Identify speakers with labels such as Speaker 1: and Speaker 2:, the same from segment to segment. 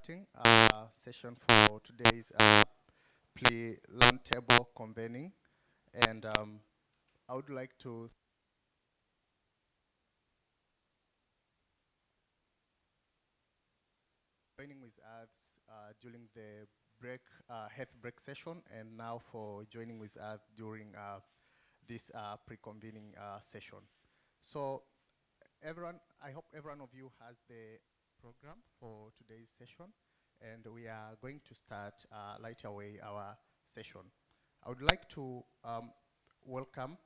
Speaker 1: starting our session for today's plea roundtable convening, and I would like to joining with us during the health break session, and now for joining with us during this pre-convening session. So everyone, I hope every one of you has the program for today's session, and we are going to start right away our session. I would like to welcome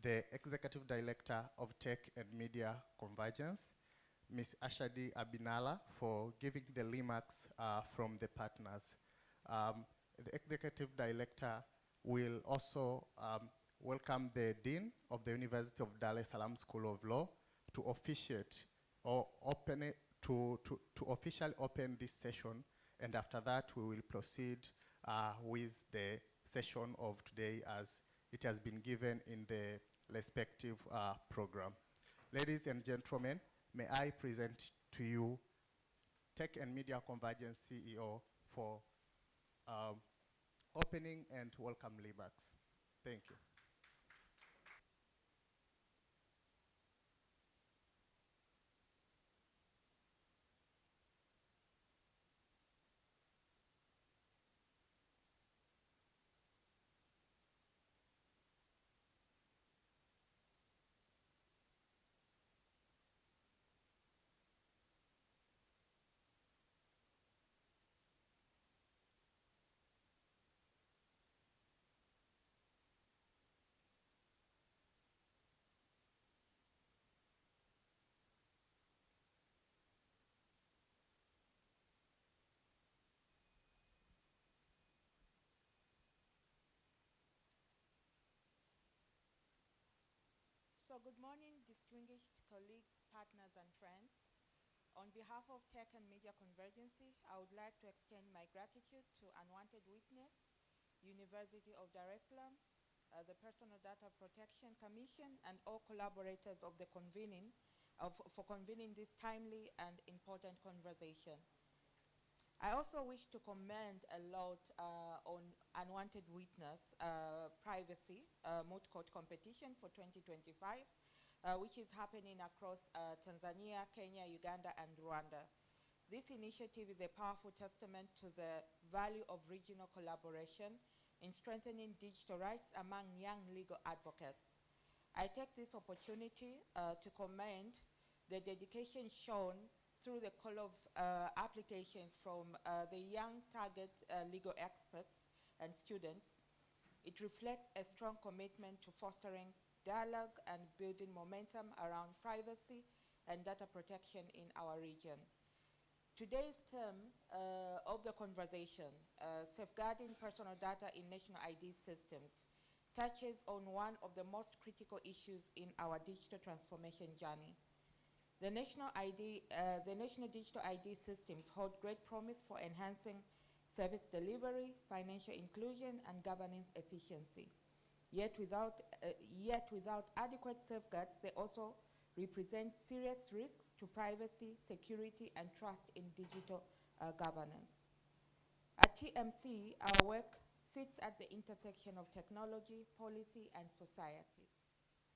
Speaker 1: the Executive Director of Tech and Media Convergence, Ms. Ashadi Abinala, for giving the remarks from the partners. The Executive Director will also welcome the Dean of the University of Dar es Salaam School of Law to officiate or open it to officially open this session, and after that we will proceed with the session of today as it has been given in the respective program. Ladies and gentlemen, may I present to you Tech and Media Convergence CEO for opening and welcome remarks. Thank you.
Speaker 2: So good morning, distinguished colleagues, partners, and friends. On behalf of Tech and Media Convergency, I would like to extend my gratitude to Unwanted Witness, University of Dar es Salaam, the Personal Data Protection Commission, and all collaborators of the for convening this timely and important conversation. I also wish to comment a lot on Unwanted Witness Privacy Moot Court competition for 2025, which is happening across Tanzania, Kenya, Uganda, and Rwanda. This initiative is a powerful testament to the value of regional collaboration in strengthening digital rights among young legal advocates. I take this opportunity to commend the dedication shown through the call of applications from the young target legal experts and students. It reflects a strong commitment to fostering dialogue and building momentum around privacy and data protection in our region. Today's theme of the conversation, safeguarding personal data in national ID systems, touches on one of the most critical issues in our digital transformation journey. The national digital ID systems hold great promise for enhancing service delivery, financial inclusion, and governance efficiency. Yet without adequate safeguards, they also represent serious risks to privacy, security, and trust in digital governance. At TMC, our work sits at the intersection of technology, policy, and society.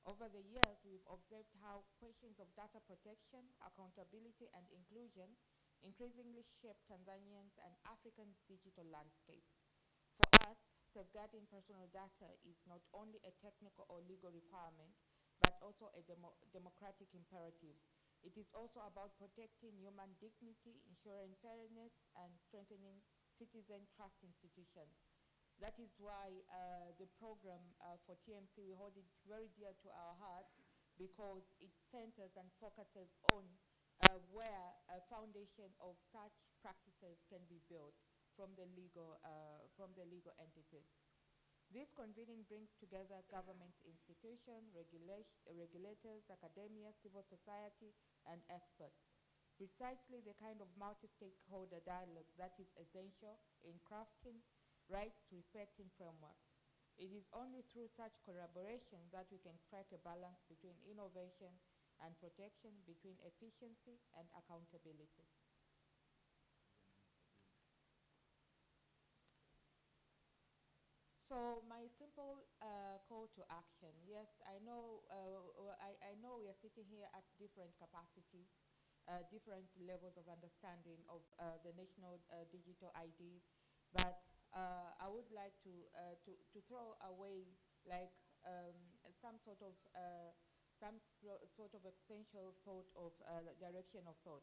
Speaker 2: Over the years, we've observed how questions of data protection, accountability, and inclusion increasingly shape Tanzanians and Africans' digital landscape. For us, safeguarding personal data is not only a technical or legal requirement, but also a democratic imperative. It is also about protecting human dignity, ensuring fairness, and strengthening citizen trust institutions. That is why the program for TMC, we hold it very dear to our heart because it centers and focuses on where a foundation of such practices can be built from the legal entity. This convening brings together government institutions, regulators, academia, civil society, and experts. Precisely the kind of multi-stakeholder dialogue that is essential in crafting rights-respecting frameworks. It is only through such collaboration that we can strike a balance between innovation and protection, between efficiency and accountability. So my simple call to action. Yes, I know we are sitting here at different capacities, different levels of understanding of the national digital ID, but I would like to throw away like some sort of sort of exponential thought of direction of thought.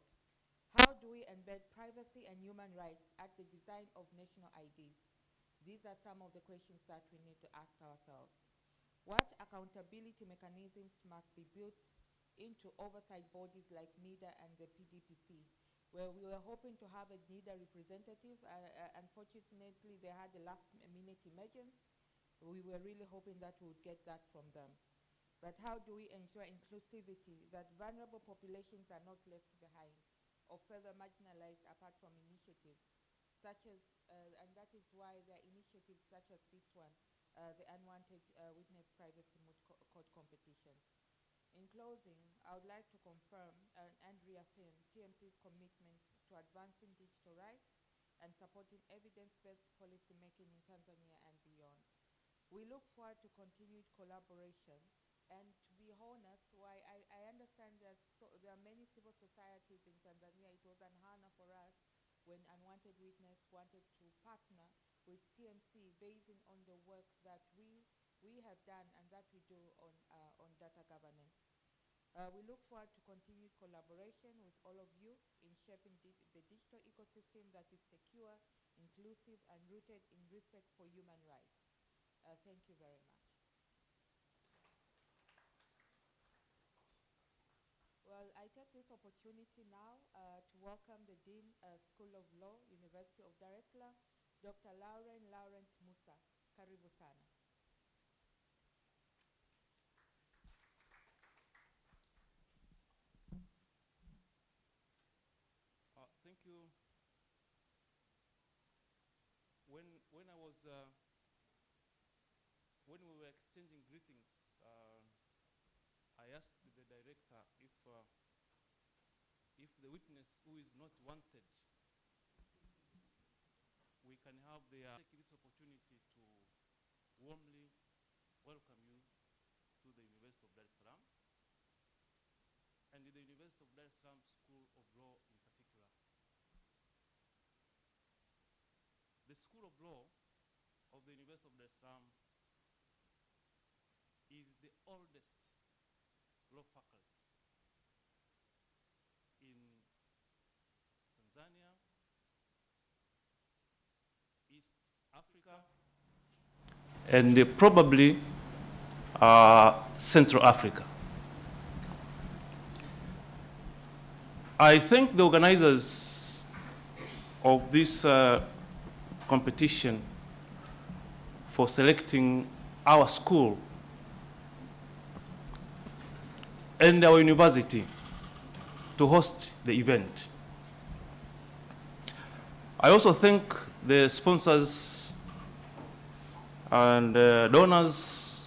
Speaker 2: How do we embed privacy and human rights at the design of national IDs? These are some of the questions that we need to ask ourselves. What accountability mechanisms must be built into oversight bodies like NIDA and the PDPC, where we were hoping to have a NIDA representative. Unfortunately, they had a last-minute emergence. We were really hoping that we would get that from them. But how do we ensure inclusivity, that vulnerable populations are not left behind or further marginalized apart from initiatives such as, and that is why there are initiatives such as this one, the Unwanted Witness Privacy Moot Court Competition. In closing, I would like to confirm and reaffirm TMC's commitment to advancing digital rights and supporting evidence-based policy making in Tanzania and beyond. We look forward to continued collaboration. And to be honest, why I understand that there are many civil societies in Tanzania. It was an honor for us when Unwanted Witness wanted to partner with TMC based on the work that we have done and that we do on data governance. We look forward to continued collaboration with all of you in shaping the digital ecosystem that is secure, inclusive, and rooted in respect for human rights. Thank you very much. Well, I take this opportunity now to welcome the Dean, School of Law, University of Dar es Salaam, Dr. Laurent Musa. Karibu sana.
Speaker 3: Thank you. When we were exchanging greetings, I asked the director if the witness who is not wanted, we can have take this opportunity to warmly welcome you to the University of Dar es Salaam and the University of Dar es Salaam School of Law in particular. The School of Law of the University of Dar es Salaam is the oldest law faculty in Tanzania, East Africa, and probably Central Africa. I thank the organizers of this competition for selecting our school and our university to host the event. I also thank the sponsors and donors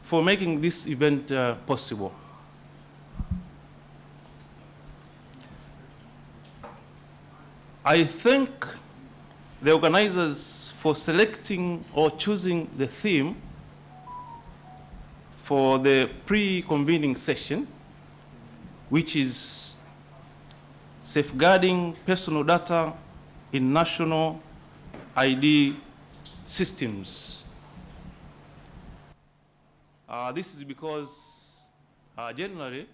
Speaker 3: for making this event possible. I thank the organizers for selecting or choosing the theme for the pre-convening session, which is safeguarding personal data in national ID systems. This is because generally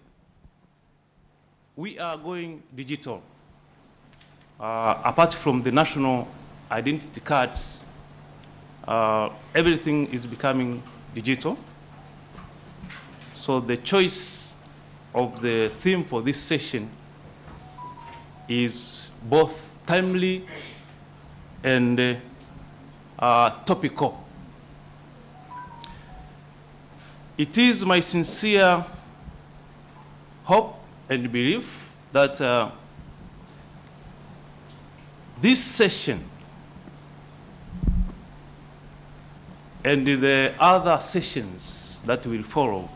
Speaker 3: we are going digital. Apart from the national identity cards, everything is becoming digital. So the choice of the theme for this session is both timely and topical. It is my sincere hope and belief that this session and the other sessions that will follow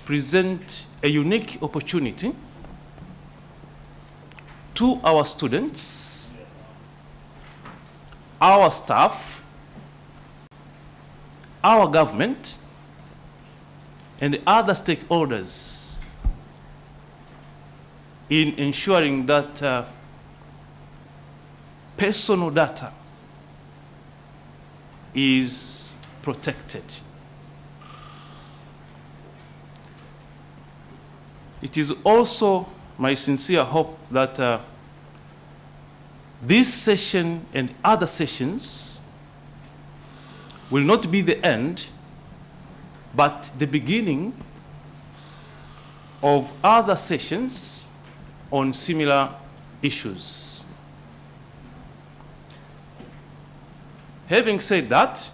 Speaker 3: present a unique opportunity to our students our staff, our government, and other stakeholders in ensuring that personal data is protected. It is also my sincere hope that this session and other sessions will not be the end, but the beginning of other sessions on similar issues. Having said that,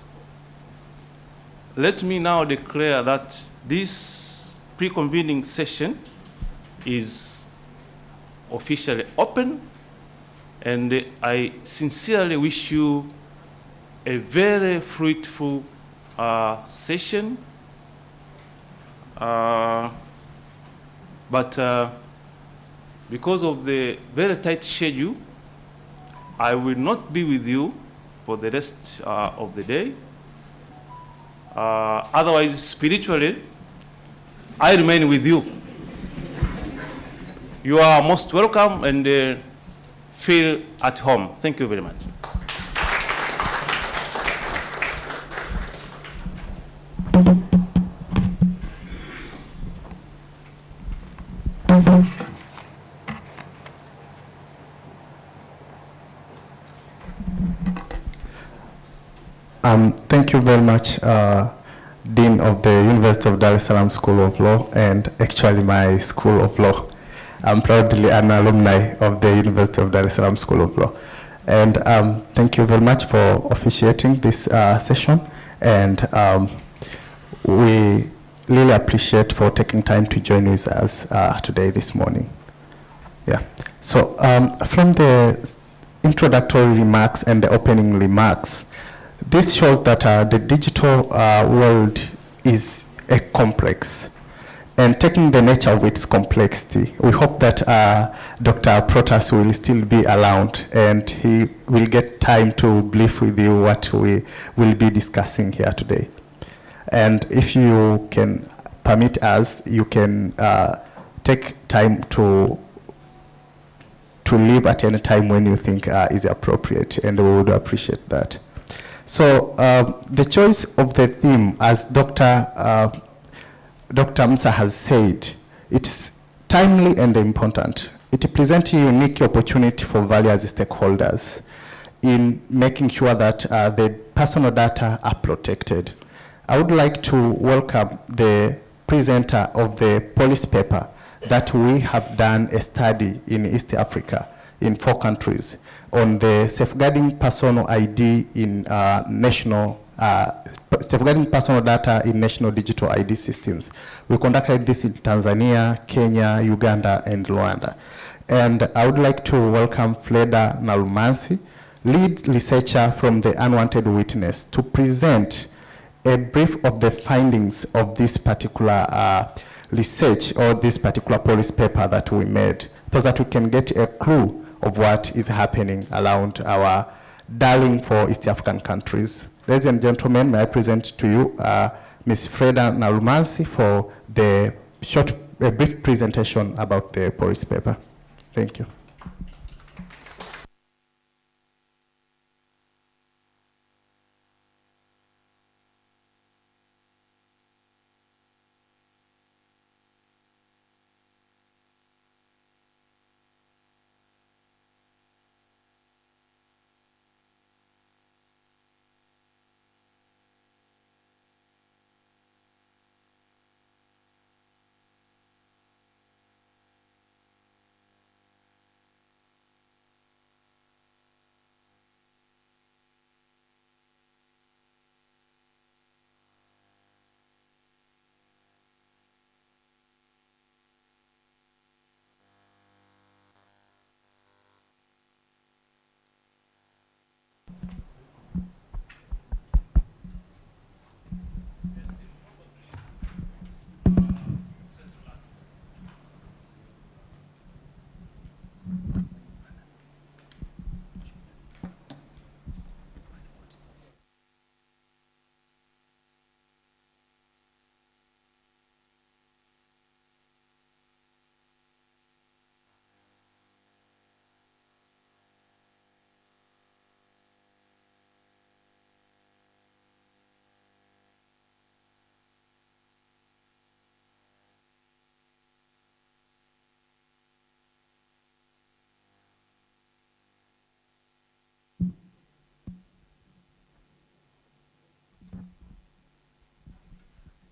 Speaker 3: let me now declare that this pre-convening session is officially open, and I sincerely wish you a very fruitful session. But because of the very tight schedule, I will not be with you for the rest of the day. Otherwise, spiritually, I remain with you. You are most welcome and feel at home. Thank you very much.
Speaker 1: Thank you very much, Dean of the University of Dar es Salaam School of Law, and actually my School of Law. I'm proudly an alumni of the University of Dar es Salaam School of Law. And thank you very much for officiating this session. And we really appreciate for taking time to join with us today, this morning. Yeah. So from the introductory remarks and the opening remarks, this shows that the digital world is a complex. And taking the nature of its complexity, we hope that Dr. Protas will still be around and he will get time to brief with you what we will be discussing here today. And if you can permit us, you can take time to leave at any time when you think is appropriate, and we would appreciate that. So the choice of the theme, as Dr. Musa has said, it's timely and important. It presents a unique opportunity for various stakeholders in making sure that the personal data are protected. I would like to welcome the presenter of the policy paper that we have done a study in East Africa in 4 countries on the safeguarding personal ID in safeguarding personal data in national digital ID systems. We conducted this in Tanzania, Kenya, Uganda, and Rwanda. And I would like to welcome Freda Nalumansi, lead researcher from the Unwanted Witness, to present a brief of the findings of this particular research or this particular policy paper that we made, so that we can get a clue of what is happening around our darling for East African countries. Ladies and gentlemen, may I present to you Ms. Freda Nalumansi for the brief presentation about the policy paper. Thank you.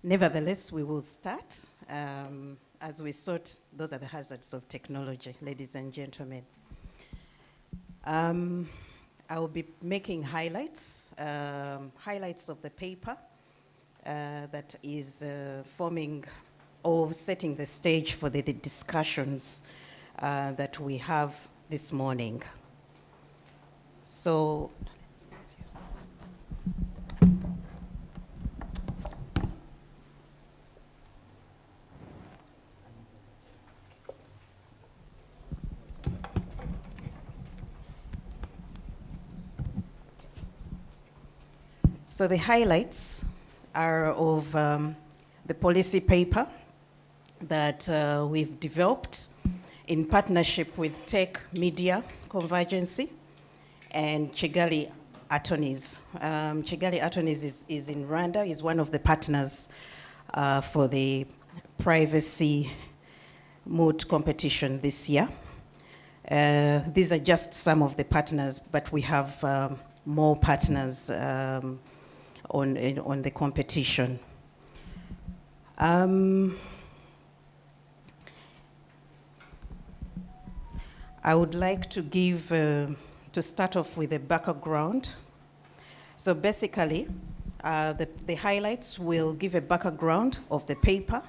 Speaker 4: Nevertheless, we will start. As we sort, those are the hazards of technology, ladies and gentlemen. I will be making highlights of the paper that is forming or setting the stage for the discussions that we have this morning. So, so the highlights are of the policy paper that we've developed in partnership with Tech Media Convergency and Kigali Attorneys. Kigali Attorneys is in Rwanda, is one of the partners for the privacy Moot competition this year. These are just some of the partners, but we have more partners on the competition. I would like to give, to start off with a background. So basically, the highlights will give a background of the paper,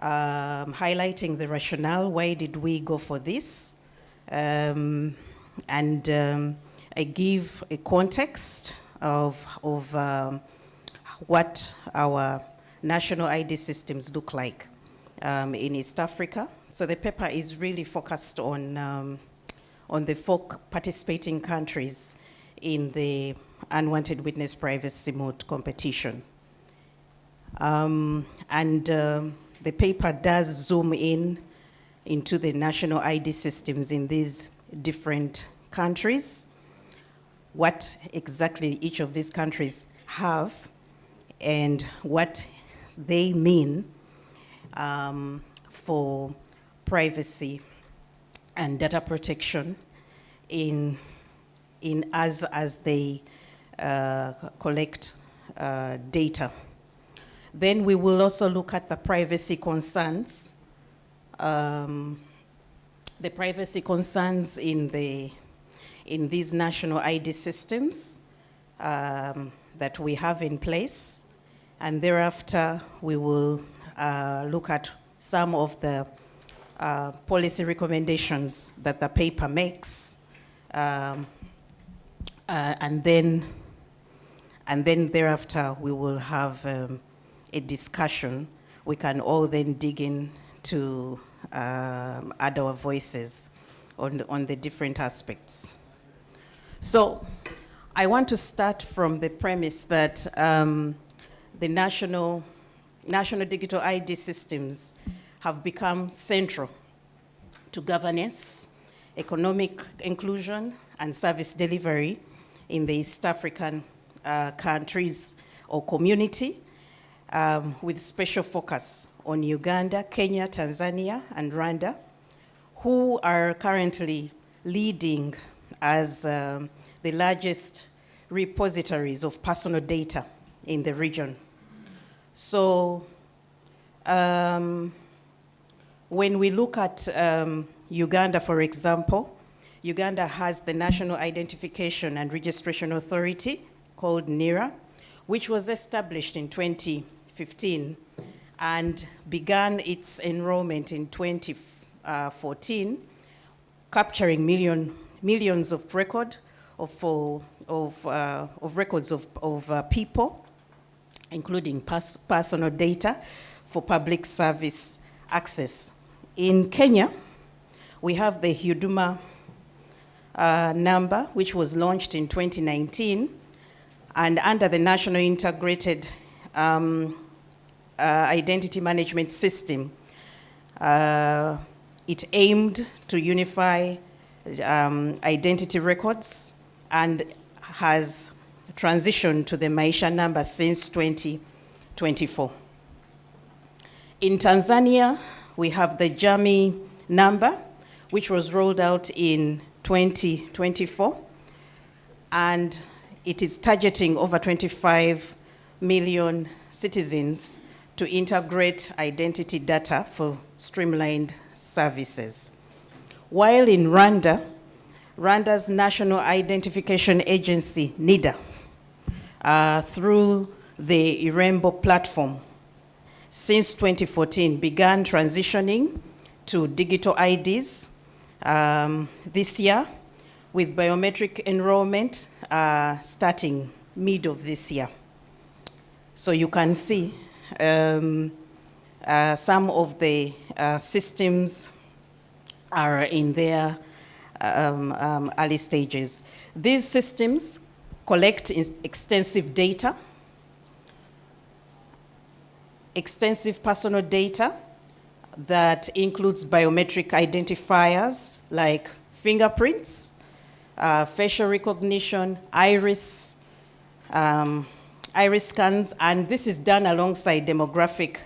Speaker 4: highlighting the rationale, why did we go for this, and I give a context of what our national ID systems look like in East Africa. So the paper is really focused on the 4 participating countries in the Unwanted Witness Privacy Moot competition. The paper does zoom into the national ID systems in these different countries, what exactly each of these countries have, and what they mean for privacy and data protection in as they collect data. Then we will also look at the privacy concerns. The privacy concerns in these national ID systems that we have in place. And thereafter, we will look at some of the policy recommendations that the paper makes. And then thereafter, we will have a discussion. We can all then dig in to add our voices on the different aspects. So I want to start from the premise that the national digital ID systems have become central to governance, economic inclusion, and service delivery in the East African countries or community, with special focus on Uganda, Kenya, Tanzania, and Rwanda, who are currently leading as the largest repositories of personal data in the region. So when we look at Uganda, for example, Uganda has the National Identification and Registration Authority, called NIRA, which was established in 2015 and began its enrollment in 2014, capturing millions of records of people, including personal data for public service access. In Kenya, we have the Huduma number, which was launched in 2019, and under the National Integrated Identity Management System, it aimed to unify identity records and has transitioned to the Maisha number since 2024. In Tanzania, we have the Jamii number, which was rolled out in 2024, and it is targeting over 25 million citizens to integrate identity data for streamlined services. While in Rwanda, Rwanda's National Identification Agency, NIDA, through the Irembo platform, since 2014, began transitioning to digital IDs this year, with biometric enrollment starting mid of this year. So you can see some of the systems are in their early stages. These systems collect extensive data, extensive personal data that includes biometric identifiers like fingerprints, facial recognition, iris scans, and this is done alongside demographic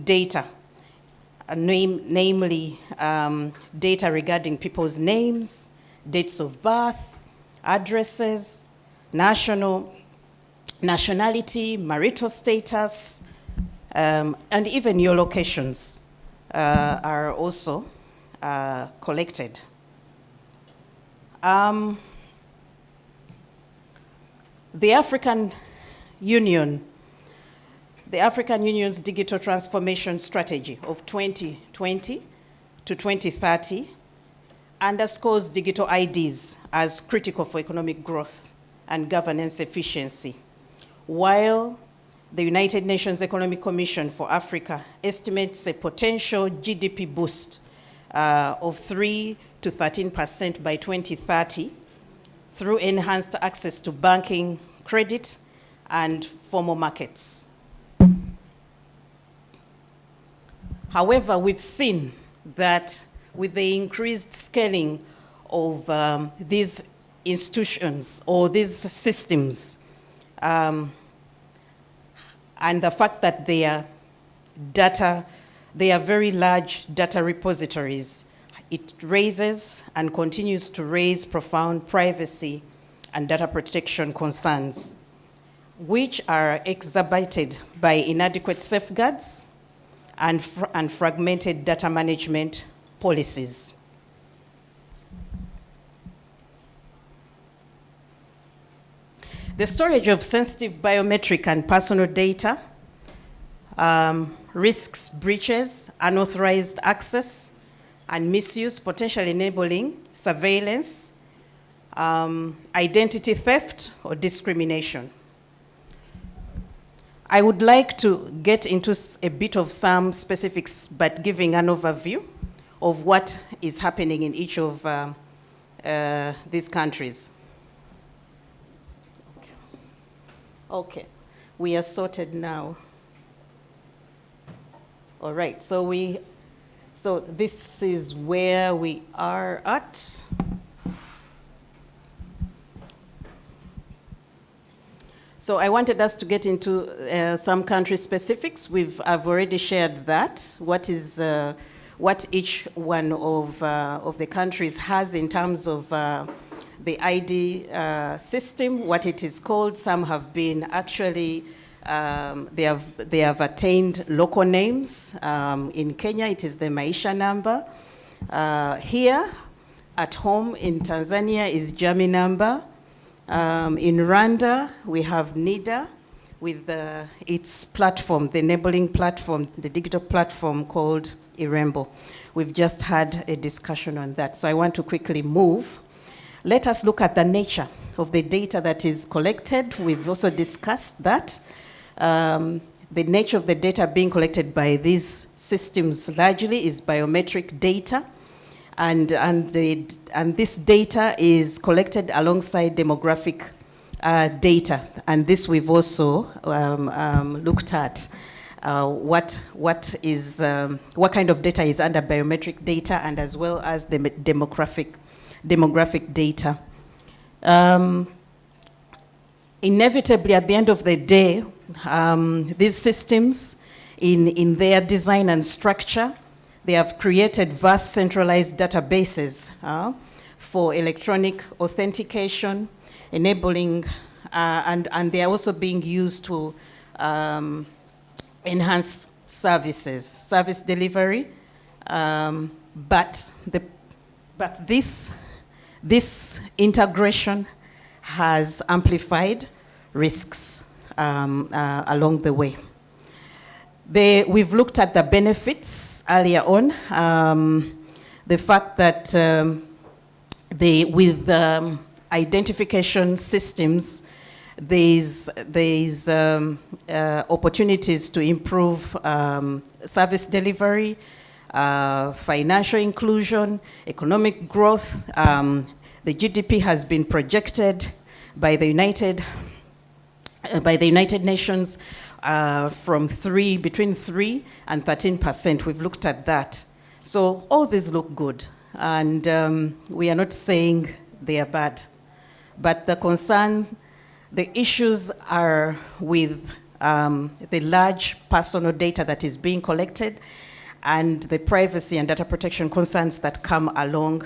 Speaker 4: data, namely data regarding people's names, dates of birth, addresses, nationality, marital status, and even your locations are also collected. The African Union's digital transformation strategy of 2020 to 2030 underscores digital IDs as critical for economic growth and governance efficiency, while the United Nations Economic Commission for Africa estimates a potential GDP boost of 3 to 13% by 2030 through enhanced access to banking, credit, and formal markets. However, we've seen that with the increased scaling of these institutions or these systems, and the fact that they are very large data repositories, it raises and continues to raise profound privacy and data protection concerns, which are exacerbated by inadequate safeguards and fragmented data management policies. The storage of sensitive biometric and personal data risks breaches, unauthorized access, and misuse, potentially enabling surveillance, identity theft, or discrimination. I would like to get into a bit of some specifics, but giving an overview of what is happening in each of these countries. Okay, we are sorted now. All right, so this is where we are at. So I wanted us to get into some country specifics. I've already shared that. What each one of the countries has in terms of the ID system, what it is called. Some have been actually, they have attained local names. In Kenya, it is the Maisha number. Here, at home in Tanzania is Jami number. In Rwanda, we have NIDA with its platform, the enabling platform, the digital platform called Irembo. We've just had a discussion on that, so I want to quickly move. Let us look at the nature of the data that is collected. We've also discussed that. The nature of the data being collected by these systems largely is biometric data. And this data is collected alongside demographic data. And this we've also looked at. What kind of data is under biometric data, and as well as the demographic data. Inevitably, at the end of the day, these systems, in their design and structure, they have created vast centralized databases for electronic authentication, enabling and they are also being used to enhance service delivery. But this integration has amplified risks along the way. We've looked at the benefits earlier on. The fact that with identification systems, there's opportunities to improve service delivery, financial inclusion, economic growth. The GDP has been projected by the United Nations from between 3 and 13%. We've looked at that. So all these look good, and we are not saying they are bad. But the issues are with the large personal data that is being collected and the privacy and data protection concerns that come along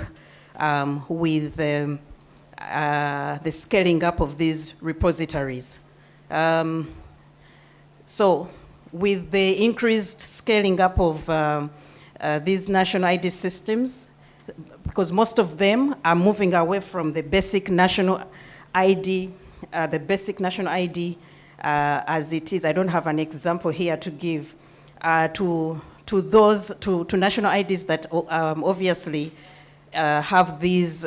Speaker 4: with the scaling up of these repositories. So with the increased scaling up of these national ID systems, because most of them are moving away from the basic national ID, as it is. I don't have an example here to give to national IDs that obviously have these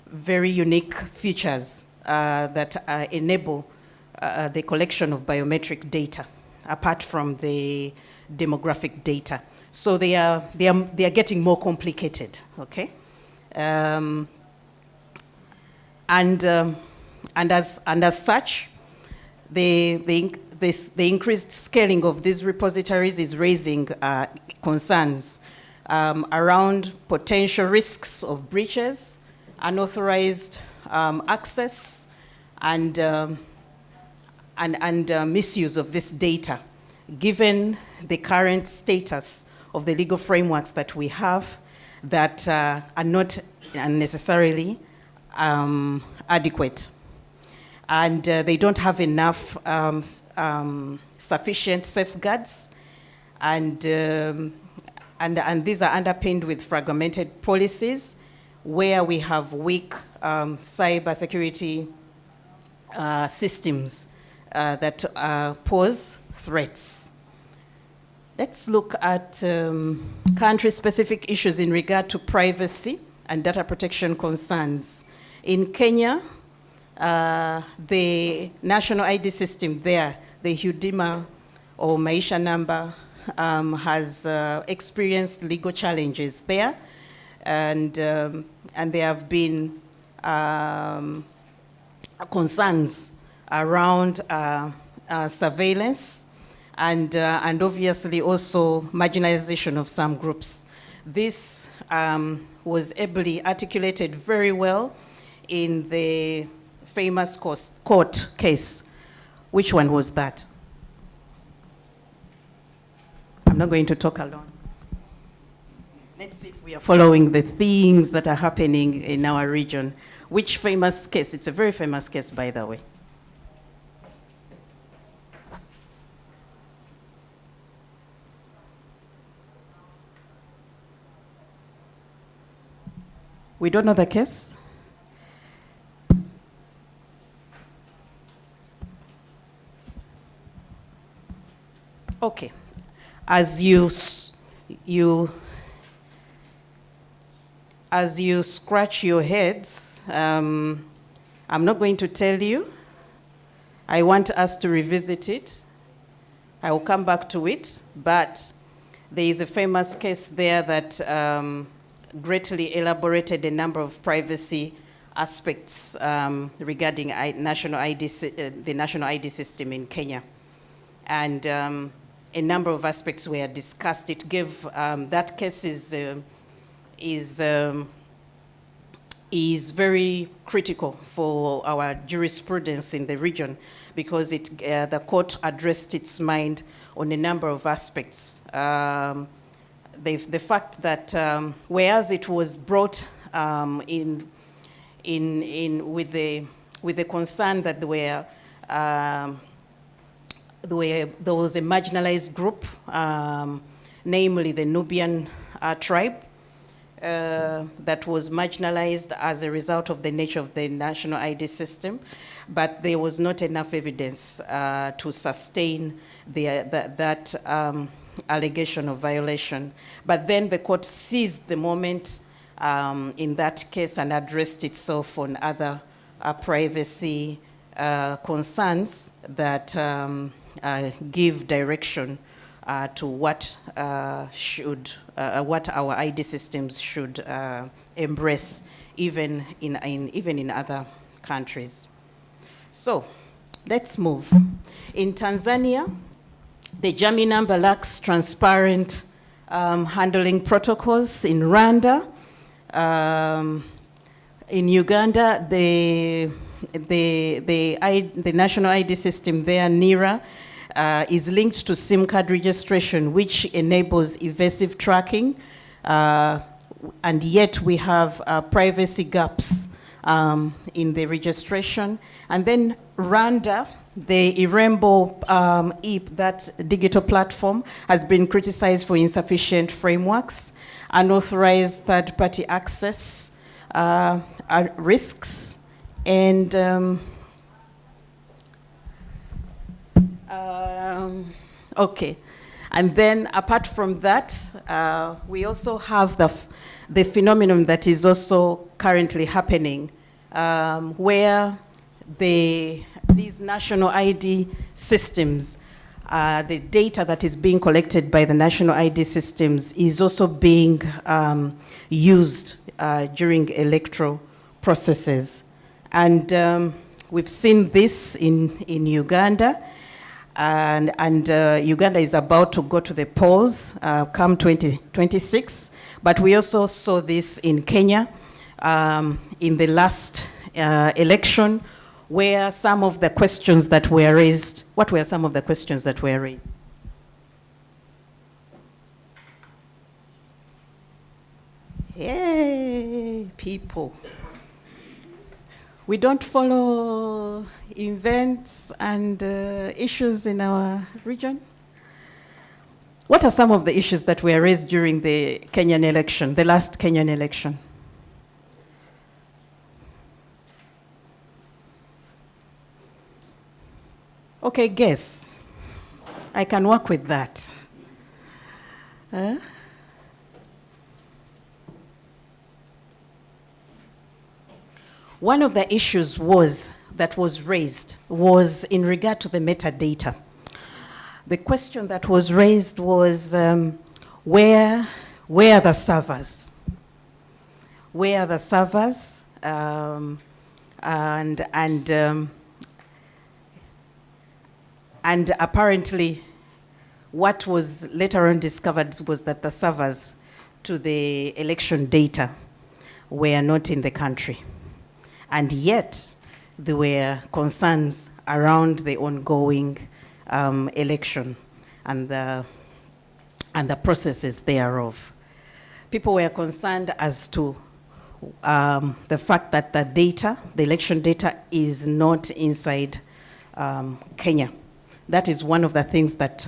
Speaker 4: very unique features that enable the collection of biometric data, apart from the demographic data. So they are getting more complicated, okay? And as such, the increased scaling of these repositories is raising concerns around potential risks of breaches, unauthorized access, and misuse of this data, given the current status of the legal frameworks that we have that are not necessarily adequate. And they don't have enough sufficient safeguards, and these are underpinned with fragmented policies where we have weak cybersecurity systems that pose threats. Let's look at country-specific issues in regard to privacy and data protection concerns. In Kenya, the national ID system there, the Huduma or Maisha number, has experienced legal challenges there, and there have been concerns around surveillance and obviously also marginalization of some groups. This was ably articulated very well in the famous court case. Which one was that? I'm not going to talk alone. Let's see if we are following the themes that are happening in our region. Which famous case? It's a very famous case, by the way. We don't know the case? Okay. As you scratch your heads, I'm not going to tell you. I want us to revisit it. I will come back to it, but there is a famous case there that greatly elaborated a number of privacy aspects regarding the national ID system in Kenya. And a number of aspects were discussed. It gave, that case is very critical for our jurisprudence in the region, because the court addressed its mind on a number of aspects. The fact that whereas it was brought with the with the concern that there was a marginalized group, namely the Nubian tribe, that was marginalized as a result of the nature of the national ID system, but there was not enough evidence to sustain that allegation of violation. But then the court seized the moment in that case and addressed itself on other privacy concerns that give direction to what our ID systems should embrace, even in other countries. So, let's move. In Tanzania, the Jamii number lacks transparent handling protocols. In Rwanda, in Uganda, the national ID system there, NIRA, is linked to SIM card registration, which enables evasive tracking, and yet we have privacy gaps in the registration. And then Rwanda, the Irembo EP, that digital platform, has been criticized for insufficient frameworks, unauthorized third-party access, risks, and okay. And then apart from that, we also have the phenomenon that is also currently happening, where these national ID systems, the data that is being collected by the national ID systems is also being used during electoral processes. And we've seen this in Uganda, and Uganda is about to go to the polls come 2026. But we also saw this in Kenya in the last election, where some of the questions that were raised, what were some of the questions that were raised? Yay, people. We don't follow events and issues in our region. What are some of the issues that were raised during the Kenyan election, the last Kenyan election? Okay, guess. I can work with that. One of the issues that was raised was in regard to the metadata. The question that was raised was, where are the servers? Where are the servers? And apparently, what was later on discovered was that the servers to the election data were not in the country. And yet, there were concerns around the ongoing election and the processes thereof. People were concerned as to the fact that the election data is not inside Kenya. That is one of the things that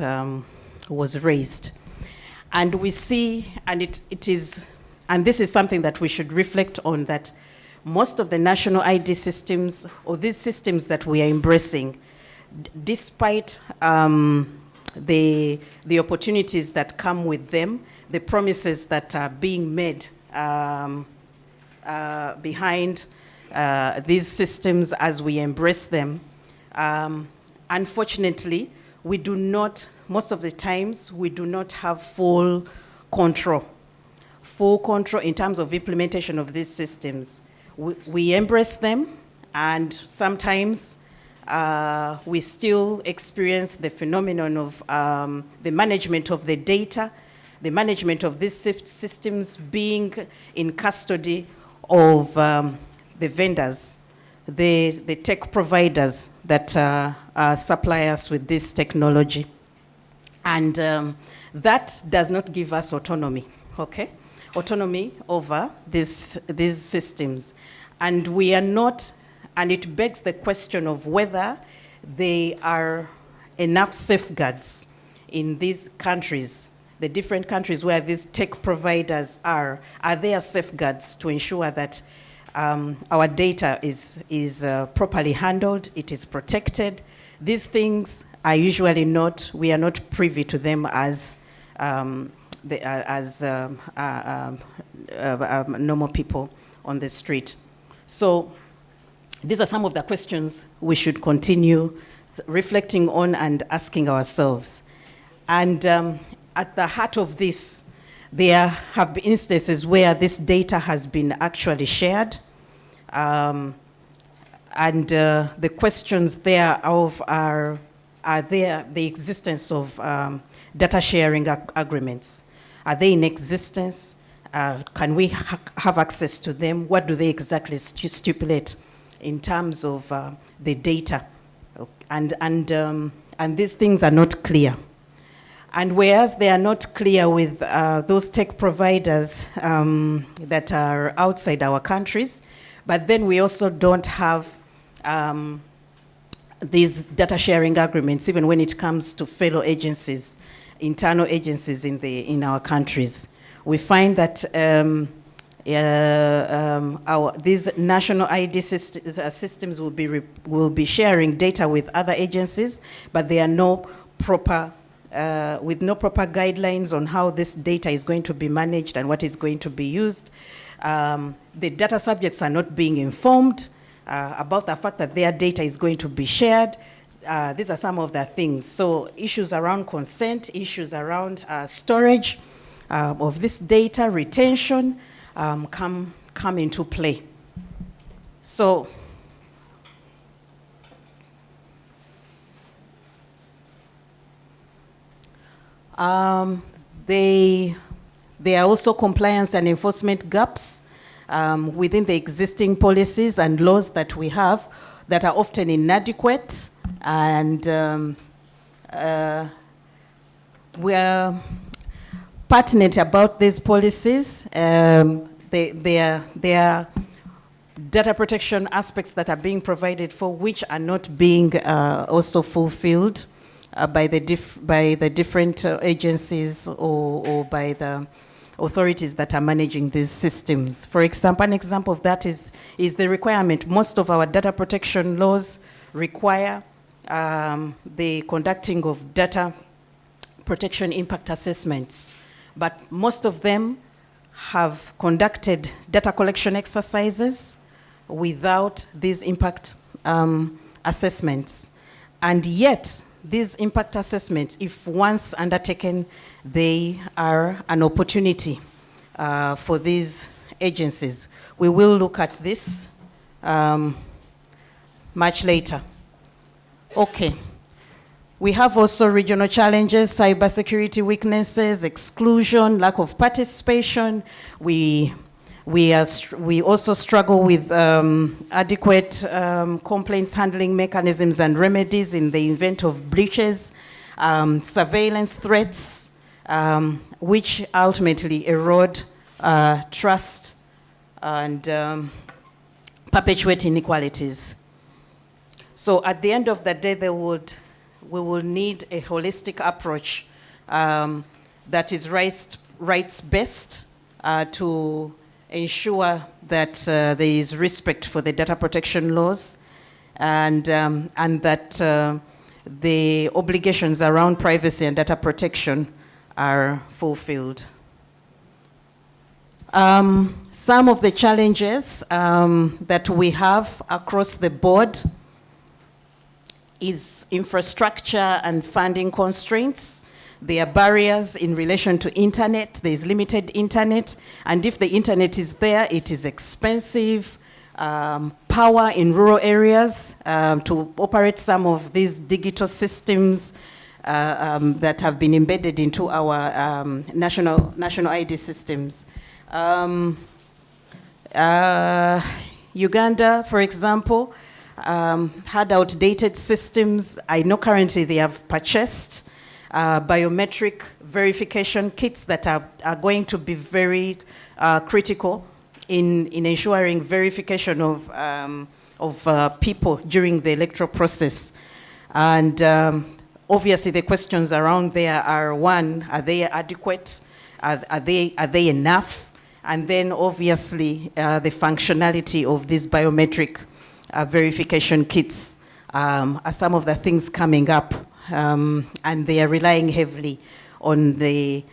Speaker 4: was raised. And we see, and this is something that we should reflect on, that most of the national ID systems, or these systems that we are embracing, despite the opportunities that come with them, the promises that are being made behind these systems as we embrace them, unfortunately, most of the times, we do not have full control in terms of implementation of these systems. We embrace them, and sometimes we still experience the phenomenon of the management of the data, the management of these systems being in custody of the vendors, the tech providers that supply us with this technology. And that does not give us autonomy, okay? Autonomy over these systems. And we are not And it begs the question of whether there are enough safeguards in these countries, the different countries where these tech providers are there safeguards to ensure that our data is properly handled, it is protected. These things are usually not, we are not privy to them as normal people on the street. So these are some of the questions we should continue reflecting on and asking ourselves. And at the heart of this, there have been instances where this data has been actually shared. And the questions thereof are there the existence of data sharing agreements? Are they in existence? Can we have access to them? What do they exactly stipulate in terms of the data? And these things are not clear. And whereas they are not clear with those tech providers that are outside our countries, but then we also don't have these data sharing agreements, even when it comes to fellow agencies, internal agencies in our countries. We find that these national ID systems will be sharing data with other agencies, but there are no proper with no proper guidelines on how this data is going to be managed and what is going to be used. The data subjects are not being informed about the fact that their data is going to be shared. These are some of the things. So issues around consent, issues around storage of this data, retention, come into play. So there are also compliance and enforcement gaps within the existing policies and laws that we have that are often inadequate, and we are pertinent about these policies. There are data protection aspects that are being provided for which are not being also fulfilled by the different agencies or by the authorities that are managing these systems. For example, an example of that is the requirement. Most of our data protection laws require the conducting of data protection impact assessments, but most of them have conducted data collection exercises without these impact assessments. And yet, these impact assessments, if once undertaken, they are an opportunity for these agencies. We will look at this much later. Okay. We have also regional challenges, cybersecurity weaknesses, exclusion, lack of participation. We also struggle with adequate complaints handling mechanisms and remedies in the event of breaches, surveillance threats, which ultimately erode trust and perpetuate inequalities. So at the end of the day, we will need a holistic approach that is rights-based to ensure that there is respect for the data protection laws and that the obligations around privacy and data protection are fulfilled. Some of the challenges that we have across the board is infrastructure and funding constraints. There are barriers in relation to internet. There is limited internet, and if the internet is there, it is expensive. Power in rural areas to operate some of these digital systems that have been embedded into our national ID systems. Uganda, for example, had outdated systems. I know currently they have purchased biometric verification kits that are going to be very critical in ensuring verification of people during the electoral process. And obviously the questions around there are, one, are they adequate? Are they enough? And then obviously the functionality of these biometric verification kits are some of the things coming up, and they are relying heavily on the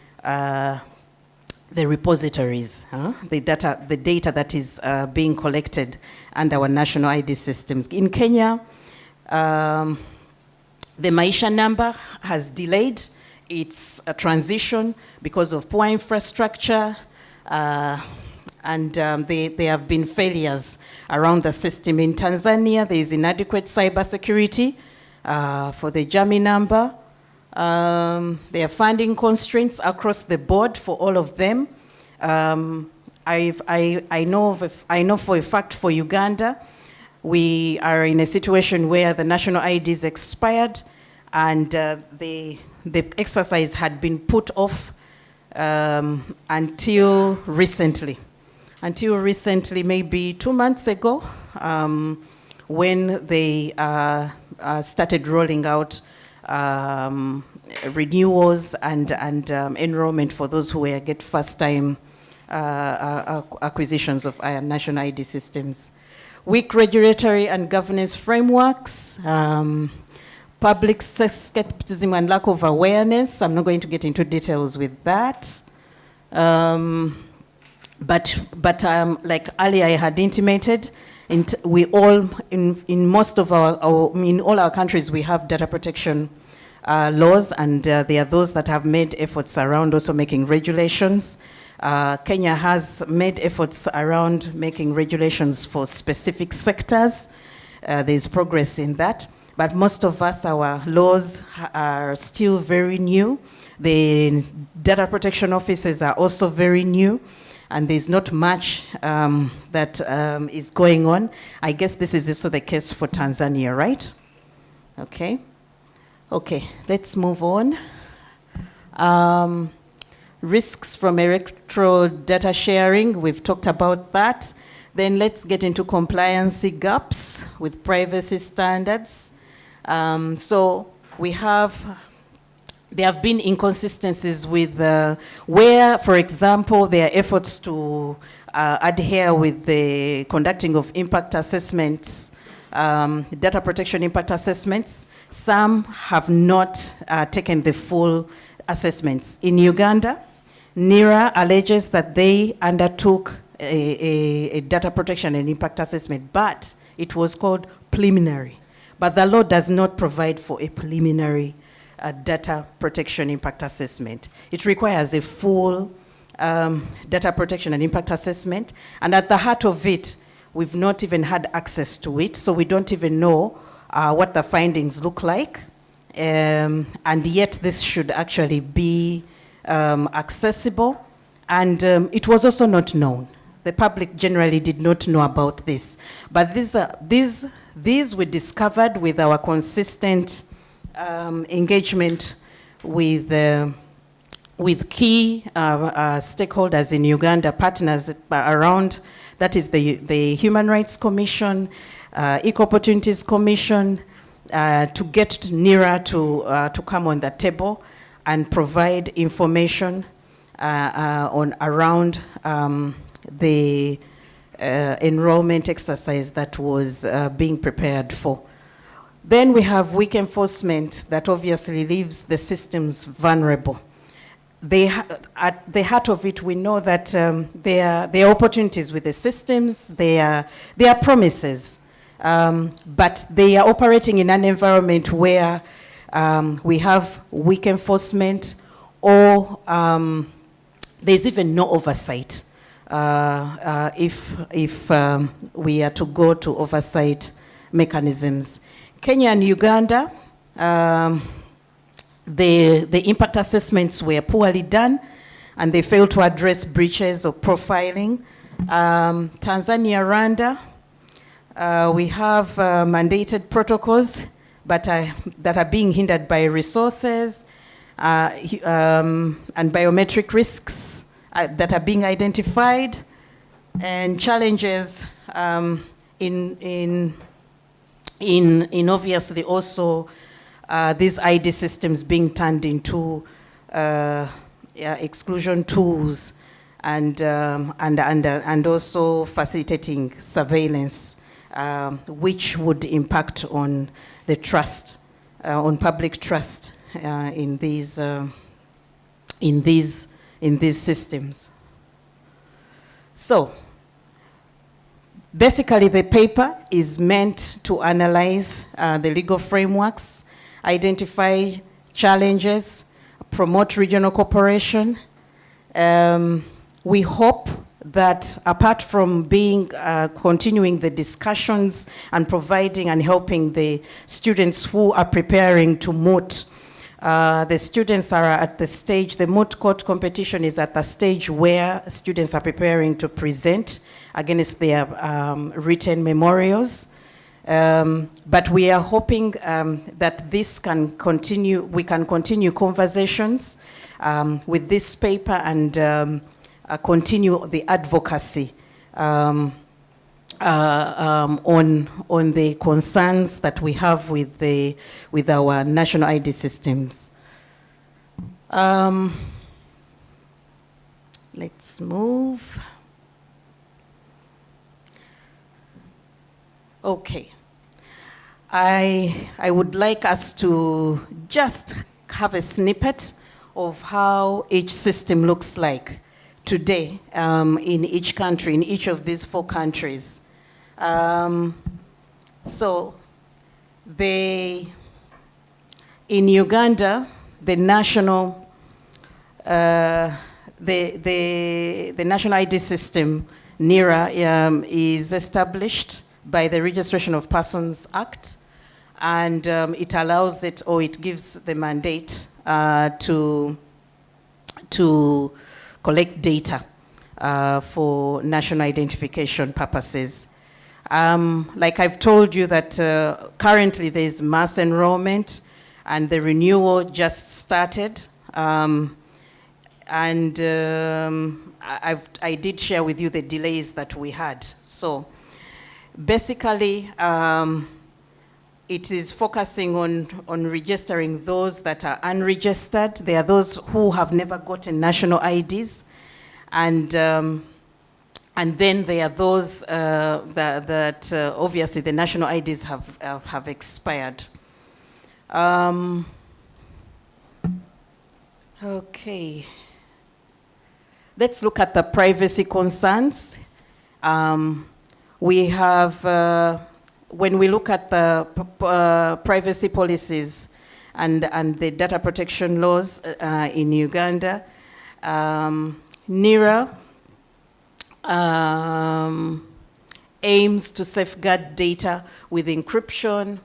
Speaker 4: repositories, the data that is being collected under our national ID systems. In Kenya, the Maisha number has delayed its transition because of poor infrastructure, and there have been failures around the system. In Tanzania, there is inadequate cybersecurity for the JAMI number. There are funding constraints across the board for all of them. I know for a fact for Uganda, we are in a situation where the national ID is expired, and the exercise had been put off until recently. Until recently, maybe 2 months ago, when they started rolling out renewals and enrollment for those who were get first-time acquisitions of our national ID systems. Weak regulatory and governance frameworks, public skepticism and lack of awareness. I'm not going to get into details with that. But like earlier I had intimated, we all, in most of in all our countries, we have data protection laws, and there are those that have made efforts around also making regulations. Kenya has made efforts around making regulations for specific sectors. There's progress in that. But most of us, our laws are still very new. The data protection offices are also very new, and there's not much that is going on. I guess this is also the case for Tanzania, right? Okay. Okay, let's move on. Risks from electoral data sharing, we've talked about that. Then let's get into compliance gaps with privacy standards. So there have been inconsistencies with where, for example, there are efforts to adhere with the conducting of impact assessments, data protection impact assessments. Some have not taken the full assessments. In Uganda, NIRA alleges that they undertook a data protection and impact assessment, but it was called preliminary. But the law does not provide for a preliminary data protection impact assessment. It requires a full data protection and impact assessment, and at the heart of it, we've not even had access to it, so we don't even know what the findings look like, and yet this should actually be accessible, and it was also not known. The public generally did not know about this, but these were discovered with our consistent engagement with key stakeholders in Uganda, partners around, that is the Human Rights Commission, Equal Opportunities Commission, to get NIRA to come on the table and provide information around the enrollment exercise that was being prepared for. Then we have weak enforcement that obviously leaves the systems vulnerable. At the heart of it, we know that there are opportunities with the systems, there are promises, but they are operating in an environment where we have weak enforcement, or there's even no oversight. If we are to go to oversight mechanisms. Kenya and Uganda, the impact assessments were poorly done, and they failed to address breaches of profiling. Tanzania, Rwanda, we have mandated protocols, but that are being hindered by resources and biometric risks that are being identified, and challenges in obviously also these ID systems being turned into exclusion tools and also facilitating surveillance, which would impact on the trust, on public trust in these systems. So, basically, the paper is meant to analyze the legal frameworks, identify challenges, promote regional cooperation. We hope that apart from being continuing the discussions and providing and helping the students who are preparing to Moot, the students are at the stage, the Moot court competition is at the stage where students are preparing to present against their written memorials. But we are hoping that this can continue, we can continue conversations with this paper and continue the advocacy on the concerns that we have with our national ID systems. Let's move. Okay. I would like us to just have a snippet of how each system looks like today in each country, in each of these 4 countries. So, in Uganda, the national ID system, NIRA, is established by the Registration of Persons Act, and it allows it, or it gives the mandate to collect data for national identification purposes. Like I've told you that currently there's mass enrollment and the renewal just started. I did share with you the delays that we had. So basically, it is focusing on registering those that are unregistered. There are those who have never gotten national IDs. And then there are those that obviously the national IDs have expired. Okay. Let's look at the privacy concerns. We have, when we look at the privacy policies and the data protection laws in Uganda, NIRA aims to safeguard data with encryption,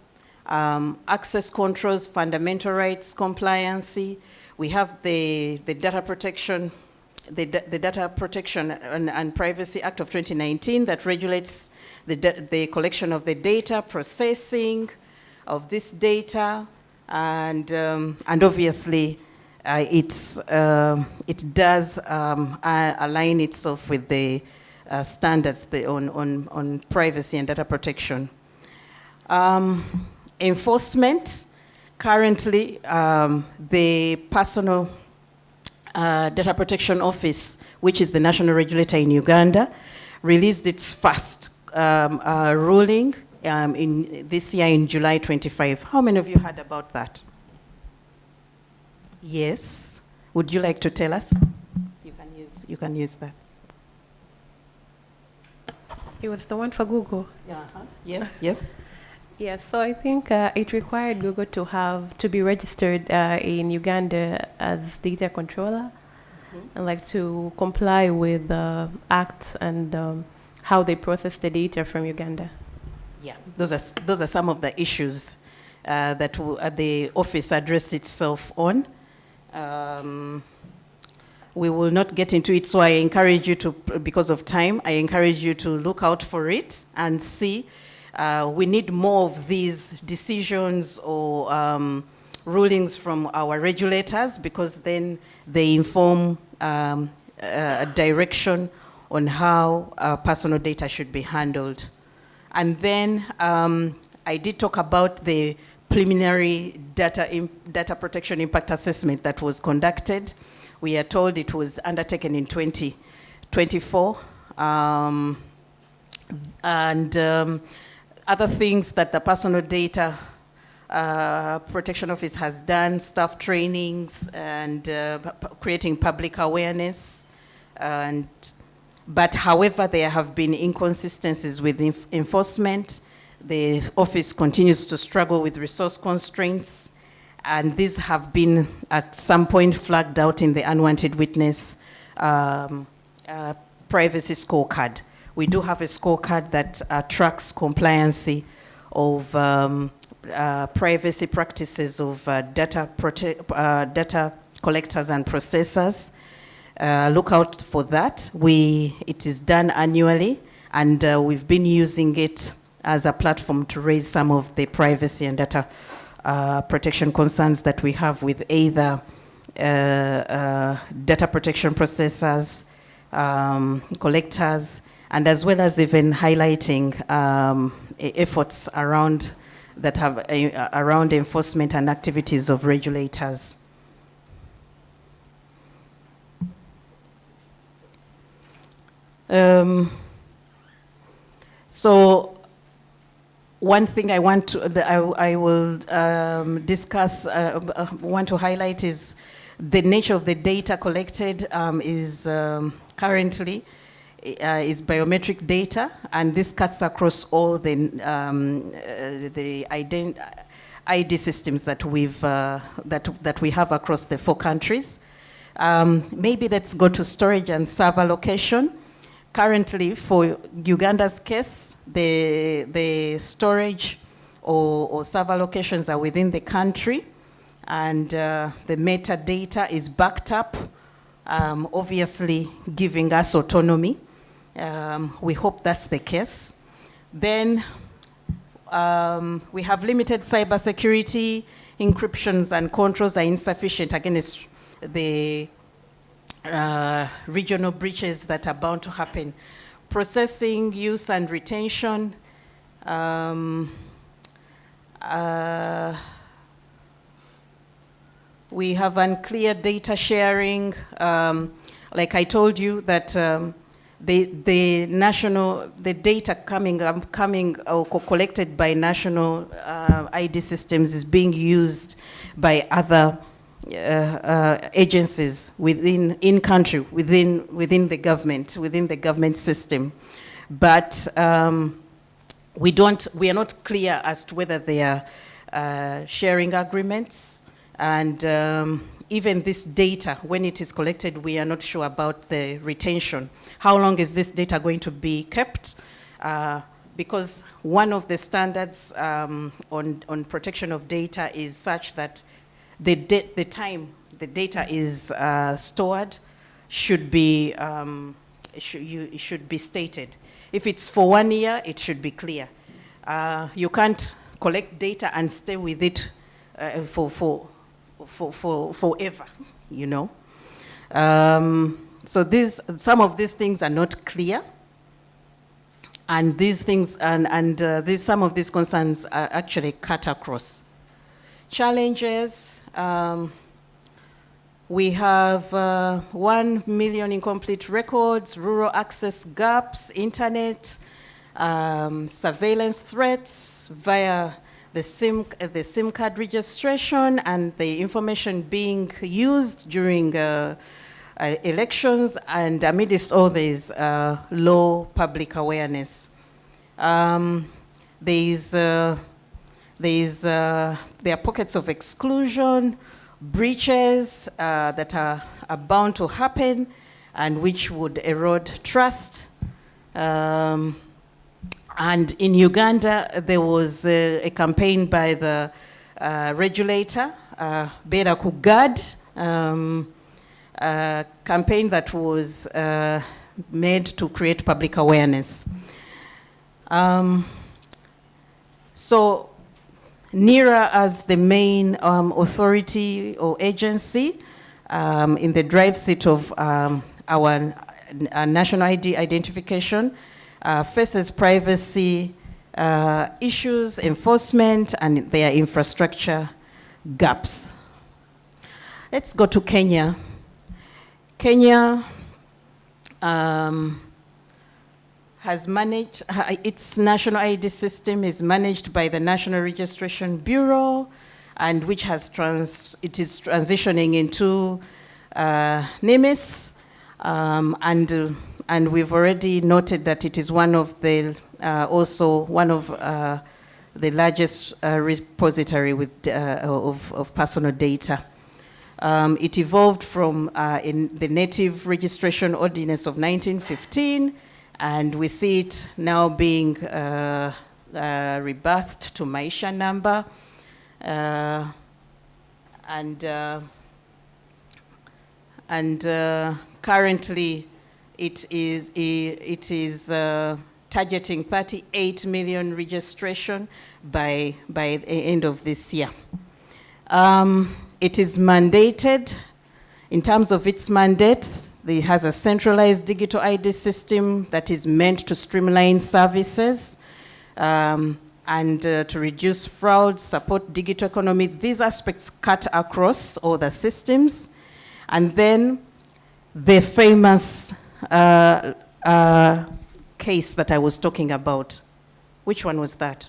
Speaker 4: access controls, fundamental rights, compliancy. We have the Data Protection, the Data Protection and Privacy Act of 2019 that regulates the collection of the data, processing of this data, and obviously it does align itself with the standards on privacy and data protection. Enforcement, currently the Personal Data Protection Office, which is the national regulator in Uganda, released its first ruling in this year in July 25. How many of you heard about that? Yes. Would you like to tell us? You can use that.
Speaker 5: It was the one for Google.
Speaker 4: Yes, yes.
Speaker 5: Yeah, so I think it required Google to be registered in Uganda as data controller, and like to comply with the act and how they process the data from Uganda.
Speaker 4: Yeah, those are some of the issues that the office addressed itself on. We will not get into it, so I encourage you to, because of time, I encourage you to look out for it and see. We need more of these decisions or rulings from our regulators, because then they inform a direction on how personal data should be handled. And then I did talk about the preliminary data protection impact assessment that was conducted. We are told it was undertaken in 2024. Other things that the Personal Data Protection Office has done, staff trainings and creating public awareness. But however, there have been inconsistencies with enforcement. The office continues to struggle with resource constraints, and these have been at some point flagged out in the Unwanted Witness privacy scorecard. We do have a scorecard that tracks compliancy of privacy practices of data collectors and processors. Look out for that. It is done annually, and we've been using it as a platform to raise some of the privacy and data protection concerns that we have with either data protection processors, collectors, and as well as even highlighting efforts around that have around enforcement and activities of regulators. So one thing I want to, I will discuss, want to highlight is the nature of the data collected is currently is biometric data, and this cuts across all the ID systems that we've that we have across the 4 countries. Maybe let's go to storage and server location. Currently, for Uganda's case, the storage or server locations are within the country, and the metadata is backed up, obviously giving us autonomy. We hope that's the case. Then we have limited cybersecurity, encryptions and controls are insufficient against the regional breaches that are bound to happen. Processing, use and retention. We have unclear data sharing. Like I told you that the data coming or collected by national ID systems is being used by other agencies in country, within the government system. But we are not clear as to whether they are sharing agreements, and even this data, when it is collected, we are not sure about the retention. How long is this data going to be kept? Because one of the standards on protection of data is such that the time the data is stored should be should be stated. If it's for 1 year, it should be clear. You can't collect data and stay with it for forever, you know. So some of these things are not clear, and these things some of these concerns are actually cut across. Challenges. We have 1 million incomplete records, rural access gaps, internet, surveillance threats via the SIM card registration, and the information being used during elections, and amidst all this low public awareness. There are pockets of exclusion, breaches that are bound to happen, and which would erode trust. And in Uganda, there was a campaign by the regulator, Bera Kugad, a campaign that was made to create public awareness. So NERA, as the main authority or agency in the drive seat of our national ID identification, faces privacy issues, enforcement, and their infrastructure gaps. Let's go to Kenya. Kenya has managed, its national ID system is managed by the National Registration Bureau, and which has it is transitioning into NIMIS, and we've already noted that it is one of the, also one of the largest repository with, of personal data. It evolved from in the Native Registration Ordinance of 1915, and we see it now being rebirthed to Maisha number. Currently it is targeting 38 million registration by the end of this year. It is mandated, in terms of its mandate, it has a centralized digital ID system that is meant to streamline services and to reduce fraud, support digital economy. These aspects cut across all the systems. And then the famous case that I was talking about. Which one was that?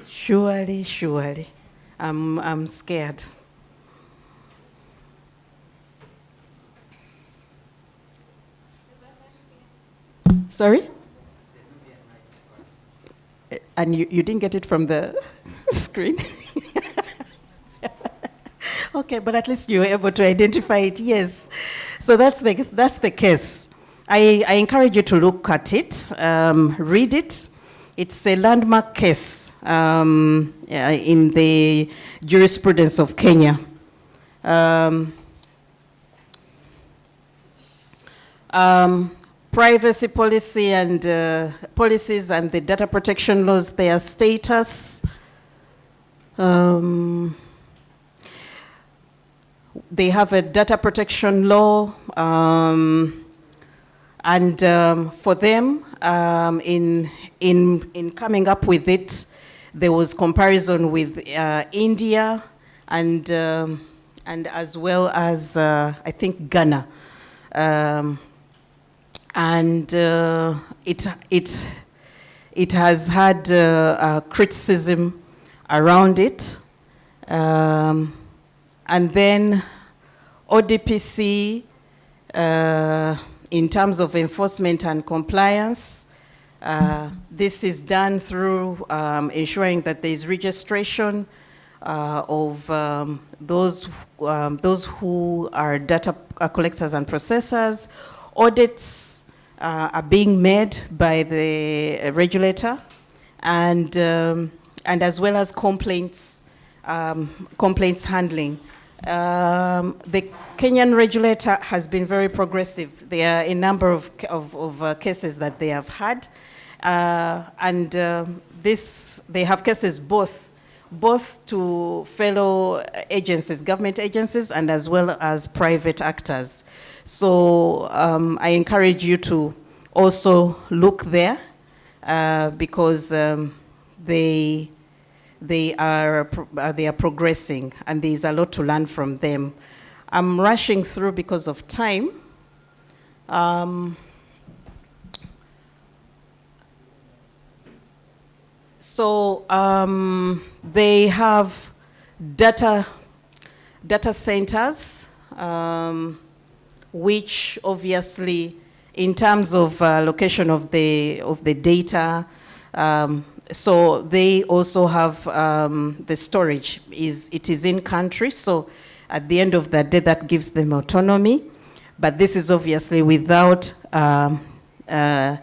Speaker 4: Surely. I'm scared. Sorry? And you didn't get it from the screen? Okay, but at least you were able to identify it, yes. So that's the case. I encourage you to look at it, read it. It's a landmark case in the jurisprudence of Kenya. Privacy policy and policies and the data protection laws, their status. They have a data protection law, and for them, in coming up with it, there was comparison with India and as well as I think Ghana, and it has had criticism around it, and then ODPC. In terms of enforcement and compliance, this is done through ensuring that there is registration of those who are data collectors and processors. Audits are being made by the regulator, and as well as complaints handling. The Kenyan regulator has been very progressive. There are a number of cases that they have had, and they have cases both to fellow agencies, government agencies, and as well as private actors. So I encourage you to also look there because they are progressing, and there's a lot to learn from them. I'm rushing through because of time. They have data centers, which obviously, in terms of location of the data, so they also have the storage. It is in country, so at the end of the day, that gives them autonomy. But this is obviously without, there are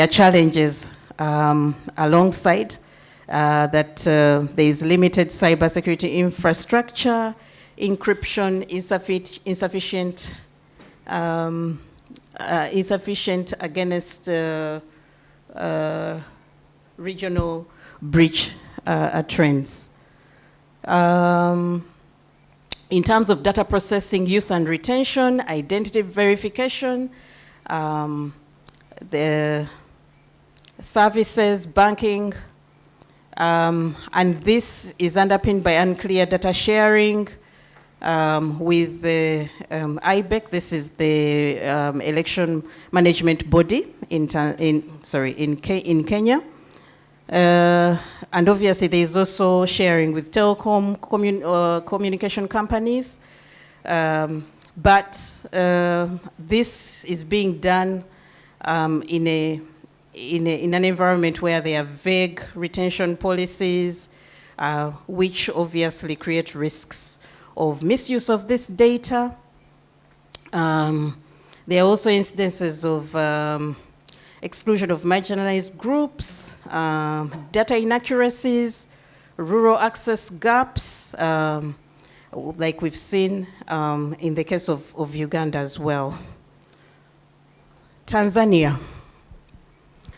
Speaker 4: challenges alongside that there is limited cybersecurity infrastructure, encryption, insufficient against regional breach trends. In terms of data processing, use and retention, identity verification, the services, banking, and this is underpinned by unclear data sharing with the IBEC. This is the election management body in Kenya. And obviously there is also sharing with telecom communication companies. But this is being done in an environment where there are vague retention policies, which obviously create risks of misuse of this data. There are also instances of exclusion of marginalized groups, data inaccuracies, rural access gaps, like we've seen in the case of Uganda as well. Tanzania.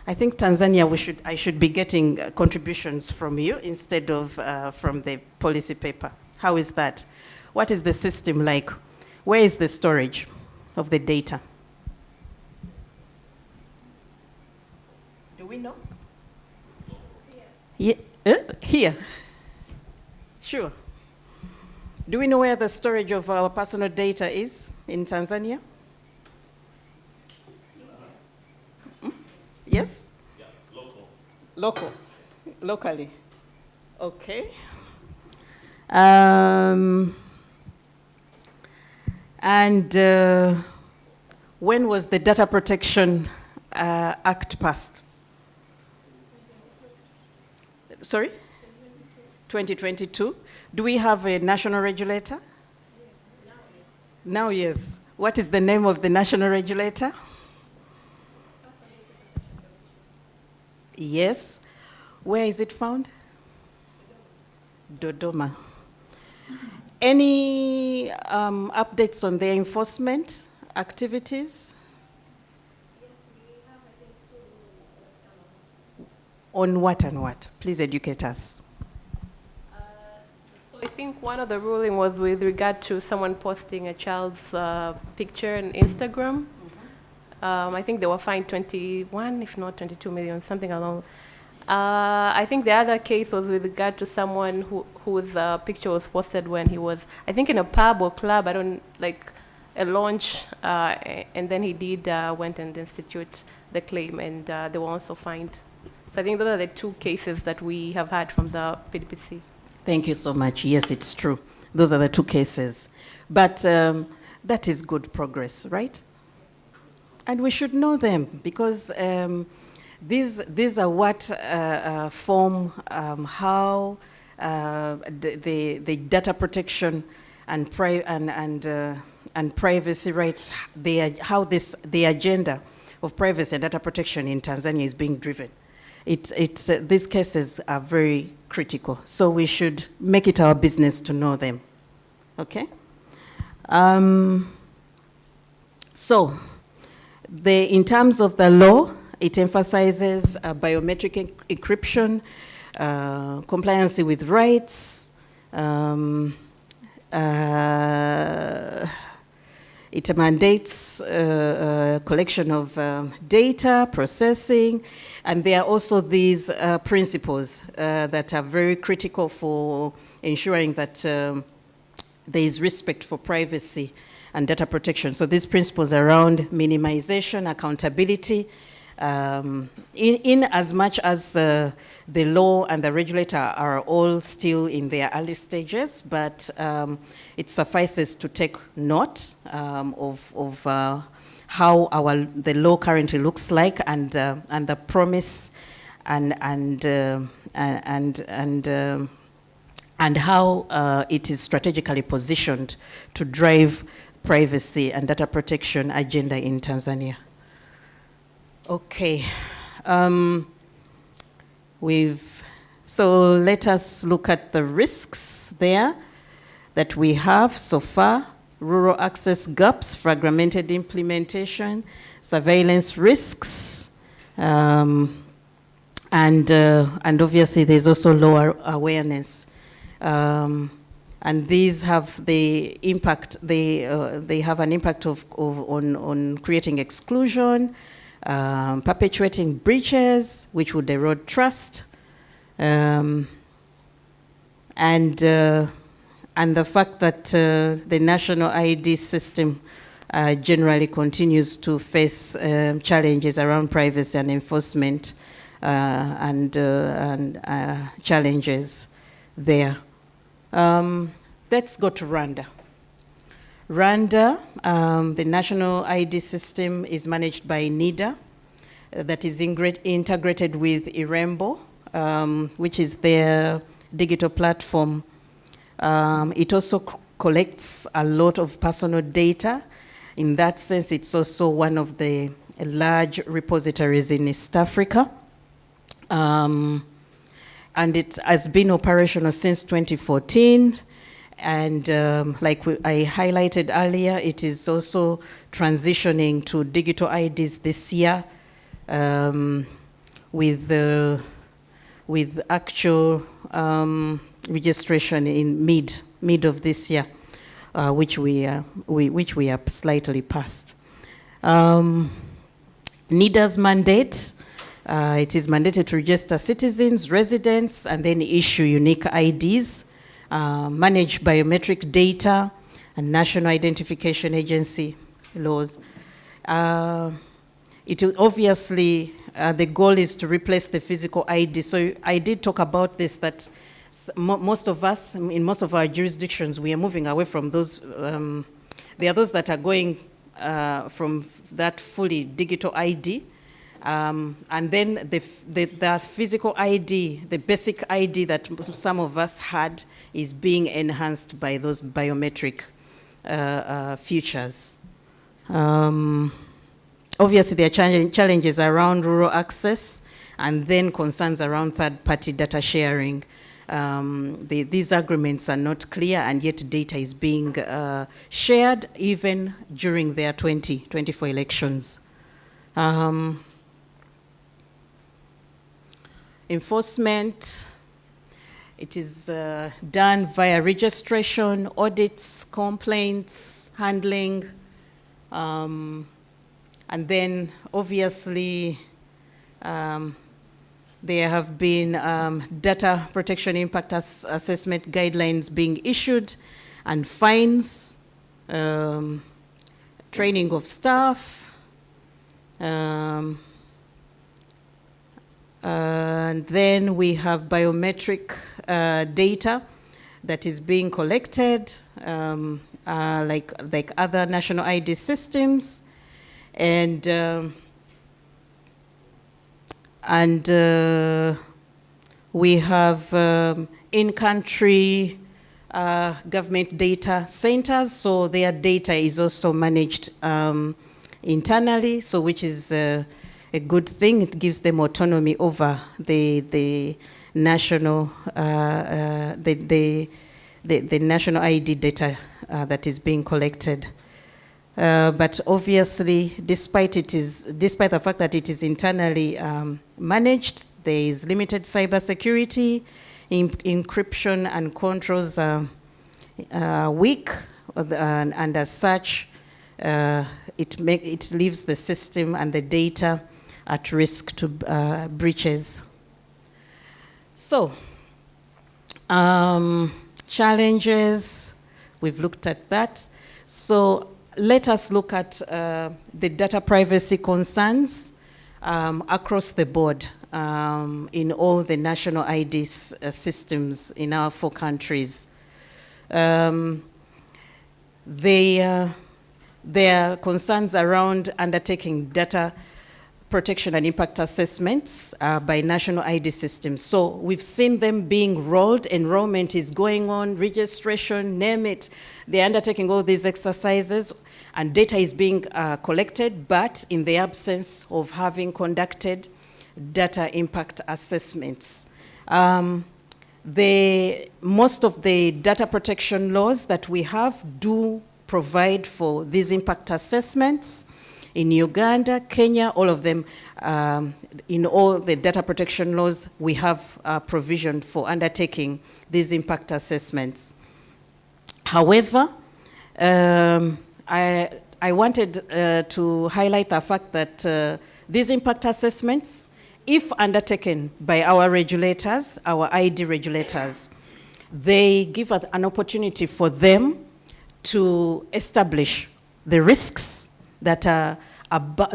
Speaker 4: I think Tanzania, I should be getting contributions from you instead of from the policy paper. How is that? What is the system like? Where is the storage of the data? Do we know? Here. Yeah, here. Sure. Do we know where the storage of our personal data is in Tanzania? Yes?
Speaker 6: Yeah, local.
Speaker 4: Local. Locally. Okay. And when was the Data Protection Act passed? Sorry? 2022. Do we have a national regulator? Now, yes. What is the name of the national regulator? Yes. Where is it found? Dodoma. Any updates on their enforcement activities? On what and what? Please educate us.
Speaker 5: I think one of the ruling was with regard to someone posting a child's picture on Instagram. I think they were fined 21, if not 22 million, something along. I think the other case was with regard to someone whose picture was posted when he was, I think, in a pub or club, a launch, and then he went and institute the claim, and they were also fined. So I think those are the two cases that we have had from the PDPC.
Speaker 4: Thank you so much. Yes, it's true. Those are the two cases. But that is good progress, right? And we should know them because these are what form how the data protection and privacy rights, the agenda of privacy and data protection in Tanzania is being driven. These cases are very critical, so we should make it our business to know them. Okay? So, in terms of the law, it emphasizes biometric encryption, compliance with rights, it mandates collection of data, processing, and there are also these principles that are very critical for ensuring that there is respect for privacy and data protection. So these principles around minimization, accountability, in as much as the law and the regulator are all still in their early stages, but it suffices to take note of how the law currently looks like and the promise and how it is strategically positioned to drive privacy and data protection agenda in Tanzania. Okay, so let us look at the risks there that we have so far. Rural access gaps, fragmented implementation, surveillance risks, and obviously there's also lower awareness and these have the impact. They have an impact on creating exclusion, perpetuating breaches, which would erode trust, and the fact that the national ID system generally continues to face challenges around privacy and enforcement, and challenges there. Let's go to Rwanda. Rwanda, the national ID system is managed by NIDA, that is integrated with Irembo, which is their digital platform. It also collects a lot of personal data. In that sense, it's also one of the large repositories in East Africa. And it has been operational since 2014. And like I highlighted earlier, it is also transitioning to digital IDs this year, with actual registration in mid of this year, which we have slightly passed. NIDA's mandate. It is mandated to register citizens, residents, and then issue unique IDs, manage biometric data, and National Identification Agency laws. It will obviously, the goal is to replace the physical ID. So I did talk about this, that most of us, in most of our jurisdictions, we are moving away from those. There are those that are going from that fully digital ID. And then the physical ID, the basic ID that some of us had, is being enhanced by those biometric features. Obviously, there are challenges around rural access, and then concerns around third-party data sharing. These agreements are not clear, and yet data is being shared even during their 2024 elections. Enforcement, it is done via registration, audits, complaints, handling, and then obviously there have been data protection impact assessment guidelines being issued, and fines, training of staff, and then we have biometric data that is being collected, like other national ID systems, and we have in-country government data centers, so their data is also managed internally, so which is a good thing. It gives them autonomy over the national the national ID data that is being collected. But obviously, despite the fact that it is internally managed, there is limited cybersecurity, encryption and controls are weak, and as such, it leaves the system and the data at risk to breaches. So, challenges, we've looked at that. So let us look at the data privacy concerns across the board in all the national ID systems in our 4 countries. There are concerns around undertaking data protection and impact assessments by national ID systems. So we've seen them being rolled, enrollment is going on, registration, name it. They're undertaking all these exercises, and data is being collected, but in the absence of having conducted data impact assessments. Most of the data protection laws that we have do provide for these impact assessments. In Uganda, Kenya, all of them, in all the data protection laws, we have provision for undertaking these impact assessments. However, I wanted to highlight the fact that these impact assessments, if undertaken by our regulators, our ID regulators, they give us an opportunity for them to establish the risks that are bound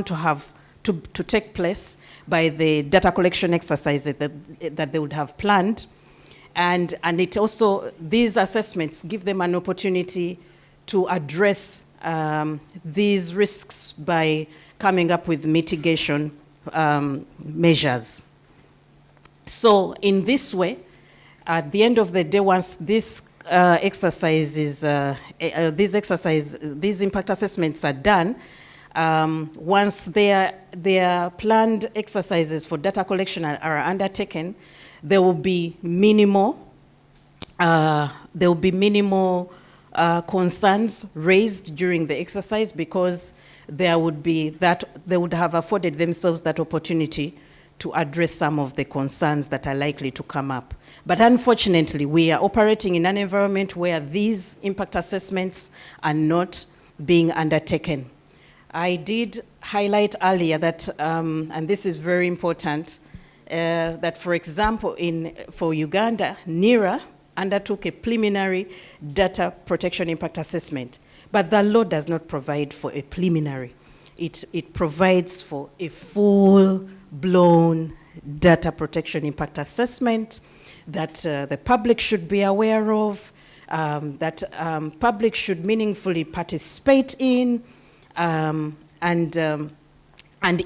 Speaker 4: to have to take place by the data collection exercises that they would have planned. And it also, these assessments give them an opportunity to address these risks by coming up with mitigation measures. So in this way, at the end of the day, once these these impact assessments are done, once their planned exercises for data collection are undertaken, there will be minimal concerns raised during the exercise, because they would have afforded themselves that opportunity to address some of the concerns that are likely to come up. But unfortunately, we are operating in an environment where these impact assessments are not being undertaken. I did highlight earlier that, and this is very important, that, for example, for Uganda, NERA undertook a preliminary data protection impact assessment, but the law does not provide for a preliminary. It provides for a full-blown data protection impact assessment that the public should be aware of, that public should meaningfully participate in, and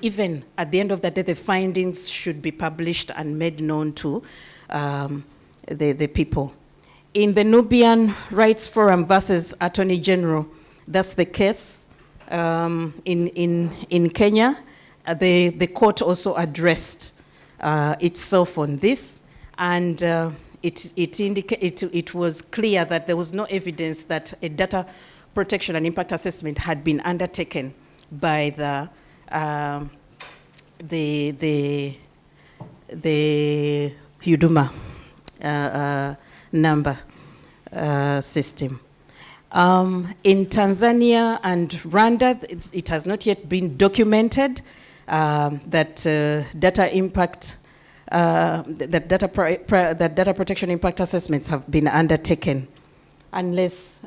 Speaker 4: even at the end of the day, the findings should be published and made known to the people. In the Nubian Rights Forum versus Attorney General, that's the case. In Kenya, the court also addressed itself on this, and it was clear that there was no evidence that a data protection and impact assessment had been undertaken by the Huduma number system. In Tanzania and Rwanda, it has not yet been documented that data protection impact assessments have been undertaken, unless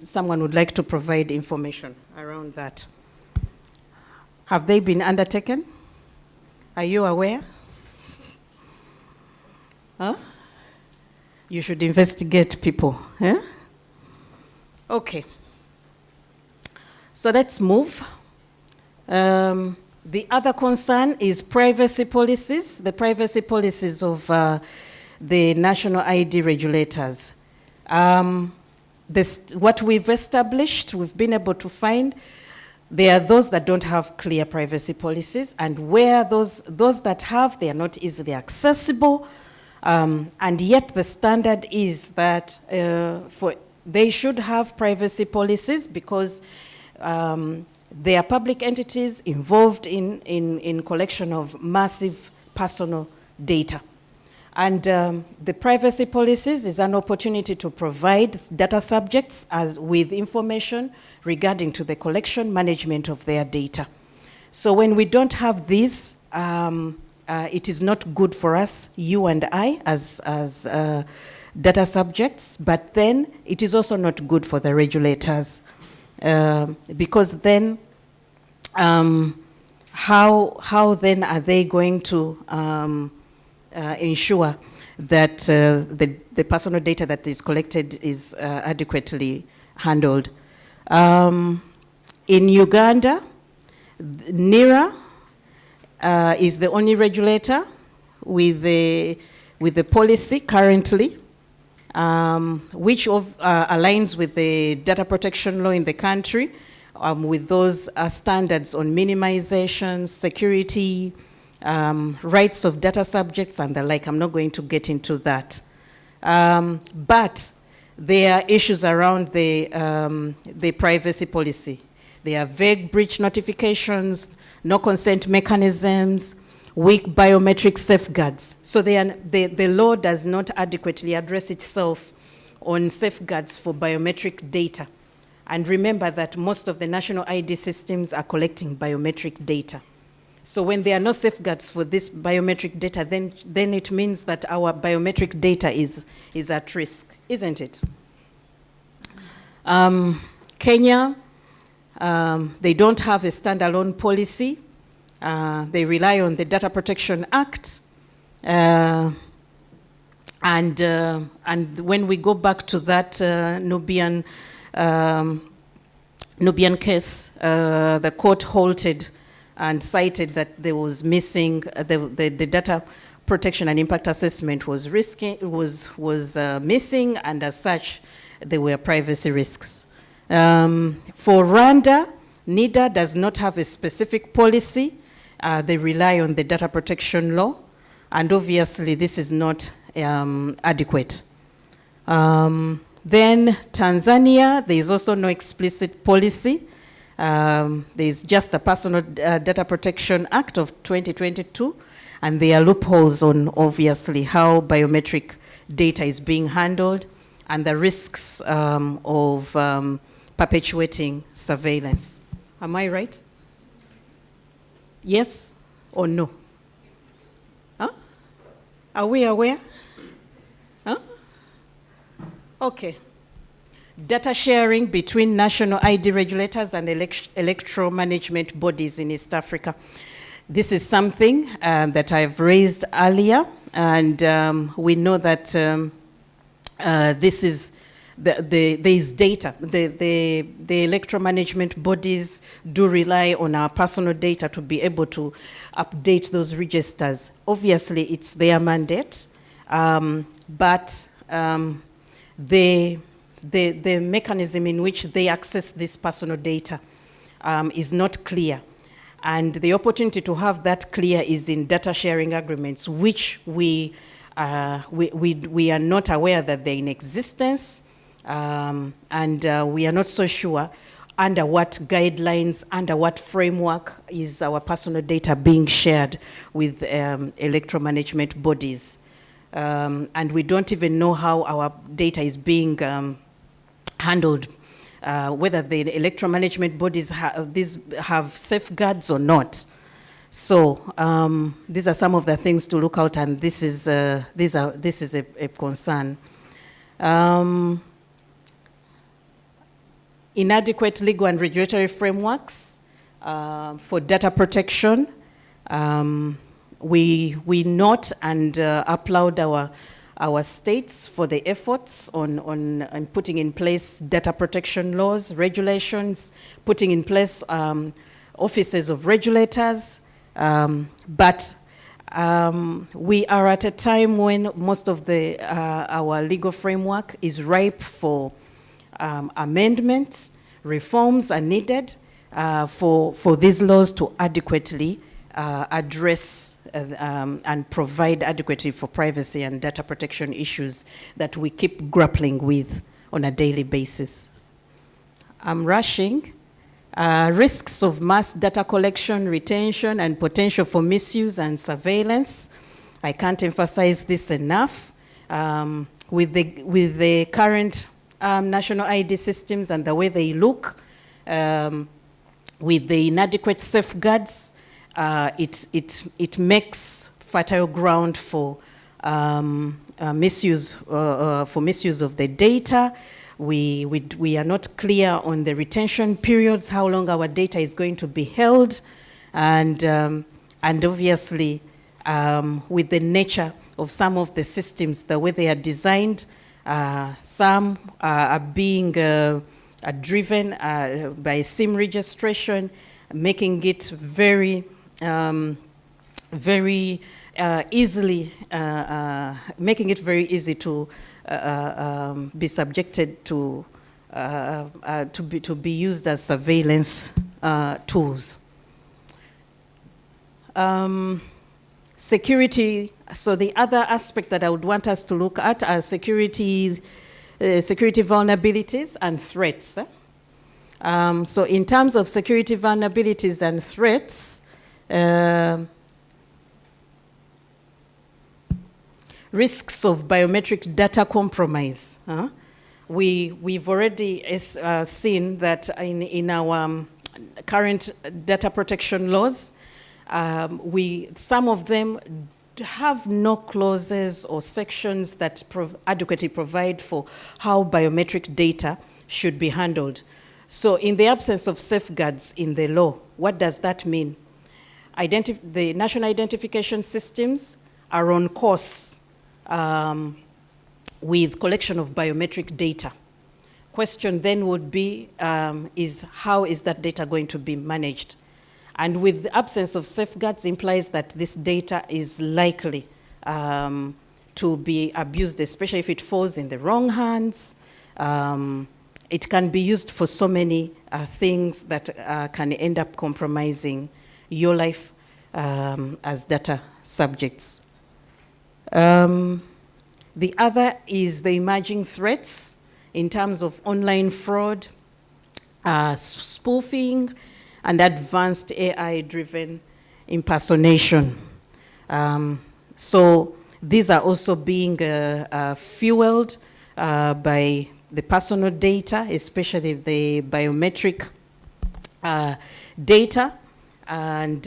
Speaker 4: someone would like to provide information around that. Have they been undertaken? Are you aware? Huh? You should investigate people. Huh? Okay. So let's move. The other concern is privacy policies, the privacy policies of the national ID regulators. What we've established, we've been able to find, there are those that don't have clear privacy policies, and where those that have, they are not easily accessible, and yet the standard is that they should have privacy policies, because they are public entities involved in collection of massive personal data. And the privacy policies is an opportunity to provide data subjects with information regarding to the collection management of their data. So when we don't have this, it is not good for us, you and I, as data subjects, but then it is also not good for the regulators, because then how then are they going to ensure that the personal data that is collected is adequately handled? In Uganda, NERA is the only regulator with the policy currently, which aligns with the data protection law in the country, with those standards on minimization, security, rights of data subjects, and the like. I'm not going to get into that. But there are issues around the privacy policy. There are vague breach notifications, no consent mechanisms, weak biometric safeguards. So the law does not adequately address itself on safeguards for biometric data. And remember that most of the national ID systems are collecting biometric data. So when there are no safeguards for this biometric data, then it means that our biometric data is at risk, isn't it? Kenya, they don't have a standalone policy. They rely on the Data Protection Act. And when we go back to that Nubian case, the court halted and cited that there was missing, the data protection and impact assessment was missing, and as such, there were privacy risks. For Rwanda, NIDA does not have a specific policy. They rely on the data protection law, and obviously this is not adequate. Then Tanzania, there is also no explicit policy. There's just the Personal Data Protection Act of 2022, and there are loopholes on obviously how biometric data is being handled and the risks of perpetuating surveillance. Am I right? Yes or no? Huh? Are we aware? Huh? Okay. Data sharing between national ID regulators and electoral management bodies in East Africa. This is something that I've raised earlier, and we know that this is there is data. The electoral management bodies do rely on our personal data to be able to update those registers. Obviously, it's their mandate, but the mechanism in which they access this personal data is not clear. And the opportunity to have that clear is in data sharing agreements, which we are not aware that they're in existence, and we are not so sure under what guidelines, under what framework is our personal data being shared with electoral management bodies. And we don't even know how our data is being handled, whether the electoral management bodies have safeguards or not. So these are some of the things to look out, and this is a concern. Inadequate legal and regulatory frameworks for data protection. We note and applaud our states for the efforts on putting in place data protection laws, regulations, putting in place offices of regulators, but we are at a time when most of our legal framework is ripe for amendment. Reforms are needed for these laws to adequately address and provide adequately for privacy and data protection issues that we keep grappling with on a daily basis. I'm rushing. Risks of mass data collection, retention, and potential for misuse and surveillance. I can't emphasize this enough. With the current national ID systems and the way they look, with the inadequate safeguards, it makes fertile ground for misuse of the data. We are not clear on the retention periods, how long our data is going to be held, and obviously with the nature of some of the systems, the way they are designed, some are being driven by SIM registration, making it very easy to be subjected to be used as surveillance tools. Security. So the other aspect that I would want us to look at are security vulnerabilities and threats. So in terms of security vulnerabilities and threats, risks of biometric data compromise. We've already seen that in our current data protection laws, some of them have no clauses or sections that adequately provide for how biometric data should be handled. So in the absence of safeguards in the law, what does that mean? The national identification systems are on course with collection of biometric data. Question then would be, is how is that data going to be managed? And with the absence of safeguards implies that this data is likely to be abused, especially if it falls in the wrong hands. It can be used for so many things that can end up compromising your life as data subjects. The other is the emerging threats in terms of online fraud, spoofing, and advanced AI-driven impersonation. So these are also being fueled by the personal data, especially the biometric data, and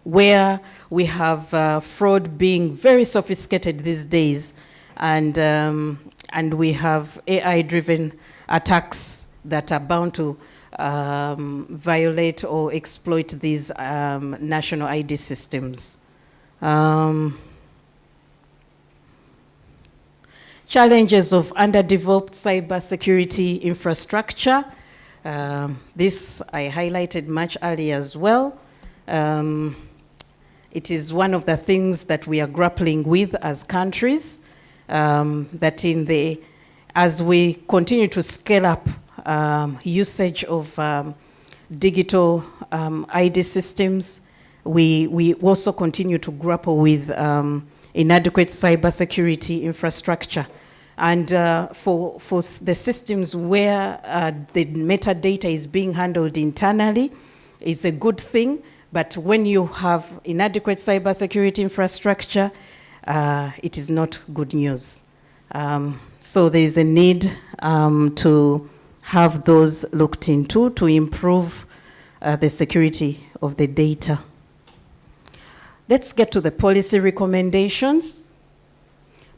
Speaker 4: where we have fraud being very sophisticated these days, and we have AI-driven attacks that are bound to violate or exploit these national ID systems. Challenges of underdeveloped cybersecurity infrastructure. This I highlighted much earlier as well. It is one of the things that we are grappling with as countries, that as we continue to scale up usage of digital ID systems, we also continue to grapple with inadequate cybersecurity infrastructure. And for the systems where the metadata is being handled internally, it's a good thing, but when you have inadequate cybersecurity infrastructure, it is not good news. So there is a need to have those looked into to improve the security of the data. Let's get to the policy recommendations.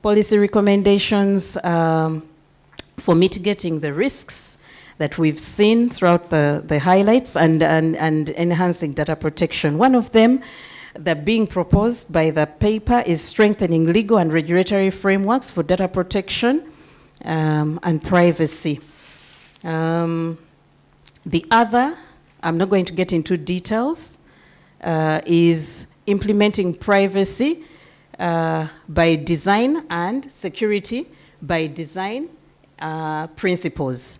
Speaker 4: Policy recommendations for mitigating the risks that we've seen throughout the highlights and enhancing data protection. One of them that being proposed by the paper is strengthening legal and regulatory frameworks for data protection and privacy. The other, I'm not going to get into details, is implementing privacy by design and security by design principles.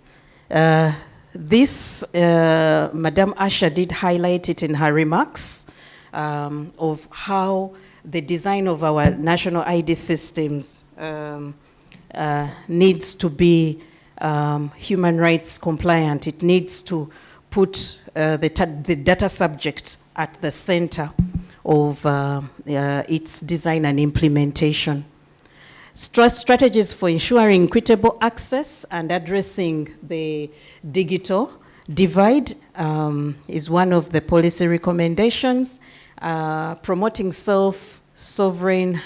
Speaker 4: This, Madame Asha did highlight it in her remarks of how the design of our national ID systems needs to be human rights compliant. It needs to put the data subject at the center of its design and implementation. Strategies for ensuring equitable access and addressing the digital divide is one of the policy recommendations. Promoting self-sovereign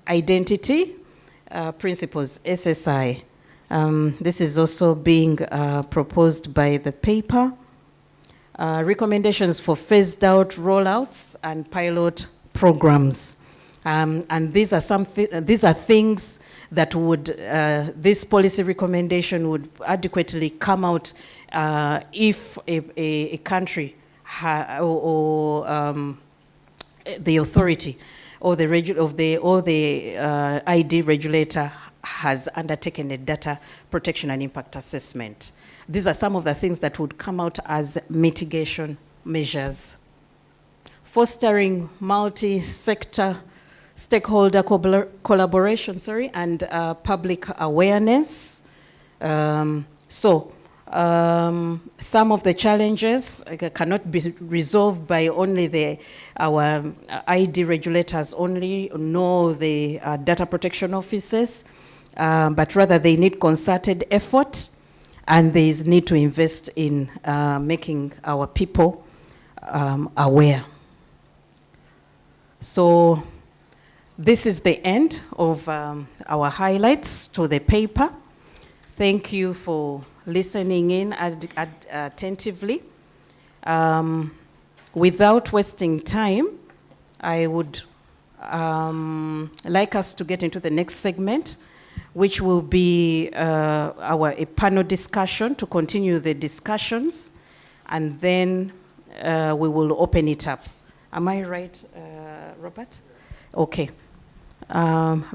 Speaker 4: identity principles, SSI. This is also being proposed by the paper. Recommendations for phased out rollouts and pilot programs. And these are things that would, this policy recommendation would adequately come out if a country or the authority or the ID regulator has undertaken a data protection and impact assessment. These are some of the things that would come out as mitigation measures. Fostering multi-sector stakeholder collaboration, and public awareness. So Some of the challenges cannot be resolved by only our ID regulators only, nor the data protection officers, but rather they need concerted effort, and there is need to invest in making our people aware. So this is the end of our highlights to the paper. Thank you for listening in attentively. Without wasting time, I would like us to get into the next segment, which will be a panel discussion to continue the discussions, and then we will open it up. Am I right, Robert? Okay.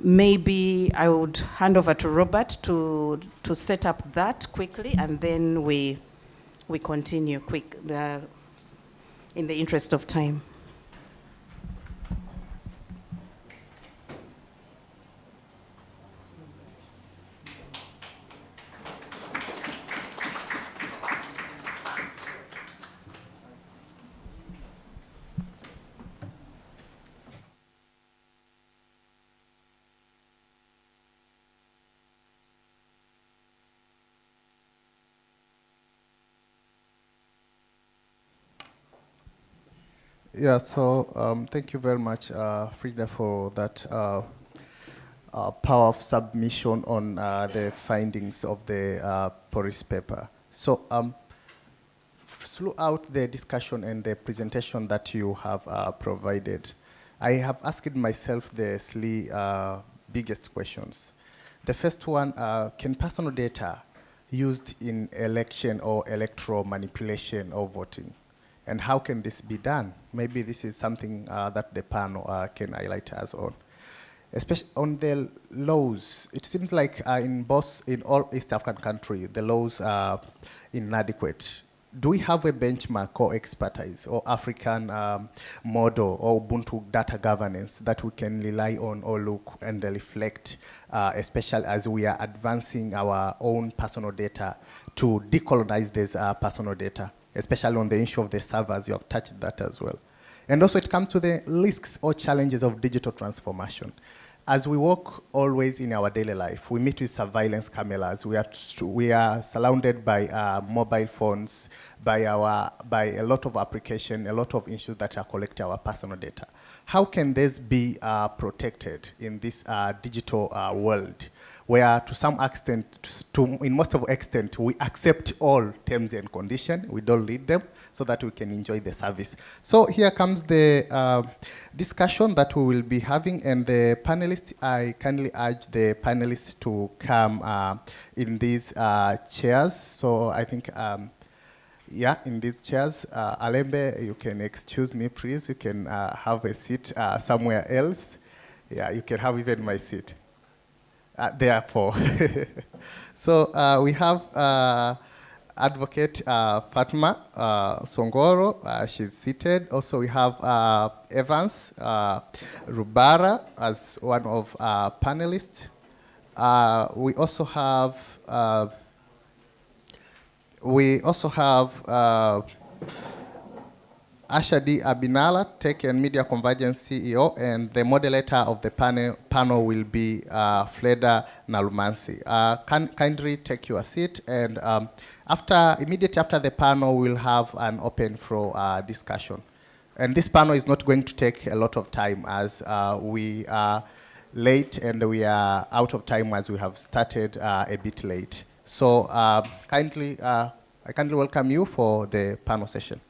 Speaker 4: Maybe I would hand over to Robert to set up that quickly, and then we continue quick in the interest of time.
Speaker 1: Yeah, so thank you very much, Frida, for that power of submission on the findings of the police paper. So throughout the discussion and the presentation that you have provided, I have asked myself the three biggest questions. The first one, can personal data used in election or electoral manipulation or voting? And how can this be done? Maybe this is something that the panel can highlight us on. Especially on the laws, it seems like in all East African countries, the laws are inadequate. Do we have a benchmark or expertise or African model or Ubuntu data governance that we can rely on or look and reflect, especially as we are advancing our own personal data to decolonize this personal data, especially on the issue of the servers? You have touched that as well. And also it comes to the risks or challenges of digital transformation. As we walk always in our daily life, we meet with surveillance cameras. We are surrounded by mobile phones, by a lot of applications, a lot of issues that are collecting our personal data. How can this be protected in this digital world, where to some extent, in most of extent, we accept all terms and conditions, we don't read them, so that we can enjoy the service. So here comes the discussion that we will be having, and the panelists, I kindly urge the panelists to come in these chairs. So I think, yeah, in these chairs. Alembe, you can excuse me, please. You can have a seat somewhere else. Yeah, you can have even my seat. Therefore, so we have Advocate Fatma Songoro, she's seated. Also we have Evans Rubara as one of our panelists. We also have Ashadi Abinala, Tech and Media Convergence CEO, and the moderator of the panel will be Fleda Nalumansi. Kindly take your seat, and immediately after the panel, we'll have an open floor discussion. And this panel is not going to take a lot of time, as we are late and we are out of time as we have started a bit late. So I kindly welcome you for the panel session.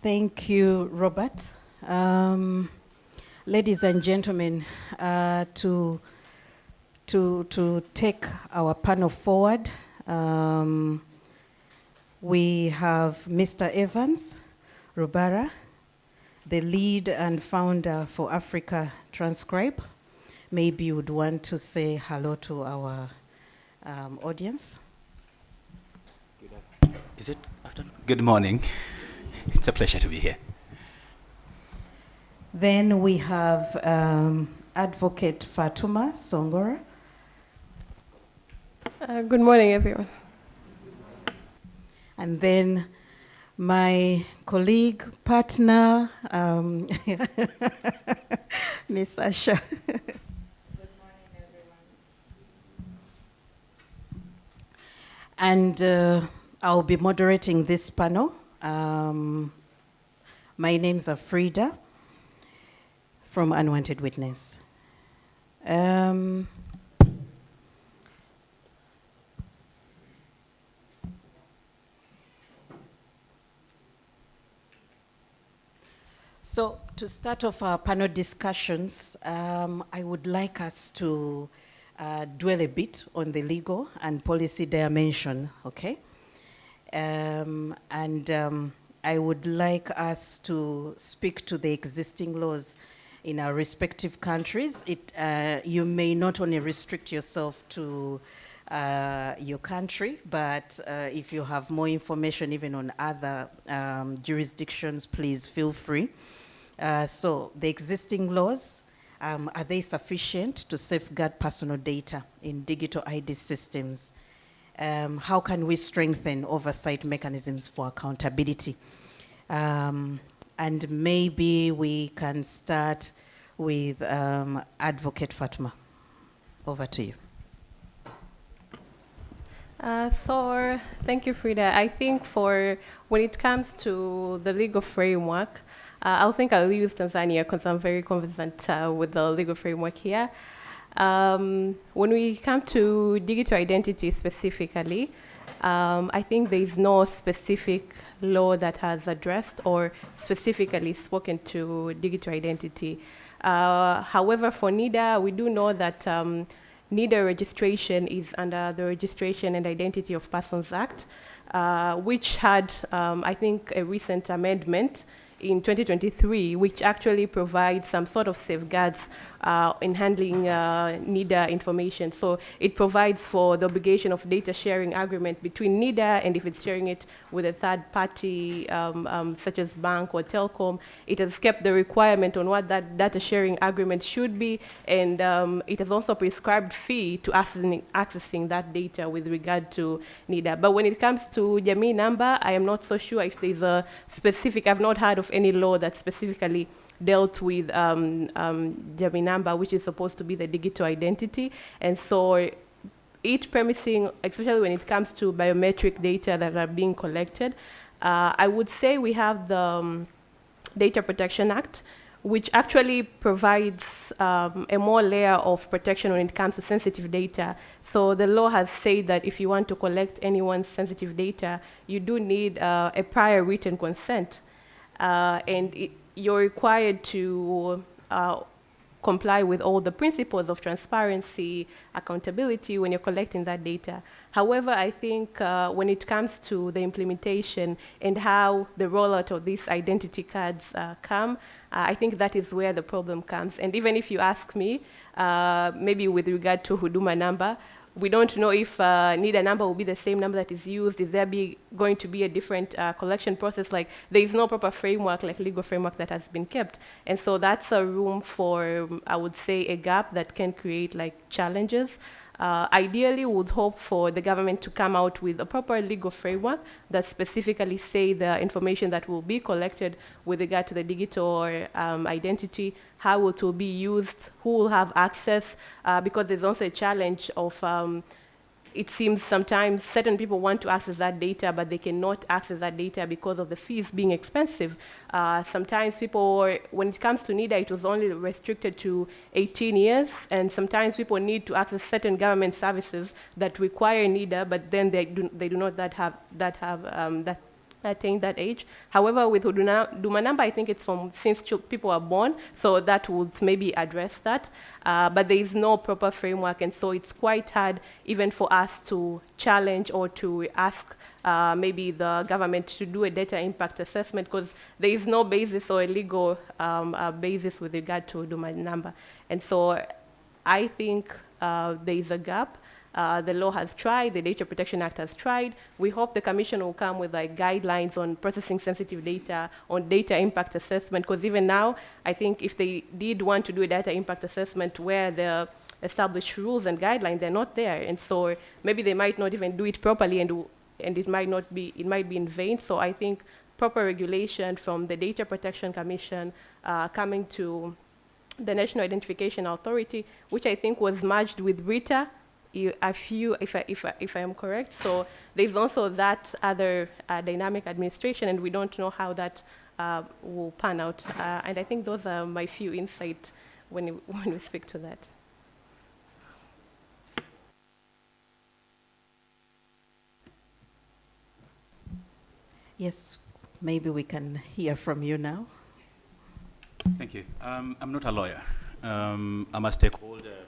Speaker 4: Thank you, Robert. Ladies and gentlemen, to take our panel forward, we have Mr. Evans Rubara, the lead and founder for Africa Transcribe. Maybe you would want to say hello to our audience.
Speaker 6: Is it afternoon? Good morning. It's a pleasure to be here.
Speaker 4: Then we have Advocate Fatuma Songora.
Speaker 5: Good morning, everyone.
Speaker 4: And then my colleague, partner, Miss Asha.
Speaker 2: Good morning, everyone.
Speaker 4: And I'll be moderating this panel. My name's Frida from Unwanted Witness. So to start off our panel discussions, I would like us to dwell a bit on the legal and policy dimension, okay? I would like us to speak to the existing laws in our respective countries. You may not only restrict yourself to your country, but if you have more information even on other jurisdictions, please feel free. So the existing laws, are they sufficient to safeguard personal data in digital ID systems? How can we strengthen oversight mechanisms for accountability? And maybe we can start with Advocate Fatuma. Over to you.
Speaker 5: So thank you, Frida. I think when it comes to the legal framework, I'll use Tanzania because I'm very conversant with the legal framework here. When we come to digital identity specifically, I think there is no specific law that has addressed or specifically spoken to digital identity. However, for NIDA, we do know that NIDA registration is under the Registration and Identity of Persons Act, which had, I think, a recent amendment in 2023, which actually provides some sort of safeguards in handling NIDA information. So it provides for the obligation of data sharing agreement between NIDA, and if it's sharing it with a third party, such as bank or telecom, it has kept the requirement on what that data sharing agreement should be, and it has also prescribed fee to accessing that data with regard to NIDA. But when it comes to Jamii number, I am not so sure if there's a specific, I've not heard of any law that specifically dealt with Jamii number, which is supposed to be the digital identity. And so it premising, especially when it comes to biometric data that are being collected, I would say we have the Data Protection Act, which actually provides a more layer of protection when it comes to sensitive data. So the law has said that if you want to collect anyone's sensitive data, you do need a prior written consent. And you're required to comply with all the principles of transparency, accountability when you're collecting that data. However, I think when it comes to the implementation and how the rollout of these identity cards come, I think that is where the problem comes. And even if you ask me, maybe with regard to Huduma number, we don't know if NIDA number will be the same number that is used. Is there going to be a different collection process? Like, there is no proper framework, like legal framework, that has been kept. And so that's a room for, I would say, a gap that can create like challenges. Ideally, we would hope for the government to come out with a proper legal framework that specifically say the information that will be collected with regard to the digital identity, how it will be used, who will have access, because there's also a challenge of it seems sometimes certain people want to access that data, but they cannot access that data because of the fees being expensive. Sometimes people, when it comes to NIDA, it was only restricted to 18 years, and sometimes people need to access certain government services that require NIDA, but then they do not have that attain that age. However, with Huduma number, I think it's from since people are born, so that would maybe address that. But there is no proper framework, and so it's quite hard even for us to challenge or to ask maybe the government to do a data impact assessment, because there is no basis or a legal basis with regard to Huduma number. And so I think there is a gap. The law has tried, the Data Protection Act has tried. We hope the Commission will come with like guidelines on processing sensitive data, on data impact assessment, because even now, I think if they did want to do a data impact assessment where the established rules and guidelines, they're not there. And so maybe they might not even do it properly, and it might be in vain. So I think proper regulation from the Data Protection Commission coming to the National Identification Authority, which I think was merged with RITA, if I am correct. So there's also that other dynamic administration, and we don't know how that will pan out. And I think those are my few insights when we speak to that.
Speaker 4: Yes, maybe we can hear from you now.
Speaker 6: Thank you. I'm not a lawyer. I'm a stakeholder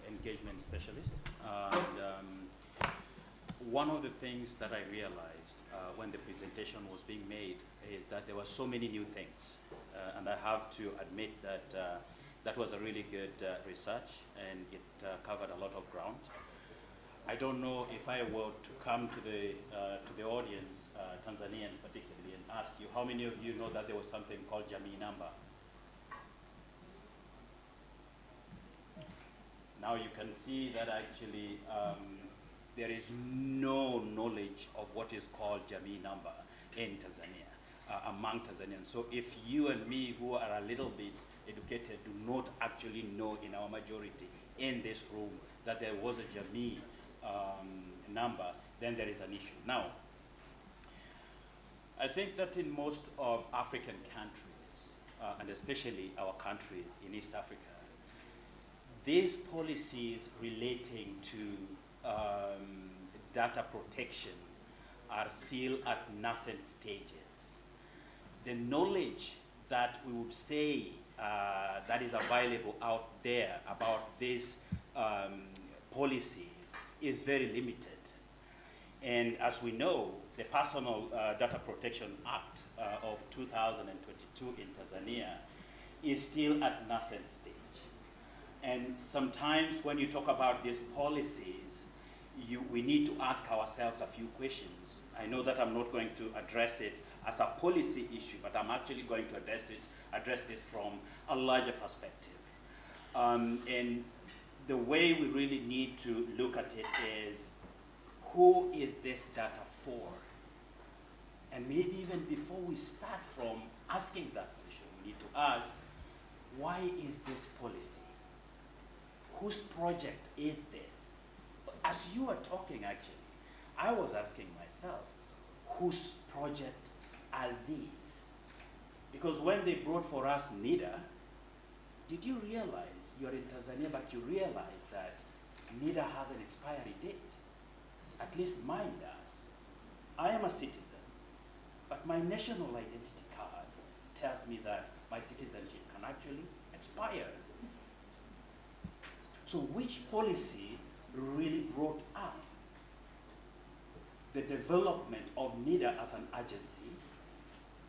Speaker 6: engagement specialist. And one of the things that I realized when the presentation was being made is that there were so many new things. And I have to admit that that was a really good research, and it covered a lot of ground. I don't know if I were to come to the audience, Tanzanians particularly, and ask you, how many of you know that there was something called Jamii number? Now you can see that actually there is no knowledge of what is called Jamii number in Tanzania, among Tanzanians. So if you and me, who are a little bit educated, do not actually know in our majority in this room that there was a Jamii number, then there is an issue. Now, I think that in most of African countries, and especially our countries in East Africa, these policies relating to data protection are still at nascent stages. The knowledge that we would say that is available out there about these policies is very limited. And as we know, the Personal Data Protection Act of 2022 in Tanzania is still at nascent stage. And sometimes when you talk about these policies, we need to ask ourselves a few questions. I know that I'm not going to address it as a policy issue, but I'm actually going to address this from a larger perspective. And the way we really need to look at it is, who is this data for? And maybe even before we start from asking that question, we need to ask, why is this policy? Whose project is this? As you were talking, actually, I was asking myself, whose project are these? Because when they brought for us NIDA, did you realize, you're in Tanzania, but you realize that NIDA has an expiry date? At least mine does. I am a citizen, but my national identity card tells me that my citizenship can actually expire. So which policy really brought up the development of NIDA as an agency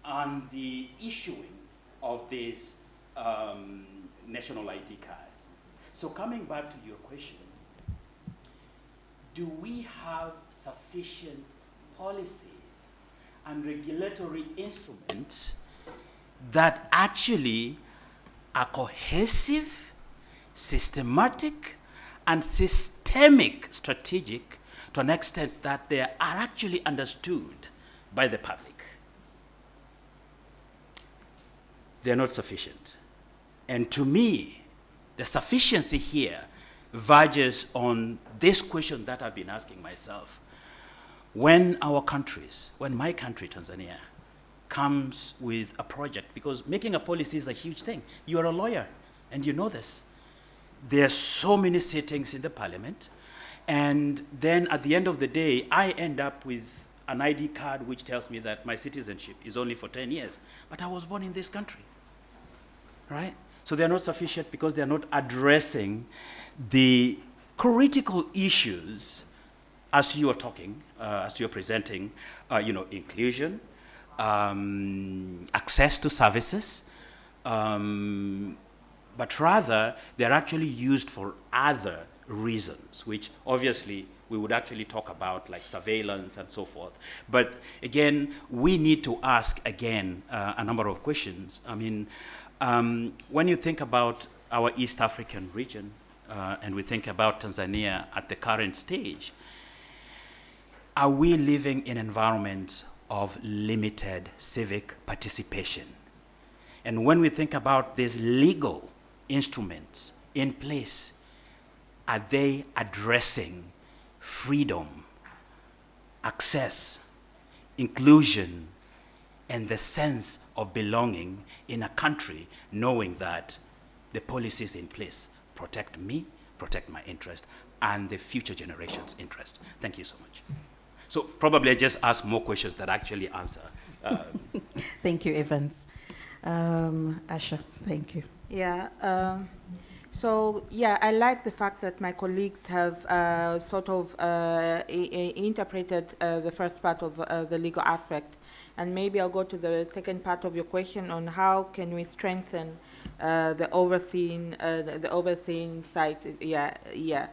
Speaker 6: and the issuing of these national ID cards? So coming back to your question, do we have sufficient policies and regulatory instruments that actually are cohesive, systematic, and systemic strategic to an extent that they are actually understood by the public? They're not sufficient. And to me, the sufficiency here verges on this question that I've been asking myself. When our countries, when my country, Tanzania, comes with a project, because making a policy is a huge thing. You are a lawyer, and you know this. There are so many sittings in the parliament, and then at the end of the day, I end up with an ID card which tells me that my citizenship is only for 10 years, but I was born in this country, right? So they're not sufficient because they're not addressing the critical issues as you are talking, as you're presenting, inclusion, access to services, but rather they're actually used for other reasons, which obviously we would actually talk about, like surveillance and so forth. But again, we need to ask again a number of questions. I mean, when you think about our East African region, and we think about Tanzania at the current stage, are we living in environments of limited civic participation? And when we think about these legal instruments in place, are they addressing freedom, access, inclusion, and the sense of belonging in a country, knowing that the policies in place protect me, protect my interest, and the future generations' interest? Thank you so much. So probably I just ask more questions that actually answer.
Speaker 4: Thank you, Evans. Asha, thank you.
Speaker 2: Yeah. I like the fact that my colleagues have interpreted the first part of the legal aspect, and maybe I'll go to the second part of your question on how can we strengthen the overseeing side. Yeah.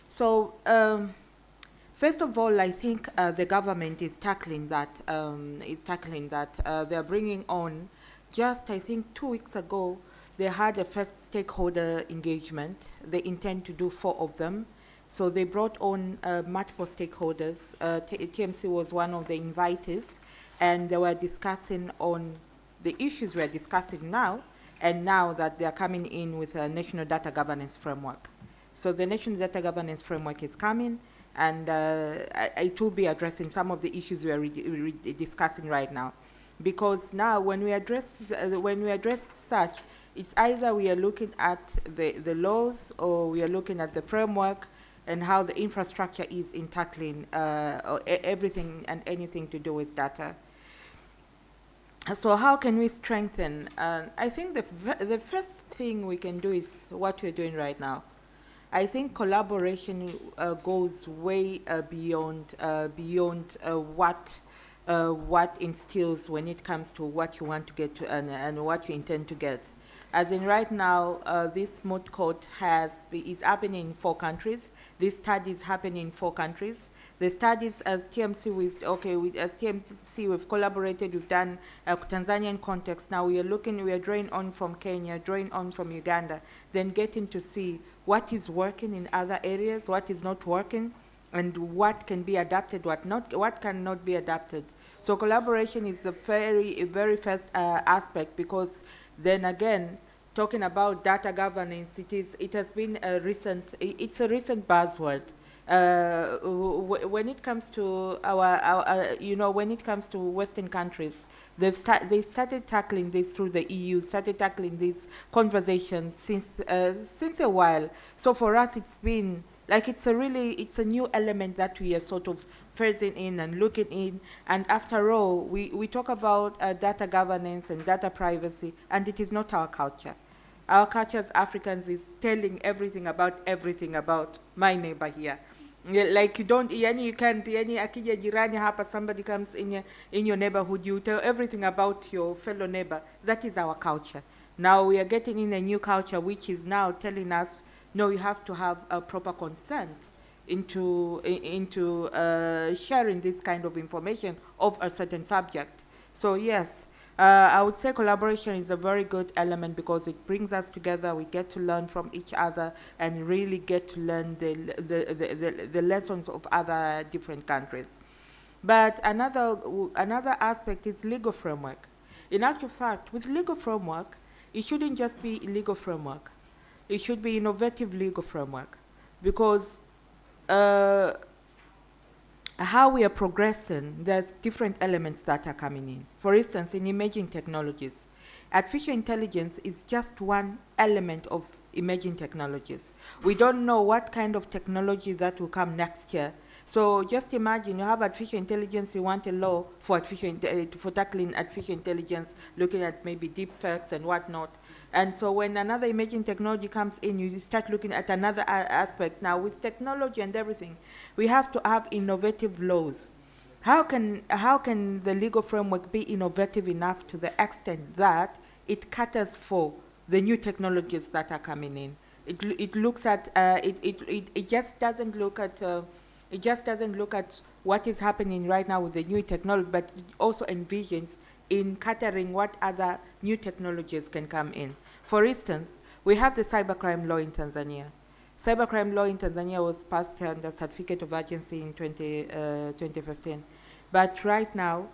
Speaker 2: So. First of all, I think the government is tackling that. They're bringing on, just I think 2 weeks ago, they had a first stakeholder engagement. They intend to do 4 of them. So they brought on multiple stakeholders. TMC was one of the invitees, and they were discussing on the issues we're discussing now, and now that they're coming in with a national data governance framework. So the national data governance framework is coming, and it will be addressing some of the issues we are discussing right now. Because now when we address such, it's either we are looking at the laws, or we are looking at the framework and how the infrastructure is in tackling everything and anything to do with data. So how can we strengthen? I think the first thing we can do is what we're doing right now. I think collaboration goes way beyond what instills when it comes to what you want to get to and what you intend to get. As in right now, this Moot code is happening in 4 countries. This study is happening in 4 countries. The studies, as TMC, we've collaborated. We've done a Tanzanian context. Now we are drawing on from Kenya, drawing on from Uganda, then getting to see what is working in other areas, what is not working, and what can be adapted, what cannot be adapted. So collaboration is the very first aspect, because then again, talking about data governance, it's a recent buzzword. When it comes to when it comes to Western countries, they started tackling this through the EU, started tackling these conversations since a while. So for us, it's been like it's a new element that we are sort of phasing in and looking in. And after all, we talk about data governance and data privacy, and it is not our culture. Our culture as Africans is telling everything about my neighbor here. Like you can't, akija jirani hapa, somebody comes in your neighborhood, you tell everything about your fellow neighbor. That is our culture. Now we are getting in a new culture which is now telling us, no, you have to have a proper consent into sharing this kind of information of a certain subject. So yes, I would say collaboration is a very good element, because it brings us together. We get to learn from each other and really get to learn the lessons of other different countries. But another aspect is legal framework. In actual fact, with legal framework, it shouldn't just be legal framework. It should be innovative legal framework, because how we are progressing, there's different elements that are coming in. For instance, in emerging technologies, artificial intelligence is just one element of emerging technologies. We don't know what kind of technology that will come next year So just imagine you have artificial intelligence, you want a law for for tackling artificial intelligence, looking at maybe deep fakes and whatnot. And so when another emerging technology comes in, you start looking at another aspect. Now with technology and everything, we have to have innovative laws. How can the legal framework be innovative enough to the extent that it caters for the new technologies that are coming in? It looks at it just doesn't look at it just doesn't look at what is happening right now with the new technology, but it also envisions in catering what other new technologies can come in. For instance, we have the cybercrime law in Tanzania. Cybercrime law in Tanzania was passed under certificate of urgency in 2015. But right now,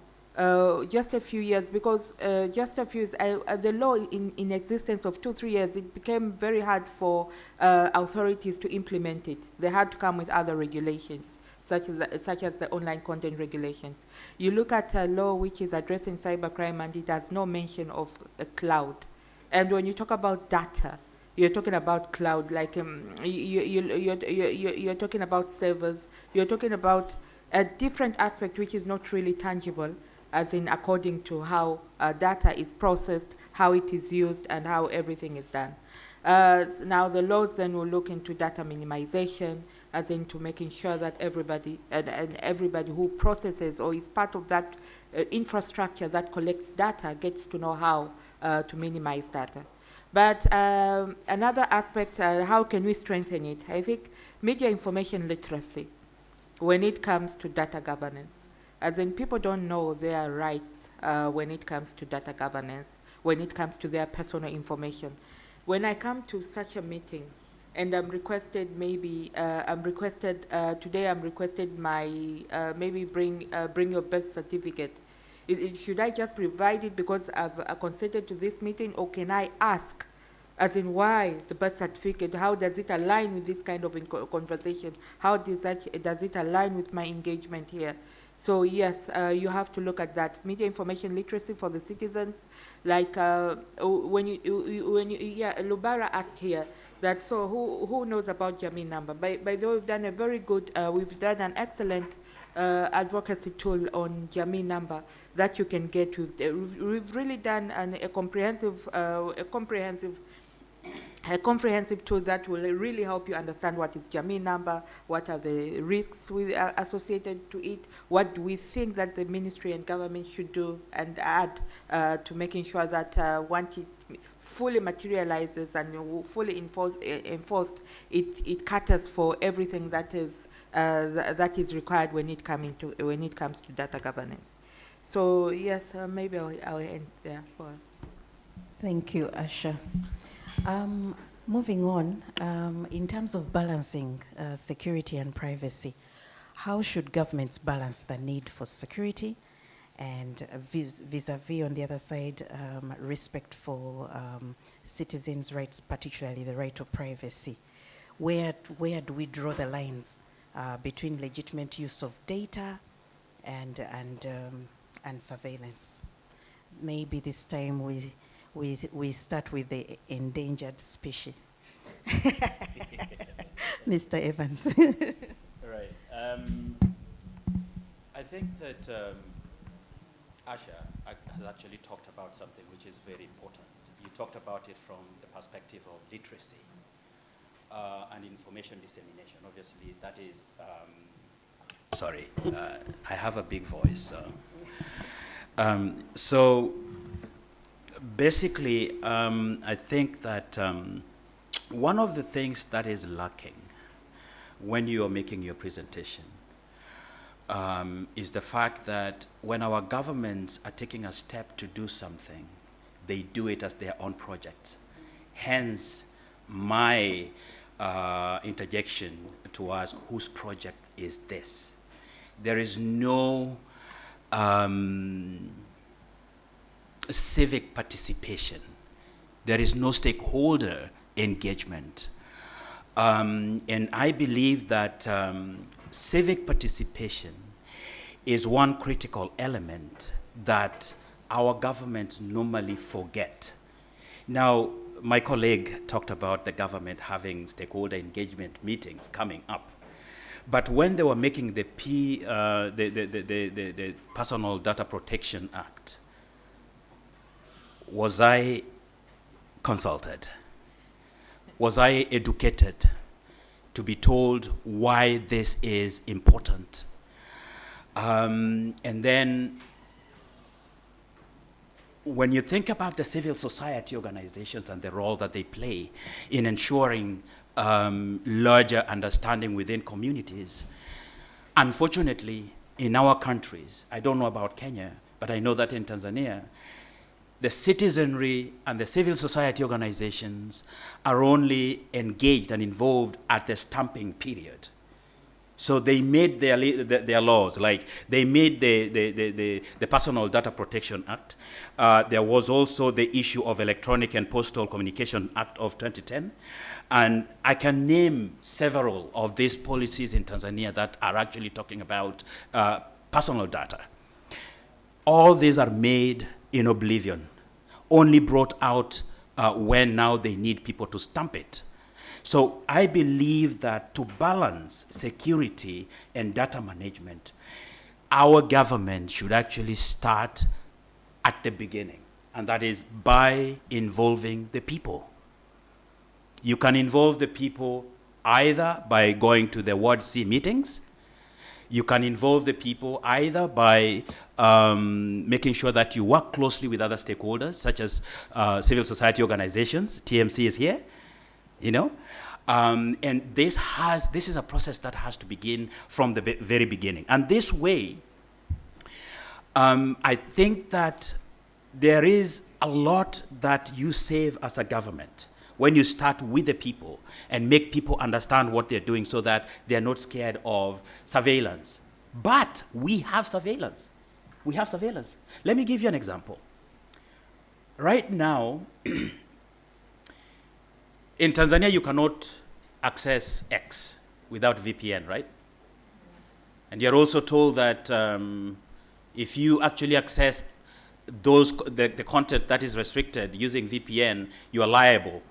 Speaker 2: just a few years, because just a few, the law in existence of 2-3 years, it became very hard for authorities to implement it. They had to come with other regulations, such as the online content regulations. You look at a law which is addressing cybercrime and it has no mention of a cloud. And when you talk about data, you're talking about cloud, like you're talking about servers, you're talking about a different aspect which is not really tangible, as in according to how data is processed, how it is used, and how everything is done. Now the laws then will look into data minimization, as into making sure that everybody and everybody who processes or is part of that infrastructure that collects data gets to know how to minimize data. But another aspect, how can we strengthen it? I think media information literacy when it comes to data governance. As in, people don't know their rights when it comes to data governance, when it comes to their personal information. When I come to such a meeting, and I'm requested today I'm requested my, maybe bring your birth certificate. Should I just provide it because I've consented to this meeting, or can I ask, as in why the birth certificate? How does it align with this kind of conversation? How does it align with my engagement here? So yes, you have to look at that. Media information literacy for the citizens, like Lubara asked here that, so who knows about Jamii number? By the way, we've done a very good, we've done an excellent advocacy tool on Jamii number that you can get with. We've really done a comprehensive tool that will really help you understand what is Jamii number, what are the risks associated to it, what do we think that the ministry and government should do and add to making sure that once it fully materializes and fully enforced, it caters for everything that is required when it comes to data governance. So yes, maybe I'll end there.
Speaker 4: Thank you, Asha. Moving on, in terms of balancing security and privacy, how should governments balance the need for security and vis-a-vis, on the other side, respect for citizens' rights, particularly the right of privacy? Where do we draw the lines between legitimate use of data and surveillance? Maybe this time we start with the endangered species. Mr. Evans.
Speaker 6: Right. I think that Asha has actually talked about something which is very important. You talked about it from the perspective of literacy and information dissemination. Obviously, that is, sorry, I have a big voice. So basically, I think that one of the things that is lacking when you are making your presentation is the fact that when our governments are taking a step to do something, they do it as their own project. Hence, my interjection to ask whose project is this? There is no civic participation. There is no stakeholder engagement. And I believe that civic participation is one critical element that our governments normally forget. Now, my colleague talked about the government having stakeholder engagement meetings coming up. But when they were making the Personal Data Protection Act, was I consulted? Was I educated to be told why this is important? And then when you think about the civil society organizations and the role that they play in ensuring larger understanding within communities, unfortunately, in our countries, I don't know about Kenya, but I know that in Tanzania, the citizenry and the civil society organizations are only engaged and involved at the stamping period. So they made their laws, like they made the Personal Data Protection Act. There was also the issue of Electronic and Postal Communication Act of 2010. And I can name several of these policies in Tanzania that are actually talking about personal data. All these are made in oblivion, only brought out when now they need people to stamp it. So I believe that to balance security and data management, our government should actually start at the beginning, and that is by involving the people. You can involve the people either by going to the Ward C meetings. You can involve the people either by making sure that you work closely with other stakeholders, such as civil society organizations. TMC is here, you know. And this is a process that has to begin from the very beginning. And this way, I think that there is a lot that you save as a government when you start with the people and make people understand what they're doing so that they're not scared of surveillance. But we have surveillance. We have surveillance. Let me give you an example. Right now, in Tanzania, you cannot access X without VPN, right? And you're also told that if you actually access the content that is restricted using VPN, you are liable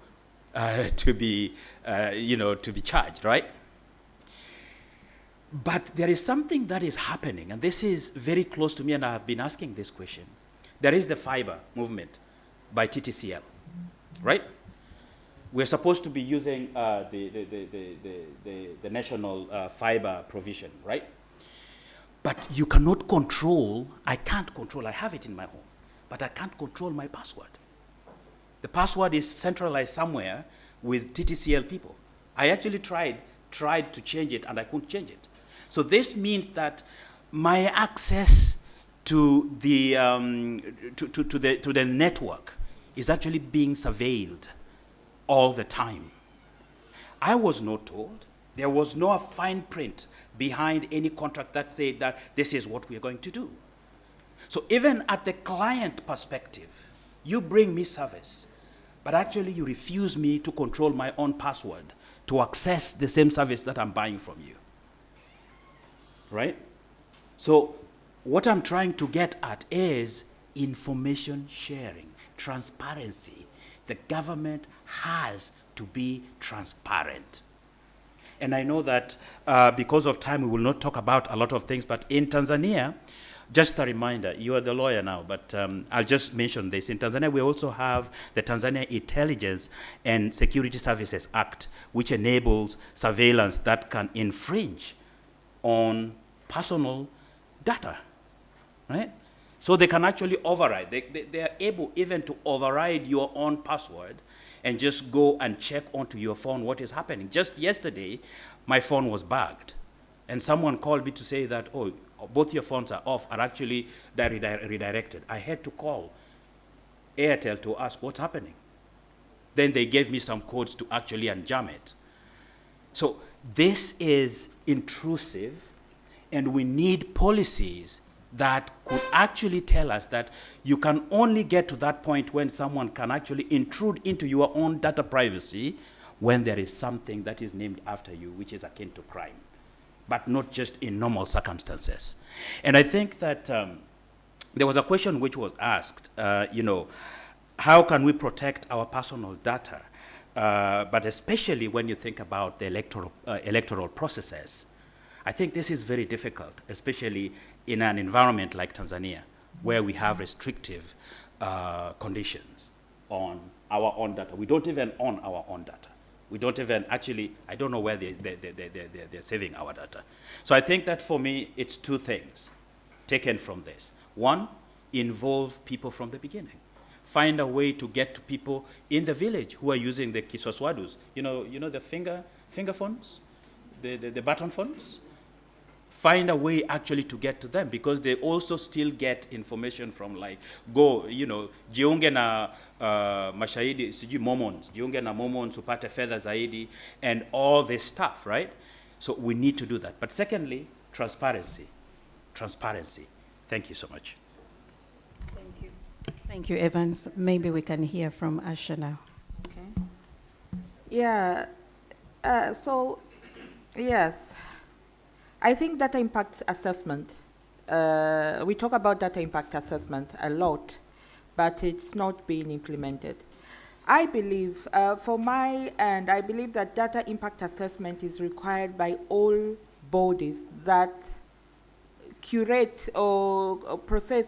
Speaker 6: to be charged, right? But there is something that is happening, and this is very close to me, and I have been asking this question. There is the fiber movement by TTCL, right? We're supposed to be using the national fiber provision, right? But you cannot control, I can't control, I have it in my home, but I can't control my password. The password is centralized somewhere with TTCL people. I actually tried to change it, and I couldn't change it. So this means that my access to the network is actually being surveilled all the time. I was not told. There was no fine print behind any contract that said that this is what we are going to do. So even at the client perspective, you bring me service, but actually you refuse me to control my own password to access the same service that I'm buying from you. Right? So what I'm trying to get at is information sharing, transparency. The government has to be transparent. And I know that because of time, we will not talk about a lot of things, but in Tanzania, just a reminder, you are the lawyer now, but I'll just mention this. In Tanzania, we also have the Tanzania Intelligence and Security Services Act, which enables surveillance that can infringe on personal data, right? So they can actually override. They are able even to override your own password and just go and check onto your phone what is happening. Just yesterday, my phone was bugged. And someone called me to say that, oh, both your phones are actually redirected. I had to call Airtel to ask what's happening. Then they gave me some codes to actually unjam it. So this is intrusive, and we need policies that could actually tell us that you can only get to that point when someone can actually intrude into your own data privacy when there is something that is named after you, which is akin to crime, but not just in normal circumstances. And I think that there was a question which was asked, how can we protect our personal data? But especially when you think about the electoral processes. I think this is very difficult, especially in an environment like Tanzania, where we have restrictive conditions on our own data. We don't even own our own data. We don't even actually, I don't know where they're saving our data. So I think that for me, it's two things taken from this. One, involve people from the beginning. Find a way to get to people in the village who are using the kiswaswadus. You know the finger phones, the button phones? Find a way actually to get to them, because they also still get information from, like, jiunge na mashahidi, sijui momons, jiunge na momons upate fedha zaidi, and all this stuff, right? So we need to do that. But secondly, transparency. Transparency. Thank you so much.
Speaker 4: Thank you. Thank you, Evans. Maybe we can hear from Asha now.
Speaker 2: Okay. Yeah. So, yes. I think data impact assessment, we talk about data impact assessment a lot, but it's not being implemented. I believe, for my end, I believe that data impact assessment is required by all bodies that curate or process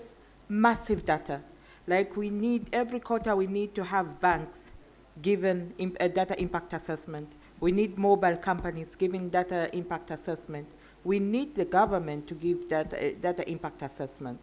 Speaker 2: massive data. Like we need, every quarter we need to have banks given a data impact assessment. We need mobile companies giving data impact assessment. We need the government to give data impact assessment.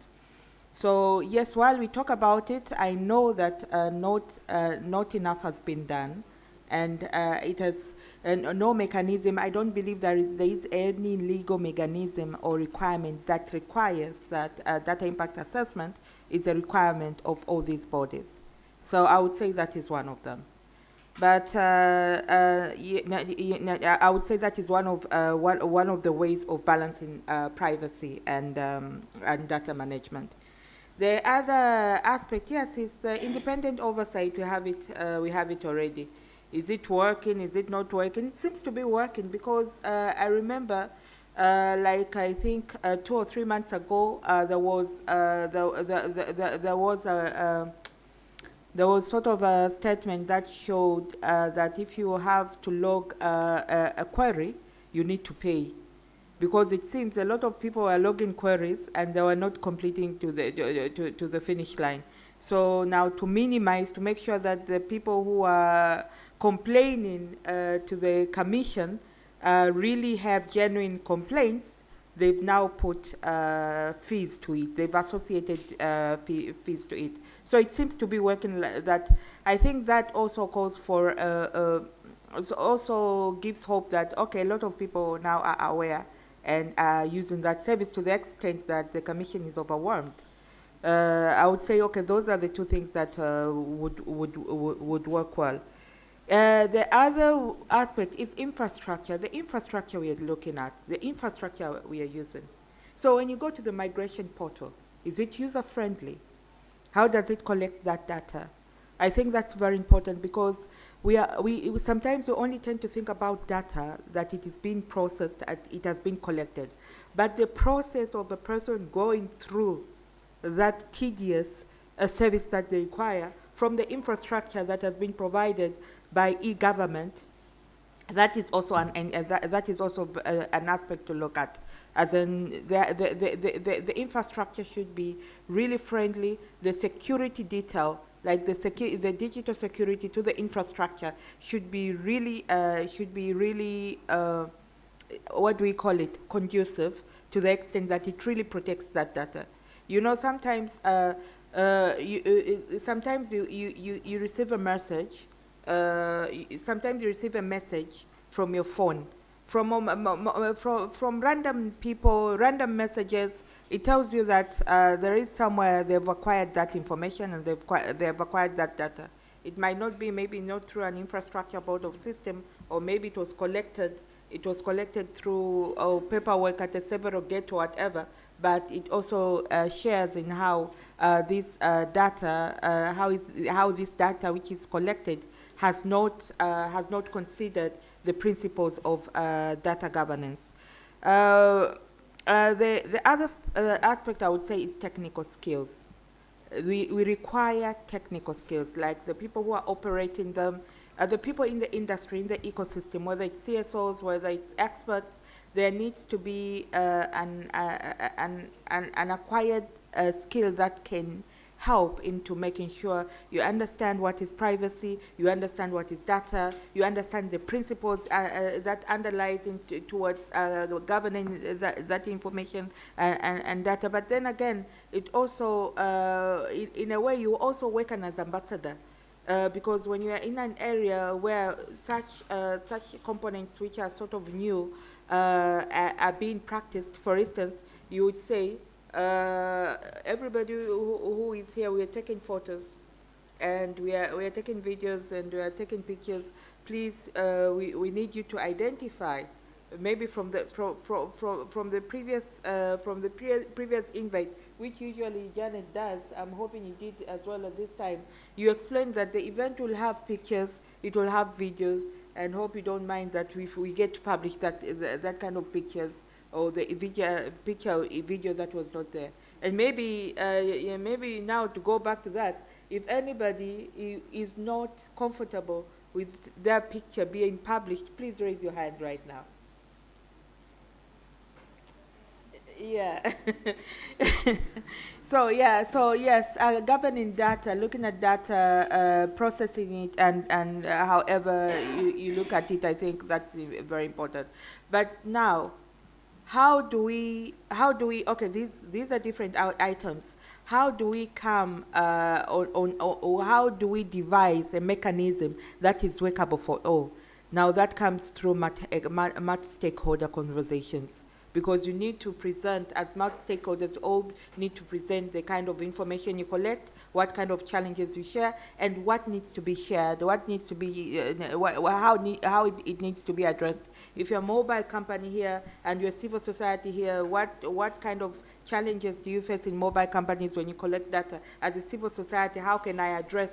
Speaker 2: So yes, while we talk about it, I know that not enough has been done, and it has no mechanism. I don't believe there is any legal mechanism or requirement that requires that data impact assessment is a requirement of all these bodies. So I would say that is one of them. But I would say that is one of the ways of balancing privacy and data management. The other aspect, yes, is the independent oversight. We have it already. Is it working? Is it not working? It seems to be working, because I remember, like I think 2 or 3 months ago, there was sort of a statement that showed that if you have to log a query, you need to pay, because it seems a lot of people are logging queries and they were not completing to the finish line. So now, to minimize, to make sure that the people who are complaining to the commission really have genuine complaints, they've now put fees to it. They've associated fees to it. So it seems to be working like that. I think that also calls for, also gives hope that, okay, a lot of people now are aware and are using that service to the extent that the commission is overwhelmed. I would say, okay, those are the two things that would work well. The other aspect is infrastructure. The infrastructure we are looking at, the infrastructure we are using. So when you go to the migration portal, is it user-friendly? How does it collect that data? I think that's very important, because we sometimes we only tend to think about data that it is being processed and it has been collected. But the process of the person going through that tedious service that they require from the infrastructure that has been provided by e-government, that is also that is also an aspect to look at. As in, the infrastructure should be really friendly. The security detail, like the digital security to the infrastructure, should be really what do we call it, conducive, to the extent that it really protects that data. You know, sometimes sometimes you receive a message. Sometimes you receive a message from your phone, from random people, random messages. It tells you that there is somewhere they've acquired that information and they've acquired that data. It might not be, maybe not through an infrastructure board of system, or maybe it was collected through paperwork at a several gate or whatever. But it also shares in how this data, how this data which is collected has not considered the principles of data governance. The other aspect I would say is technical skills. We require technical skills, like the people who are operating them, the people in the industry, in the ecosystem, whether it's CSOs, whether it's experts, there needs to be an acquired skill that can help into making sure you understand what is privacy, you understand what is data, you understand the principles that underlies towards governing that information and data. But then again, it also, in a way, you also work as ambassador. Because when you are in an area where such components which are sort of new are being practiced, for instance, you would say, everybody who is here, we are taking photos, and we are taking videos, and we are taking pictures. Please, we need you to identify, maybe from the previous invite, which usually Janet does. I'm hoping you did as well at this time. You explained that the event will have pictures, it will have videos, and hope you don't mind that if we get to publish that kind of pictures, or the video that was not there. And maybe, yeah, maybe now to go back to that, if anybody is not comfortable with their picture being published, please raise your hand right now. Yeah. So yes, governing data, looking at data, processing it, and however you look at it, I think that's very important. But now, how do we, okay, these are different items. How do we come or how do we devise a mechanism that is workable for all? Now that comes through multi-stakeholder conversations, because you need to present, as multi-stakeholders, all need to present the kind of information you collect, what kind of challenges you share, and what needs to be shared, what needs to be, how it needs to be addressed. If you're a mobile company here and you're a civil society here, what kind of challenges do you face in mobile companies when you collect data? As a civil society, how can I address?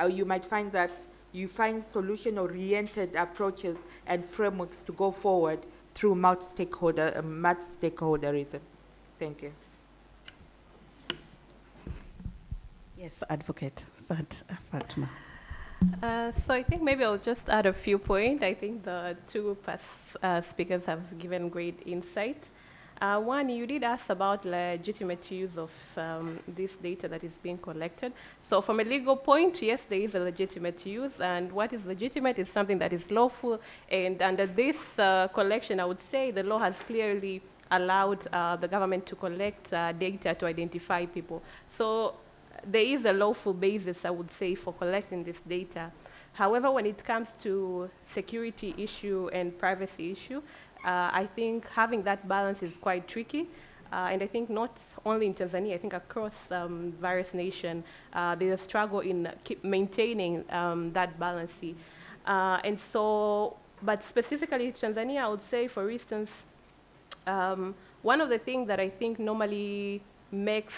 Speaker 2: You might find that you find solution-oriented approaches and frameworks to go forward through multi-stakeholderism. Thank you.
Speaker 4: Yes, Advocate Fatma.
Speaker 5: So I think maybe I'll just add a few points. I think the two past speakers have given great insight. One, you did ask about legitimate use of this data that is being collected. So from a legal point, yes, there is a legitimate use, and what is legitimate is something that is lawful, and under this collection, I would say the law has clearly allowed the government to collect data to identify people. So there is a lawful basis, I would say, for collecting this data. However, when it comes to security issue and privacy issue, I think having that balance is quite tricky. And I think not only in Tanzania, I think across various nations, there's a struggle in maintaining that balance. And so, but specifically Tanzania, I would say, for instance, one of the things that I think normally makes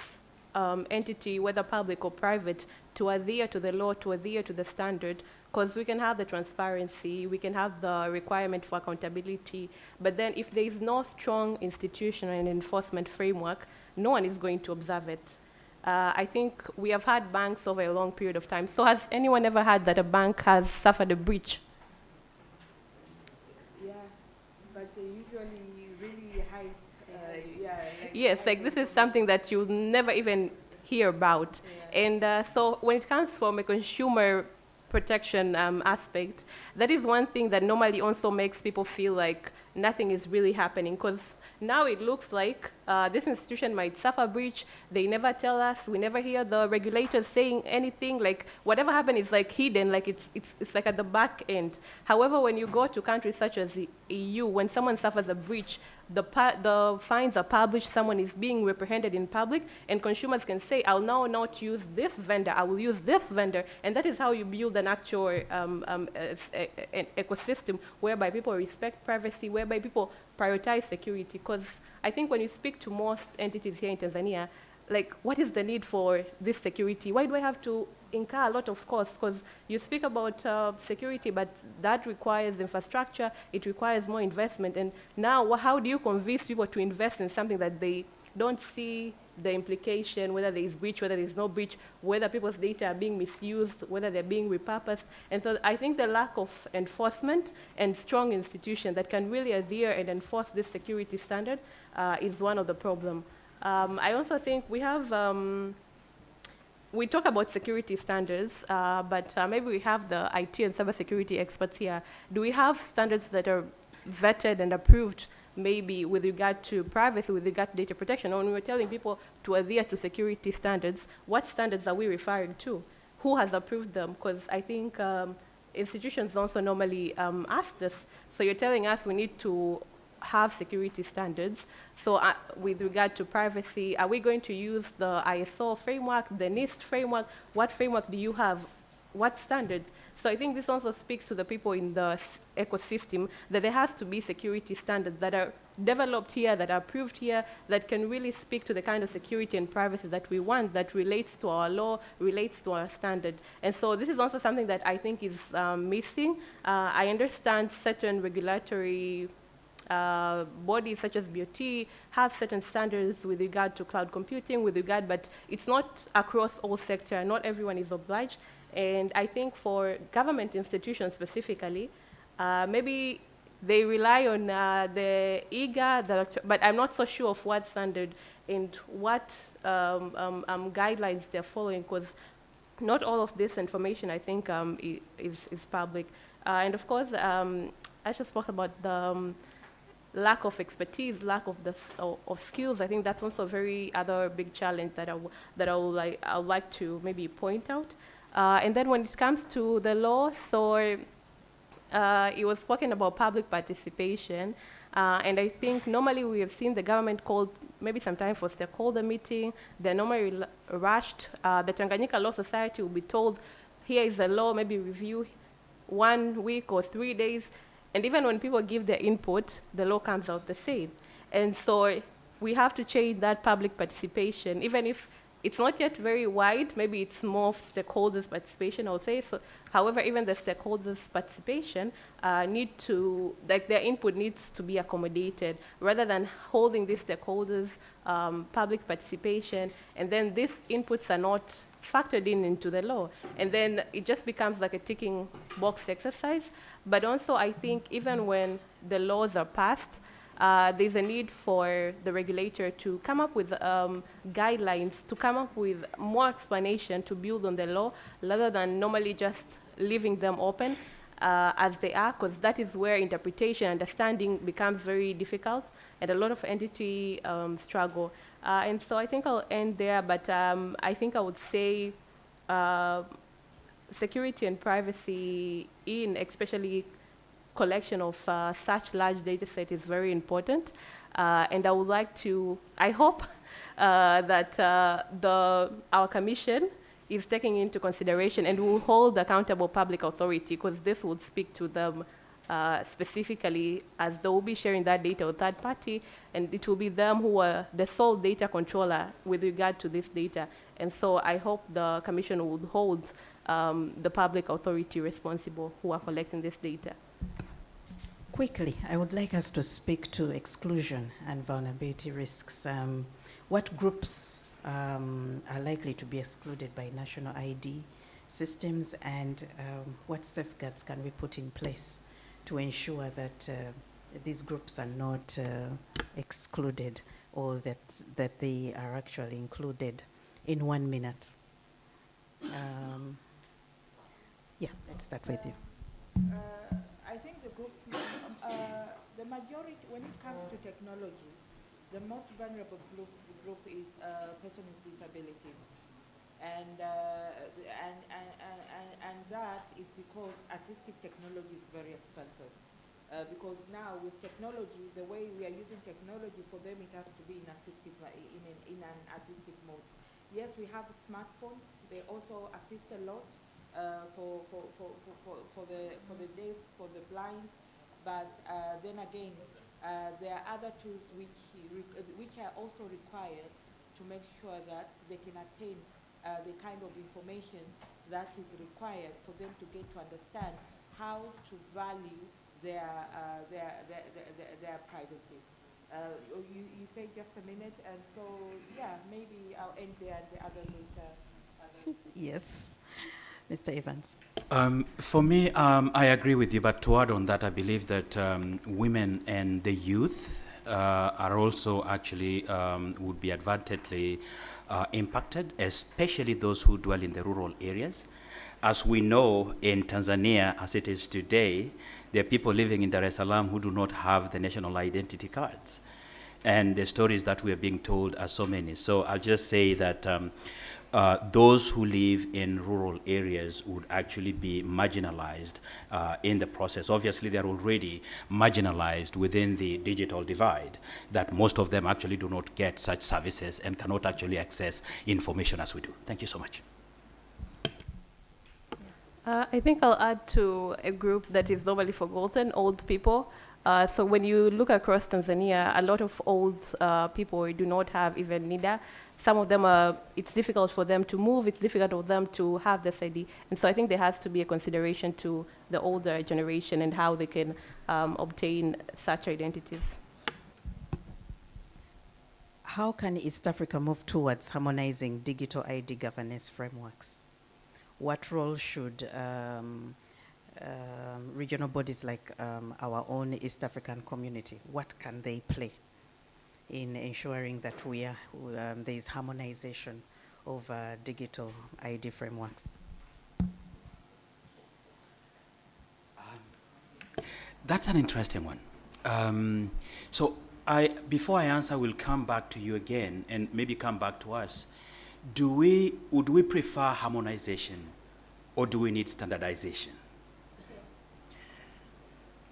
Speaker 5: entity, whether public or private, to adhere to the law, to adhere to the standard, because we can have the transparency, we can have the requirement for accountability, but then if there is no strong institutional and enforcement framework, no one is going to observe it. I think we have had banks over a long period of time. So has anyone ever had that a bank has suffered a breach?
Speaker 2: Yeah, but they usually really hide.
Speaker 5: Yes, like this is something that you'll never even hear about. Yeah. And so when it comes from a consumer protection aspect, that is one thing that normally also makes people feel like nothing is really happening, because now it looks like this institution might suffer breach. They never tell us. We never hear the regulators saying anything. Like whatever happened is like hidden, like it's like at the back end. However, when you go to countries such as the EU, when someone suffers a breach, the fines are published, someone is being reprehended in public, and consumers can say, I'll now not use this vendor, I will use this vendor, and that is how you build an actual an ecosystem whereby people respect privacy, whereby people prioritize security. Because I think when you speak to most entities here in Tanzania, like, what is the need for this security? Why do I have to incur a lot of costs, because you speak about security, but that requires infrastructure, it requires more investment. And now, how do you convince people to invest in something that they don't see the implication, whether there is breach, whether there is no breach, whether people's data are being misused, whether they're being repurposed? And so I think the lack of enforcement and strong institutions that can really adhere and enforce this security standard is one of the problems. I also think we have we talk about security standards, but maybe we have the IT and cybersecurity experts here. Do we have standards that are vetted and approved, maybe with regard to privacy, with regard to data protection? When we're telling people to adhere to security standards, what standards are we referring to? Who has approved them? Because I think institutions also normally ask this. So you're telling us we need to have security standards. So with regard to privacy, are we going to use the ISO framework, the NIST framework? What framework do you have? What standards? So I think this also speaks to the people in the ecosystem that there has to be security standards that are developed here, that are approved here, that can really speak to the kind of security and privacy that we want, that relates to our law, relates to our standard. And so this is also something that I think is missing. I understand certain regulatory bodies such as BOT have certain standards with regard to cloud computing, but it's not across all sectors. Not everyone is obliged. And I think for government institutions specifically, maybe they rely on the IGA, but I'm not so sure of what standard and what guidelines they're following, because not all of this information, I think, is public. And of course, I just spoke about the lack of expertise, lack of skills. I think that's also a very other big challenge that I would like to maybe point out. And then when it comes to the law, so it was spoken about public participation, and I think normally we have seen the government called maybe sometime for stakeholder meeting. They're normally rushed. The Tanganyika Law Society will be told, here is a law, maybe review 1 week or 3 days. And even when people give their input, the law comes out the same. And so we have to change that public participation, even if it's not yet very wide, maybe it's more stakeholders' participation, I would say. So, however, even the stakeholders' participation their input needs to be accommodated, rather than holding these stakeholders' public participation, and then these inputs are not factored into the law. And then it just becomes like a ticking box exercise. But also, I think even when the laws are passed, there's a need for the regulator to come up with guidelines, to come up with more explanation to build on the law, rather than normally just leaving them open as they are, because that is where interpretation, understanding becomes very difficult, and a lot of entity struggle. And so I think I'll end there, but I think I would say security and privacy in collection of such large data set is very important. And I would like to, I hope that our commission is taking into consideration and will hold accountable public authority, because this would speak to them specifically, as they will be sharing that data with third party, and it will be them who are the sole data controller with regard to this data. And so I hope the commission would hold the public authority responsible who are collecting this data.
Speaker 4: Quickly, I would like us to speak to exclusion and vulnerability risks. What groups are likely to be excluded by national ID systems, and what safeguards can we put in place to ensure that these groups are not excluded, or that they are actually included? In 1 minute. Yeah, let's start with you.
Speaker 2: I think the groups, the majority, when it comes to technology, the most vulnerable group is person with disabilities, and that is because assistive technology is very expensive. Because now with technology, the way we are using technology, for them it has to be in an assistive mode. Yes, we have smartphones. They also assist a lot for the deaf, for the blind. But then again, there are other tools which are also required to make sure that they can attain the kind of information that is required for them to get to understand how to value their privacy. You say just a minute, and so yeah, maybe I'll end there and the others will.
Speaker 4: Yes. Mr. Evans.
Speaker 6: For me, I agree with you, but to add on that, I believe that women and the youth are also actually would be advantageously impacted, especially those who dwell in the rural areas. As we know, in Tanzania, as it is today, there are people living in Dar es Salaam who do not have the national identity cards. And the stories that we are being told are so many. So I'll just say that those who live in rural areas would actually be marginalized in the process. Obviously, they're already marginalized within the digital divide, that most of them actually do not get such services and cannot actually access information as we do. Thank you so much.
Speaker 5: I think I'll add to a group that is normally forgotten, old people. So when you look across Tanzania, a lot of old people do not have even NIDA. Some of them it's difficult for them to move, it's difficult for them to have this ID. And so I think there has to be a consideration to the older generation and how they can obtain such identities.
Speaker 4: How can East Africa move towards harmonizing digital ID governance frameworks? What role should regional bodies like our own East African community, what can they play in ensuring that there is harmonization of digital ID frameworks?
Speaker 6: That's an interesting one. So before I answer, we'll come back to you again and maybe come back to us. Would we prefer harmonization or do we need standardization?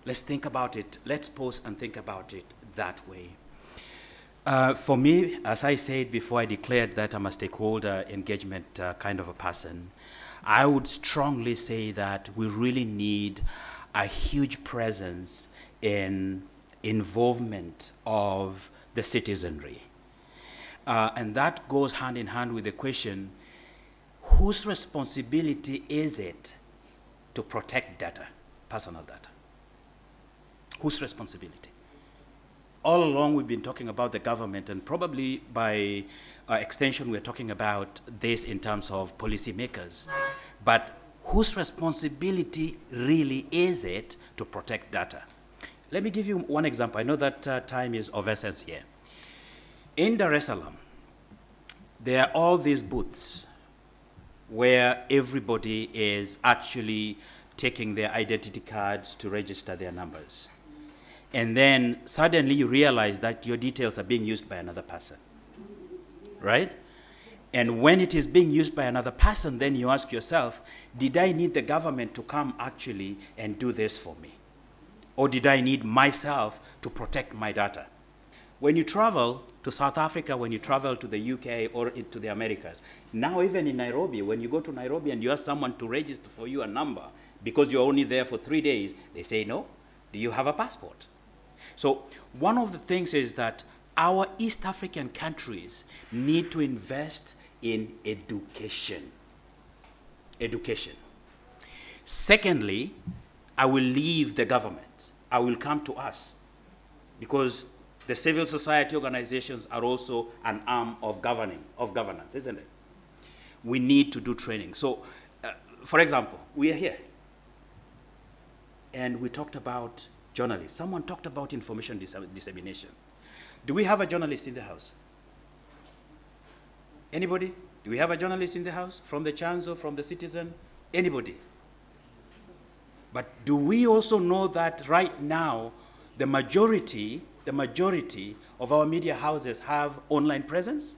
Speaker 6: Let's think about it. Let's pause and think about it that way. For me, as I said before, I declared that I'm a stakeholder engagement kind of a person. I would strongly say that we really need a huge presence in involvement of the citizenry. And that goes hand in hand with the question, whose responsibility is it to protect data, personal data? Whose responsibility? All along we've been talking about the government, and probably by extension we're talking about this in terms of policymakers. But whose responsibility really is it to protect data? Let me give you one example. I know that time is of essence here. In Dar es Salaam, there are all these booths where everybody is actually taking their identity cards to register their numbers. And then suddenly you realize that your details are being used by another person, right? And when it is being used by another person, then you ask yourself, did I need the government to come actually and do this for me? Or did I need myself to protect my data? When you travel to South Africa, when you travel to the UK or to the Americas, now even in Nairobi, when you go to Nairobi and you ask someone to register for you a number, because you're only there for 3 days, they say, no, do you have a passport? So one of the things is that our East African countries need to invest in education. Education. Secondly, I will leave the government. I will come to us, because the civil society organizations are also an arm of governance, isn't it? We need to do training. So, for example, we are here, and we talked about journalists. Someone talked about information dissemination. Do we have a journalist in the house? Anybody? Do we have a journalist in the house? From the Chanzo, from the Citizen? Anybody? But do we also know that right now, the majority of our media houses have online presence?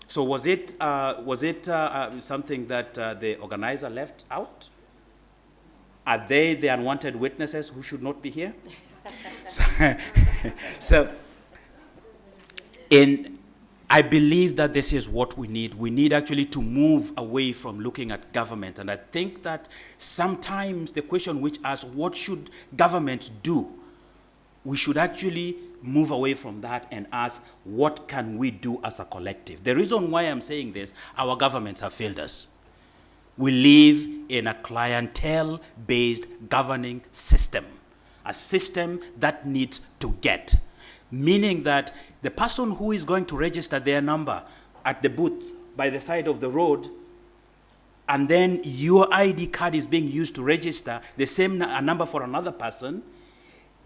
Speaker 6: So was it something that the organizer left out? Are they the unwanted witnesses who should not be here? I believe that this is what we need. We need actually to move away from looking at government. And I think that sometimes the question which asks, what should government do? We should actually move away from that and ask, what can we do as a collective? The reason why I'm saying this, our governments have failed us. We live in a clientele-based governing system, a system that needs to get, meaning that the person who is going to register their number at the booth by the side of the road, and then your ID card is being used to register the same number for another person,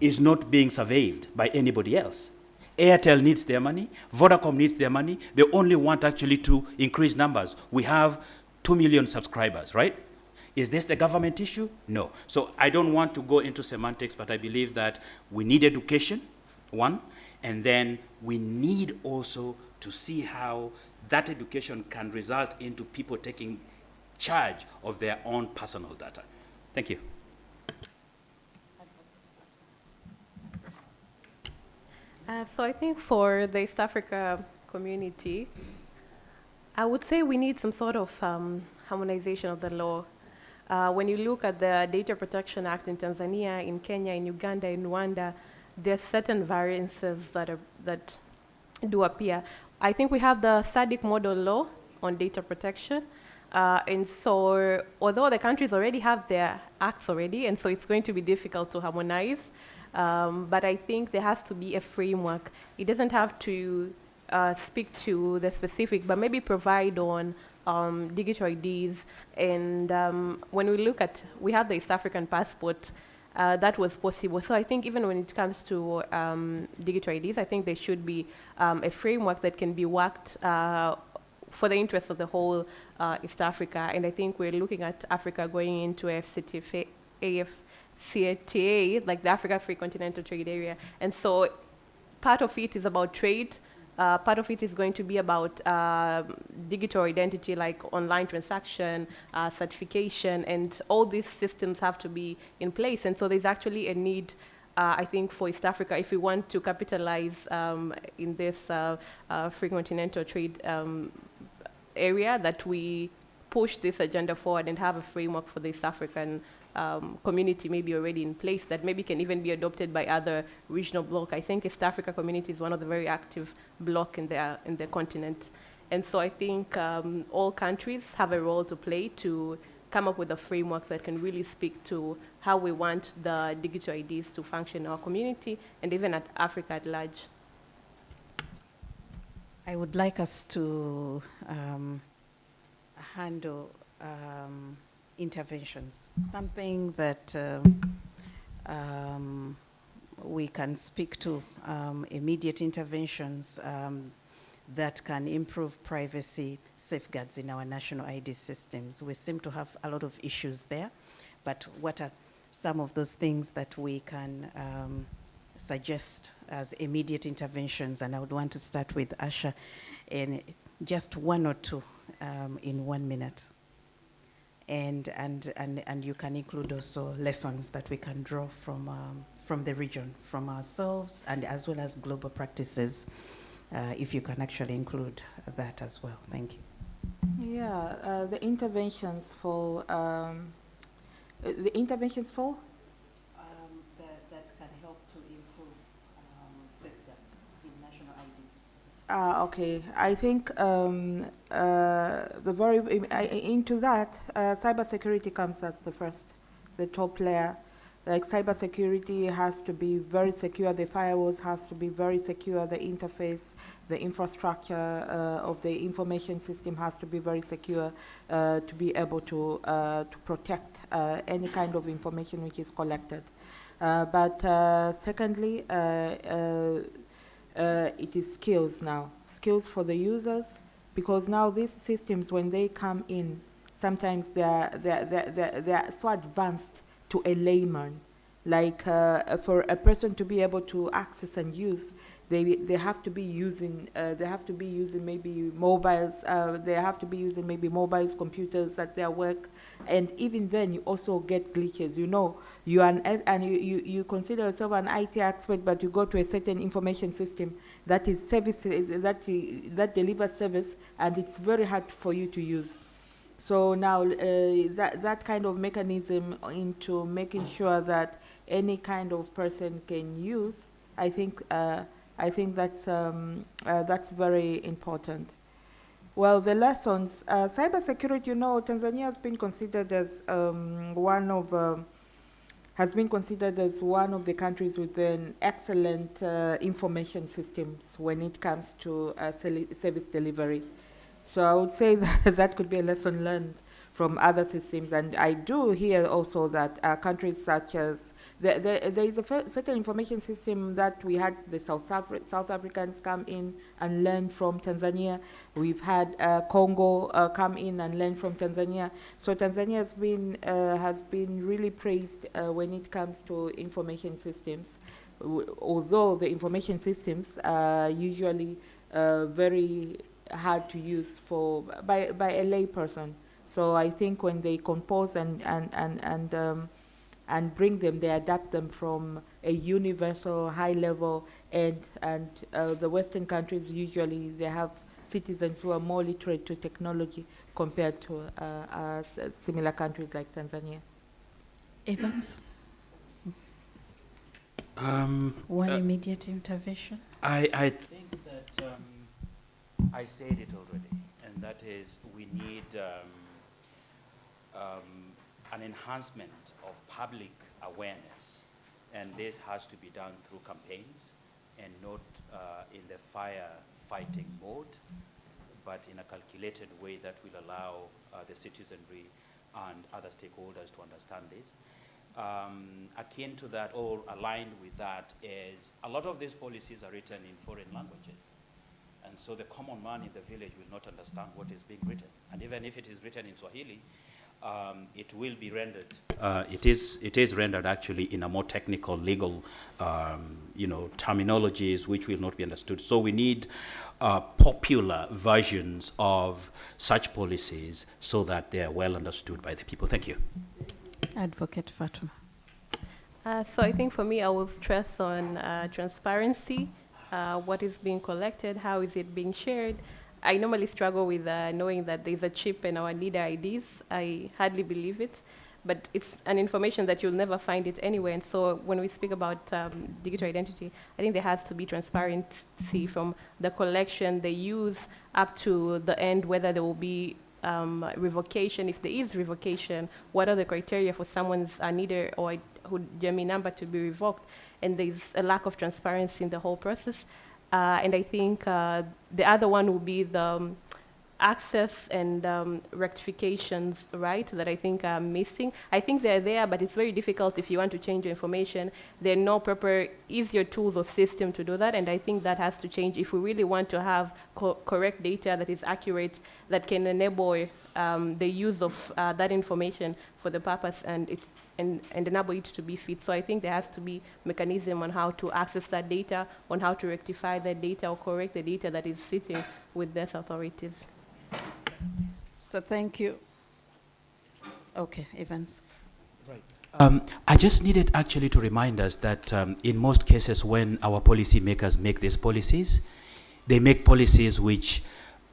Speaker 6: is not being surveyed by anybody else. Airtel needs their money, Vodacom needs their money. They only want actually to increase numbers. We have 2 million subscribers, right? Is this the government issue? No. So I don't want to go into semantics, but I believe that we need education, one, and then we need also to see how that education can result into people taking charge of their own personal data. Thank you.
Speaker 5: So I think for the East Africa community, I would say we need some sort of harmonization of the law. When you look at the Data Protection Act in Tanzania, in Kenya, in Uganda, in Rwanda, there are certain variances that do appear. I think we have the SADC model law on data protection. And so, although the countries already have their acts already, and so it's going to be difficult to harmonize, but I think there has to be a framework. It doesn't have to speak to the specific, but maybe provide on digital IDs. And when we look at, we have the East African passport, that was possible. So I think even when it comes to digital IDs, I think there should be a framework that can be worked for the interest of the whole East Africa. And I think we're looking at Africa going into AFCFTA, like the Africa Free Continental Trade Area. And so part of it is about trade. Part of it is going to be about digital identity, like online transaction, certification, and all these systems have to be in place. And so there's actually a need, I think, for East Africa, if we want to capitalize in this free continental trade area, that we push this agenda forward and have a framework for the East African community maybe already in place that maybe can even be adopted by other regional bloc. I think East Africa community is one of the very active bloc in the continent. And so I think all countries have a role to play to come up with a framework that can really speak to how we want the digital IDs to function in our community and even at Africa at large.
Speaker 4: I would like us to handle interventions, something that we can speak to, immediate interventions that can improve privacy safeguards in our national ID systems. We seem to have a lot of issues there, but what are some of those things that we can suggest as immediate interventions? And I would want to start with Asha, and just one or two in 1 minute. And you can include also lessons that we can draw from the region, from ourselves, and as well as global practices, if you can actually include that as well. Thank you.
Speaker 2: Yeah, the interventions for
Speaker 4: that can help to improve safeguards in national ID systems.
Speaker 2: Okay, I think into that, cybersecurity comes as the top layer. Like cybersecurity has to be very secure, the firewalls has to be very secure, the interface, the infrastructure of the information system has to be very secure to be able to protect any kind of information which is collected. But secondly, it is skills now. Skills for the users, because now these systems, when they come in, sometimes they're so advanced to a layman. Like for a person to be able to access and use, they have to be using maybe mobiles. They have to be using maybe mobiles, computers at their work, and even then you also get glitches. You know, you you consider yourself an IT expert, but you go to a certain information system that is service that delivers service, and it's very hard for you to use. So now that kind of mechanism into making sure that any kind of person can use I think that's very important. Well, the lessons, cybersecurity, Tanzania has been considered as one of the countries with an excellent information systems when it comes to service delivery. So I would say that that could be a lesson learned from other systems. And I do hear also that countries such as there is a certain information system that we had the South Africans come in and learn from Tanzania. We've had Congo come in and learn from Tanzania. So Tanzania has been really praised when it comes to information systems. Although the information systems are usually very hard to use by a lay person. So I think when they compose and bring them, they adapt them from a universal high level, and the Western countries usually they have citizens who are more literate to technology compared to similar countries like Tanzania.
Speaker 4: Evans? One immediate intervention?
Speaker 6: I think that I said it already, and that is we need an enhancement of public awareness, and this has to be done through campaigns and not in the firefighting mode, but in a calculated way that will allow the citizenry and other stakeholders to understand this. Akin to that, or aligned with that, is a lot of these policies are written in foreign languages. And so the common man in the village will not understand what is being written. And even if it is written in Swahili, it will be rendered. It is rendered actually in a more technical, legal, terminologies which will not be understood. So we need popular versions of such policies so that they are well understood by the people. Thank you.
Speaker 4: Advocate Fatuma.
Speaker 5: So I think for me, I will stress on transparency. What is being collected, how is it being shared. I normally struggle with knowing that there's a chip in our leader IDs. I hardly believe it, but it's an information that you'll never find it anywhere. And so when we speak about digital identity, I think there has to be transparency from the collection, the use, up to the end, whether there will be revocation. If there is revocation, what are the criteria for someone's NIDA or JMI number to be revoked? And there's a lack of transparency in the whole process. And I think the other one will be the access and rectifications, right, that I think are missing. I think they're there, but it's very difficult if you want to change your information. There are no proper, easier tools or system to do that, and I think that has to change if we really want to have correct data that is accurate, that can enable the use of that information for the purpose and enable it to be fit. So I think there has to be mechanism on how to access that data, on how to rectify that data or correct the data that is sitting with these authorities.
Speaker 4: So thank you. Okay, Evans.
Speaker 6: Right. I just needed actually to remind us that in most cases when our policymakers make these policies, they make policies which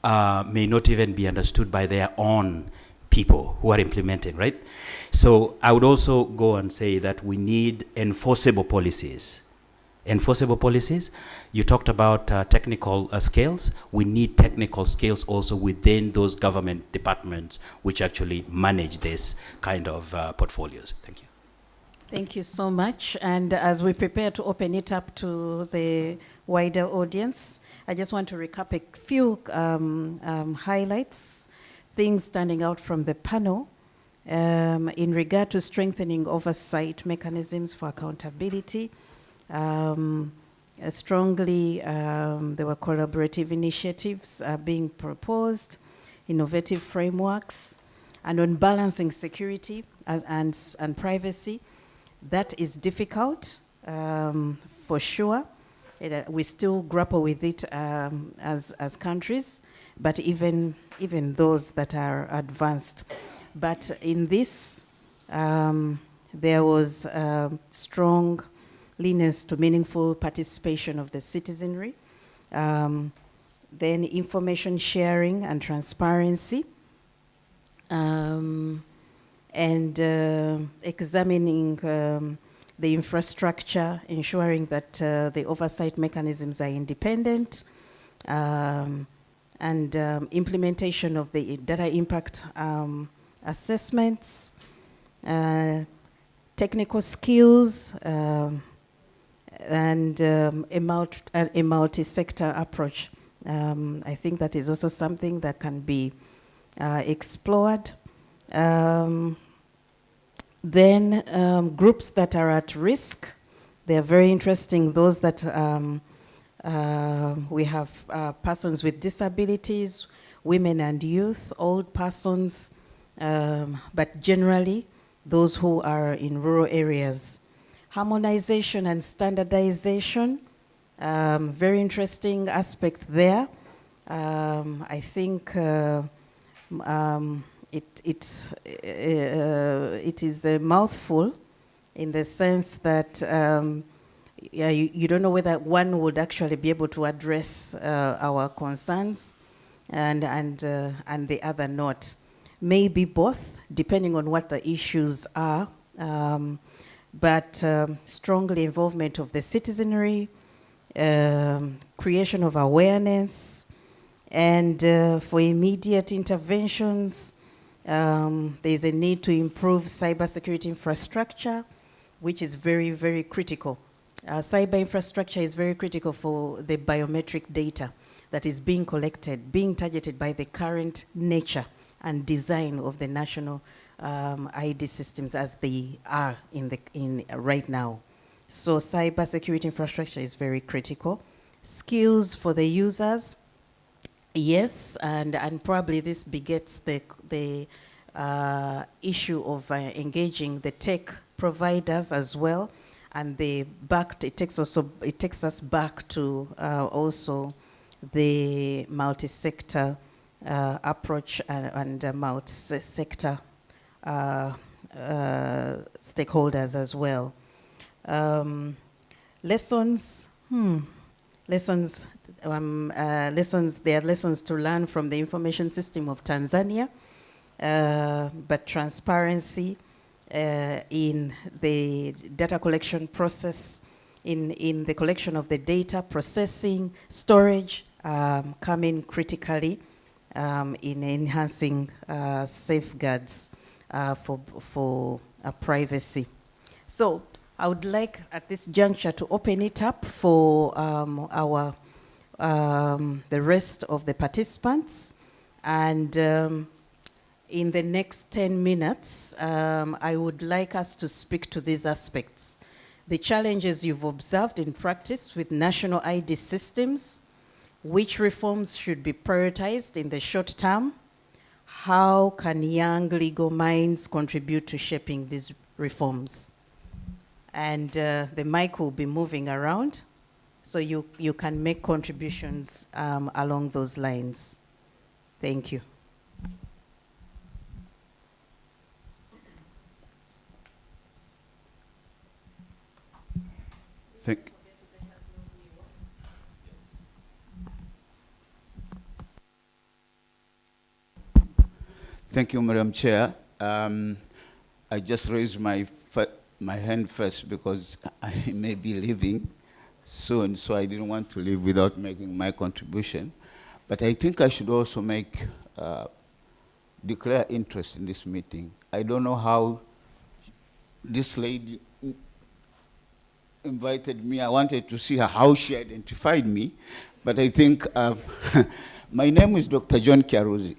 Speaker 6: may not even be understood by their own people who are implementing, right? So I would also go and say that we need enforceable policies. Enforceable policies, you talked about technical scales. We need technical scales also within those government departments which actually manage this kind of portfolios. Thank you.
Speaker 4: Thank you so much. And as we prepare to open it up to the wider audience, I just want to recap a few highlights, things standing out from the panel in regard to strengthening oversight mechanisms for accountability. Strongly, there were collaborative initiatives being proposed, innovative frameworks, and on balancing security and privacy. That is difficult, for sure. We still grapple with it as countries, but even those that are advanced. But in this, there was strong leanness to meaningful participation of the citizenry, then information sharing and transparency, and examining the infrastructure, ensuring that the oversight mechanisms are independent, and implementation of the data impact assessments, technical skills, and a multi-sector approach. I think that is also something that can be explored. Then groups that are at risk, they are very interesting. Those that we have persons with disabilities, women and youth, old persons, but generally those who are in rural areas. Harmonization and standardization, very interesting aspect there. I think it is a mouthful in the sense that yeah, you don't know whether one would actually be able to address our concerns and the other not. Maybe both, depending on what the issues are, but strongly involvement of the citizenry, creation of awareness, and for immediate interventions, there's a need to improve cybersecurity infrastructure, which is very, very critical. Cyber infrastructure is very critical for the biometric data that is being collected, being targeted by the current nature and design of the national ID systems as they are in right now. So cybersecurity infrastructure is very critical. Skills for the users, yes, and probably this begets the issue of engaging the tech providers as well, and it takes us back to also the multi-sector approach and multi-sector stakeholders as well. Lessons. Lessons. There are lessons to learn from the information system of Tanzania, but transparency in the data collection process, in the collection of the data, processing, storage, come in critically in enhancing safeguards for privacy. So I would like at this juncture to open it up for the rest of the participants, and in the next 10 minutes, I would like us to speak to these aspects. The challenges you've observed in practice with national ID systems, which reforms should be prioritized in the short term, how can young legal minds contribute to shaping these reforms? And the mic will be moving around, so you can make contributions along those lines. Thank you.
Speaker 7: Thank you, Madam Chair. I just raised my hand first because I may be leaving soon, so I didn't want to leave without making my contribution. But I think I should also declare interest in this meeting. I don't know how this lady invited me. I wanted to see how she identified me, but I think my name is Dr. John Kiaruzi.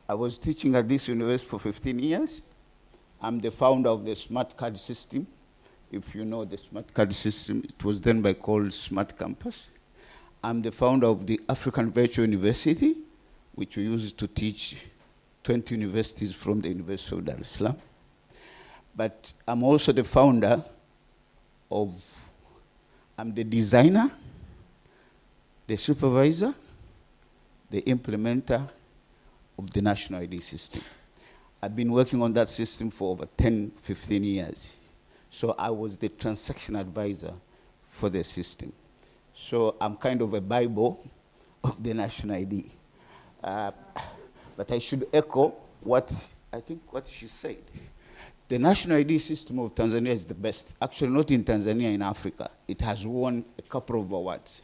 Speaker 7: I was teaching at this university for 15 years. I'm the founder of the Smart Card system. If you know the Smart Card system, it was then called Smart Campus. I'm the founder of the African Virtual University, which we use to teach 20 universities from the University of Dar es Salaam. But I'm also the founder I'm the designer, the supervisor, the implementer of the national ID system. I've been working on that system for over 10, 15 years. So I was the transaction advisor for the system. So I'm kind of a Bible of the national ID. But I should echo what she said. The national ID system of Tanzania is the best. Actually, not in Tanzania, in Africa. It has won a couple of awards.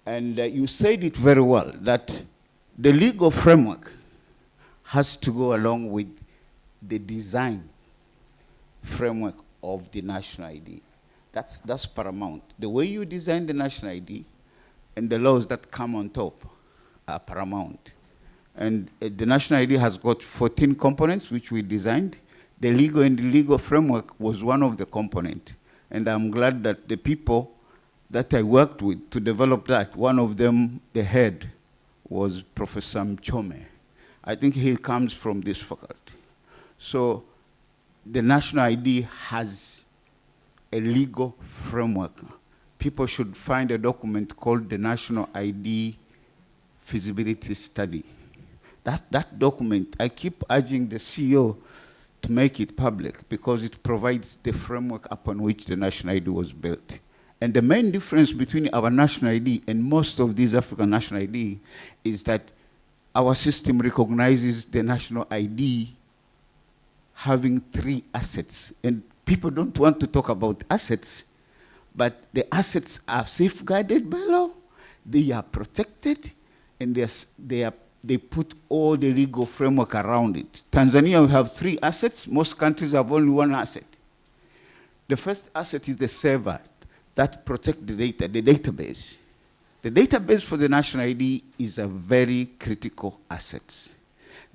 Speaker 7: And you said it very well, that the legal framework has to go along with the design framework of the national ID. That's paramount. The way you design the national ID and the laws that come on top are paramount. And the national ID has got 14 components which we designed. The legal framework was one of the components. And I'm glad that the people that I worked with to develop that, one of them, the head, was Professor Mchome. I think he comes from this faculty. So the national ID has a legal framework. People should find a document called the National ID Feasibility Study. That document, I keep urging the CEO to make it public because it provides the framework upon which the national ID was built. And the main difference between our national ID and most of these African national ID is that our system recognizes the national ID having 3 assets. And people don't want to talk about assets, but the assets are safeguarded by law, they are protected, and they put all the legal framework around it. Tanzania, we have 3 assets. Most countries have only 1 asset. The first asset is the server that protects the data, the database. The database for the national ID is a very critical asset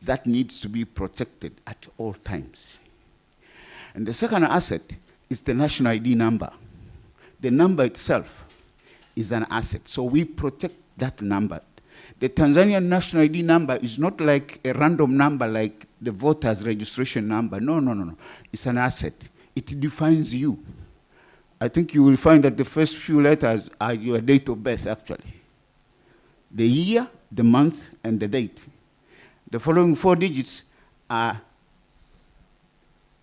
Speaker 7: that needs to be protected at all times. And the second asset is the national ID number. The number itself is an asset, so we protect that number. The Tanzanian national ID number is not like a random number like the voter's registration number. No, no, no, no. It's an asset. It defines you. I think you will find that the first few letters are your date of birth, actually. The year, the month, and the date. The following 4 digits are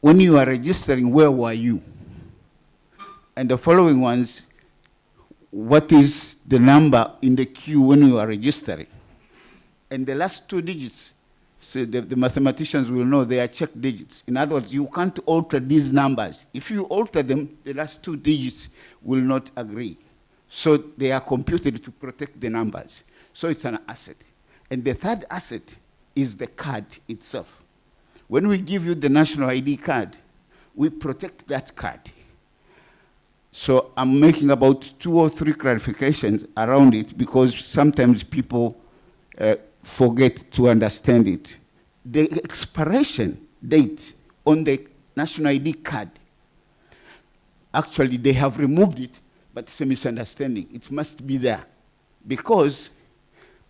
Speaker 7: when you are registering, where were you? And the following ones, what is the number in the queue when you are registering? And the last 2 digits, so the mathematicians will know they are check digits. In other words, you can't alter these numbers. If you alter them, the last 2 digits will not agree. So they are computed to protect the numbers. So it's an asset. And the third asset is the card itself. When we give you the national ID card, we protect that card. So I'm making about 2 or 3 clarifications around it because sometimes people forget to understand it. The expiration date on the national ID card, actually they have removed it, but it's a misunderstanding. It must be there because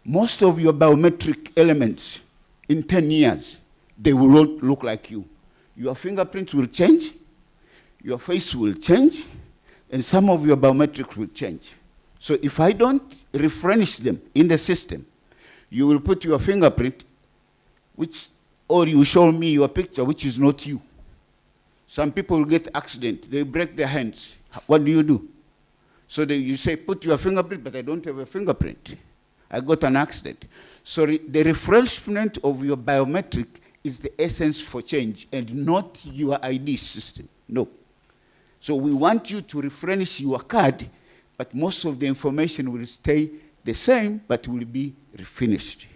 Speaker 7: most of your biometric elements in 10 years, they will not look like you. Your fingerprints will change, your face will change, and some of your biometrics will change. So if I don't refurnish them in the system, you will put your fingerprint, or you show me your picture, which is not you. Some people will get accident, they break their hands. What do you do? So you say, put your fingerprint, but I don't have a fingerprint. I got an accident. So the refreshment of your biometric is the essence for change and not your ID system, no. So we want you to refurnish your card, but most of the information will stay the same, but will be refinished.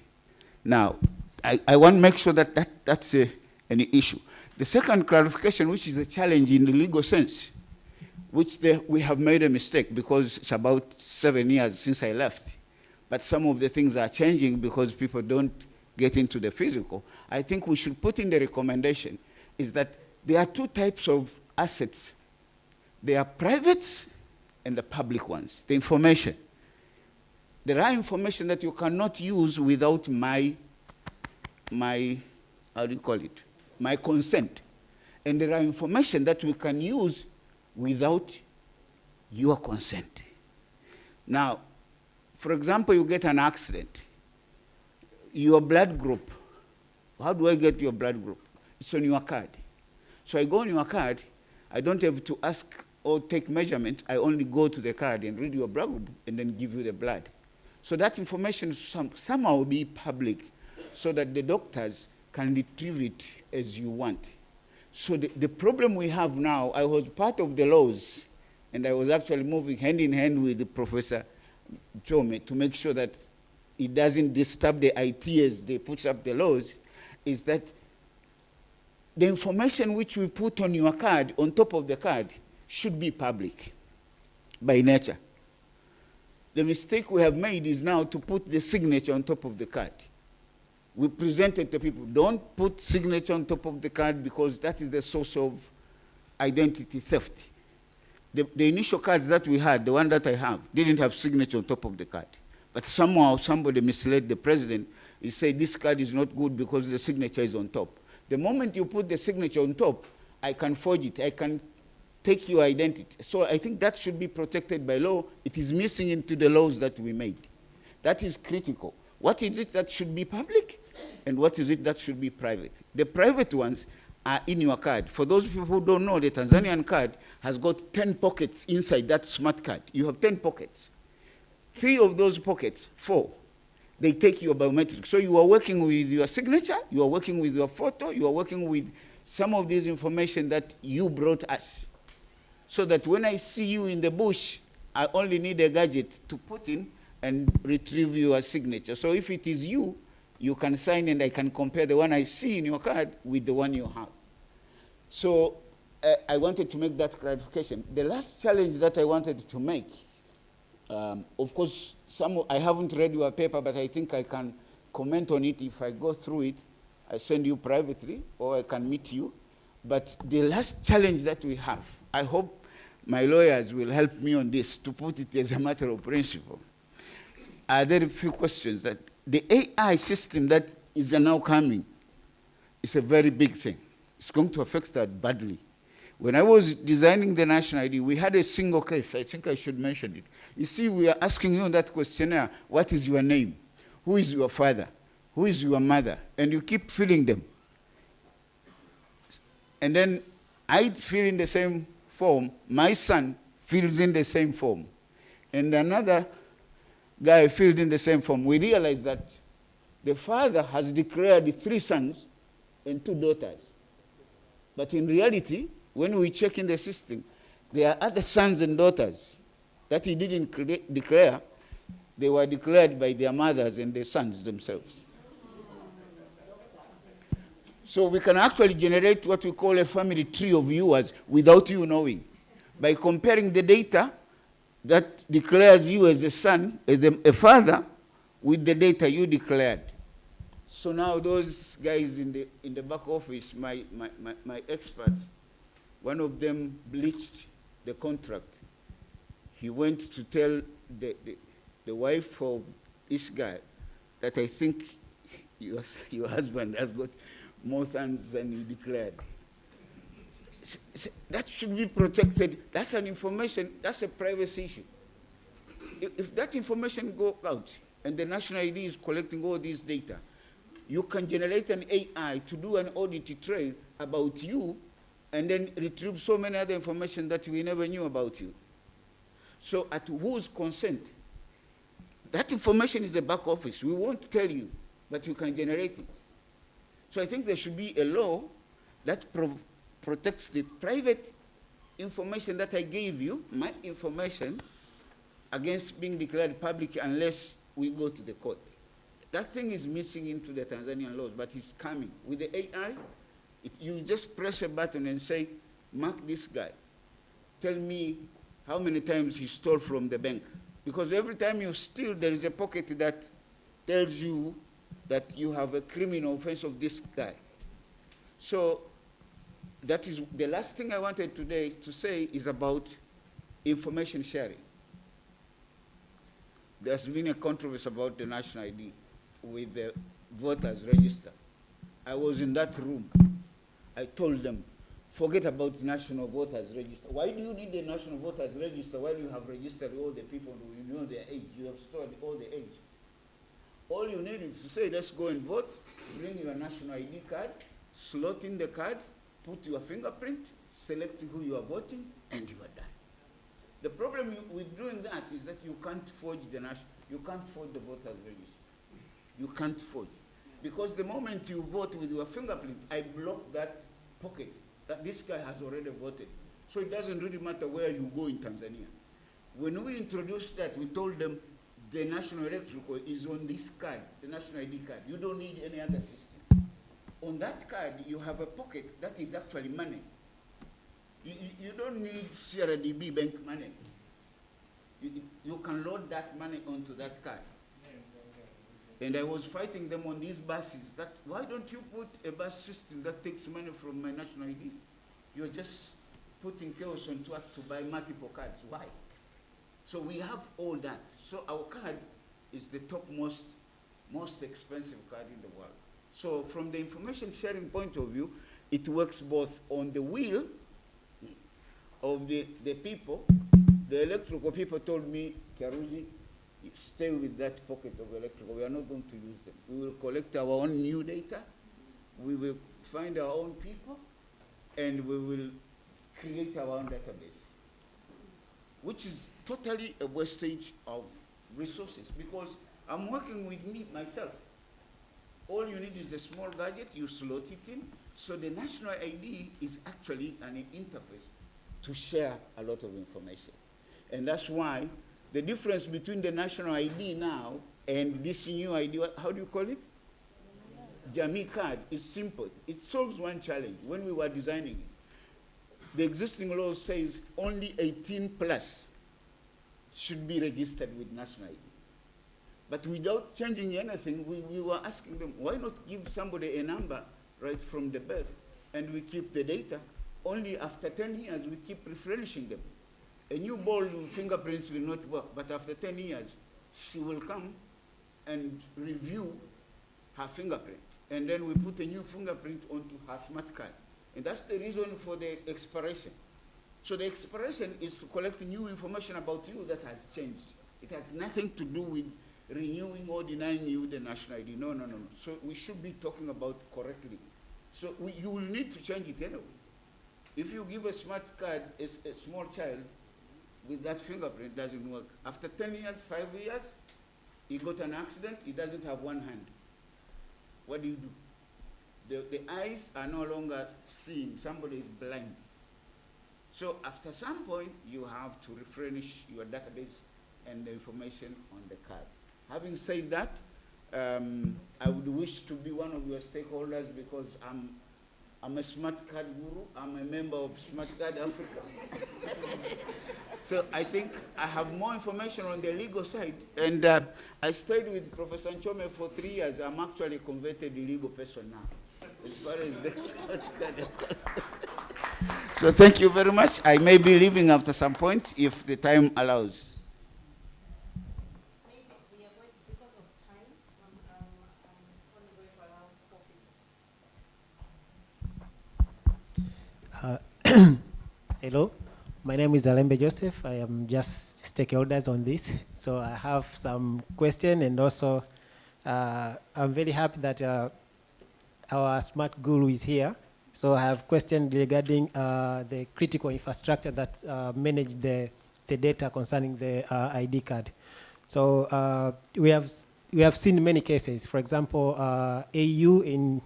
Speaker 7: Now, I want to make sure that that's an issue. The second clarification, which is a challenge in the legal sense, which we have made a mistake because it's about 7 years since I left. But some of the things are changing because people don't get into the physical. I think we should put in the recommendation is that there are 2 types of assets. There are privates and the public ones, the information. There are information that you cannot use without my how do you call it? My consent. And there are information that we can use without your consent. Now, for example, you get an accident. Your blood group, how do I get your blood group? It's on your card. So I go on your card, I don't have to ask or take measurement, I only go to the card and read your blood group and then give you the blood. So that information somehow will be public so that the doctors can retrieve it as you want. So the problem we have now, I was part of the laws, and I was actually moving hand in hand with Professor Jome to make sure that it doesn't disturb the IT as they put up the laws, is that the information which we put on your card, on top of the card, should be public by nature. The mistake we have made is now to put the signature on top of the card. We presented to people, don't put signature on top of the card because that is the source of identity theft. The initial cards that we had, the one that I have, didn't have signature on top of the card. But somehow somebody misled the president. He said this card is not good because the signature is on top. The moment you put the signature on top, I can forge it. I can take your identity. So I think that should be protected by law. It is missing into the laws that we made. That is critical. What is it that should be public, and what is it that should be private? The private ones are in your card. For those people who don't know, the Tanzanian card has got 10 pockets inside that smart card. You have 10 pockets. 3 of those pockets, 4, they take your biometrics. So you are working with your signature, you are working with your photo, you are working with some of this information that you brought us. So that when I see you in the bush, I only need a gadget to put in and retrieve your signature. So if it is you, you can sign and I can compare the one I see in your card with the one you have. So I wanted to make that clarification. The last challenge that I wanted to make, of course, I haven't read your paper, but I think I can comment on it if I go through it. I send you privately, or I can meet you. But the last challenge that we have, I hope my lawyers will help me on this, to put it as a matter of principle. There are a few questions. That the AI system that is now coming is a very big thing. It's going to affect that badly. When I was designing the national ID, we had a single case. I think I should mention it. You see, we are asking you in that questionnaire, what is your name? Who is your father? Who is your mother? And you keep filling them. And then I fill in the same form. My son fills in the same form. And another guy filled in the same form. We realized that the father has declared 3 sons and 2 daughters. But in reality, when we check in the system, there are other sons and daughters that he didn't declare. They were declared by their mothers and their sons themselves. So we can actually generate what we call a family tree of viewers without you knowing, by comparing the data that declares you as a son, as a father, with the data you declared. So now those guys in the back office, my experts, one of them bleached the contract. He went to tell the wife of this guy that I think your husband has got more sons than you declared. That should be protected. That's an information, that's a privacy issue. If that information goes out and the national ID is collecting all this data, you can generate an AI to do an audit trail about you and then retrieve so many other information that we never knew about you. So at whose consent? That information is the back office. We won't tell you, but you can generate it. So I think there should be a law that protects the private information that I gave you, my information, against being declared public unless we go to the court. That thing is missing into the Tanzanian laws, but it's coming. With the AI, you just press a button and say, mark this guy. Tell me how many times he stole from the bank. Because every time you steal, there is a pocket that tells you that you have a criminal offense of this guy. So that is the last thing I wanted today to say is about information sharing. There's been a controversy about the national ID with the voters register. I was in that room. I told them, forget about national voters register. Why do you need the national voters register when you have registered all the people who you know their age? You have stored all the age. All you need is to say, let's go and vote, bring your national ID card, slot in the card, put your fingerprint, select who you are voting, and you are done. The problem with doing that is that you can't forge the voters register. You can't forge. Because the moment you vote with your fingerprint, I block that pocket that this guy has already voted. So it doesn't really matter where you go in Tanzania. When we introduced that, we told them the national electrical is on this card, the national ID card. You don't need any other system. On that card, you have a pocket that is actually money. You don't need CRDB bank money. You can load that money onto that card. And I was fighting them on these buses that, why don't you put a bus system that takes money from my national ID? You're just putting chaos on track to buy multiple cards. Why? So we have all that. So our card is the topmost, most expensive card in the world. So from the information sharing point of view, it works both on the will of the people. The electrical people told me, Karuzi, stay with that pocket of electrical. We are not going to use them. We will collect our own new data. We will find our own people, and we will create our own database, which is totally a wastage of resources, because I'm working with me myself. All you need is a small gadget, you slot it in. So the national ID is actually an interface to share a lot of information. And that's why the difference between the national ID now and this new ID, how do you call it? Jamii card, is simple. It solves one challenge. When we were designing it, the existing law says only 18 plus should be registered with national ID. But without changing anything, we were asking them, why not give somebody a number right from the birth, and we keep the data? Only after 10 years, we keep refreshing them. A new ball with fingerprints will not work, but after 10 years, she will come and review her fingerprint. And then we put a new fingerprint onto her smart card. And that's the reason for the expiration. So the expiration is to collect new information about you that has changed. It has nothing to do with renewing or denying you the national ID. No, no, no, no. So we should be talking about correctly. So you will need to change it anyway. If you give a smart card as a small child with that fingerprint, it doesn't work. After 10 years, 5 years, he got an accident, he doesn't have one hand. What do? The eyes are no longer seeing, somebody is blind. So after some point, you have to refurnish your database and the information on the card. Having said that, I would wish to be one of your stakeholders, because I'm a smart card guru. I'm a member of Smart Card Africa. So I think I have more information on the legal side. And I stayed with Professor Nchome for 3 years. I'm actually a converted legal person now, as far as the smart card is concerned. So thank you very much. I may be leaving after some point if the time allows.
Speaker 8: Hello, my name is Alembe Joseph. I am just stakeholders on this. So I have some question, and also I'm very happy that our smart guru is here. So I have questions regarding the critical infrastructure that manage the data concerning the ID card. So we have seen many cases. For example, AU in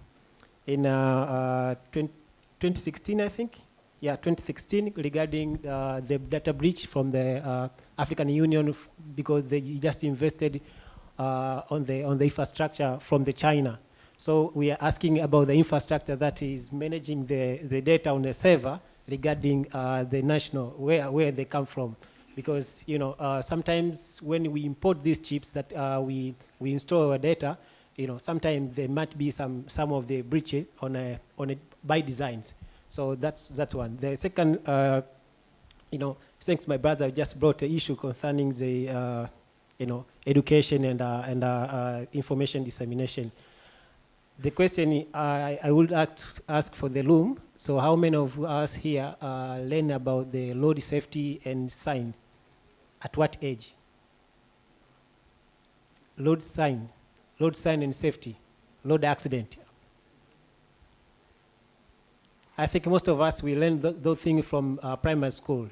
Speaker 8: 2016, I think. Yeah, 2016, regarding the data breach from the African Union, because they just invested on the infrastructure from the China. So we are asking about the infrastructure that is managing the data on the server regarding the national, where they come from. Because sometimes when we import these chips that we install our data, sometimes there might be some of the breaches on a by designs. So that's one. The second, thanks my brother just brought an issue concerning the education and information dissemination. The question I would ask for the room. So how many of us here learn about the load safety and sign? At what age? Load sign and safety, load accident. I think most of us, we learn those things from primary school.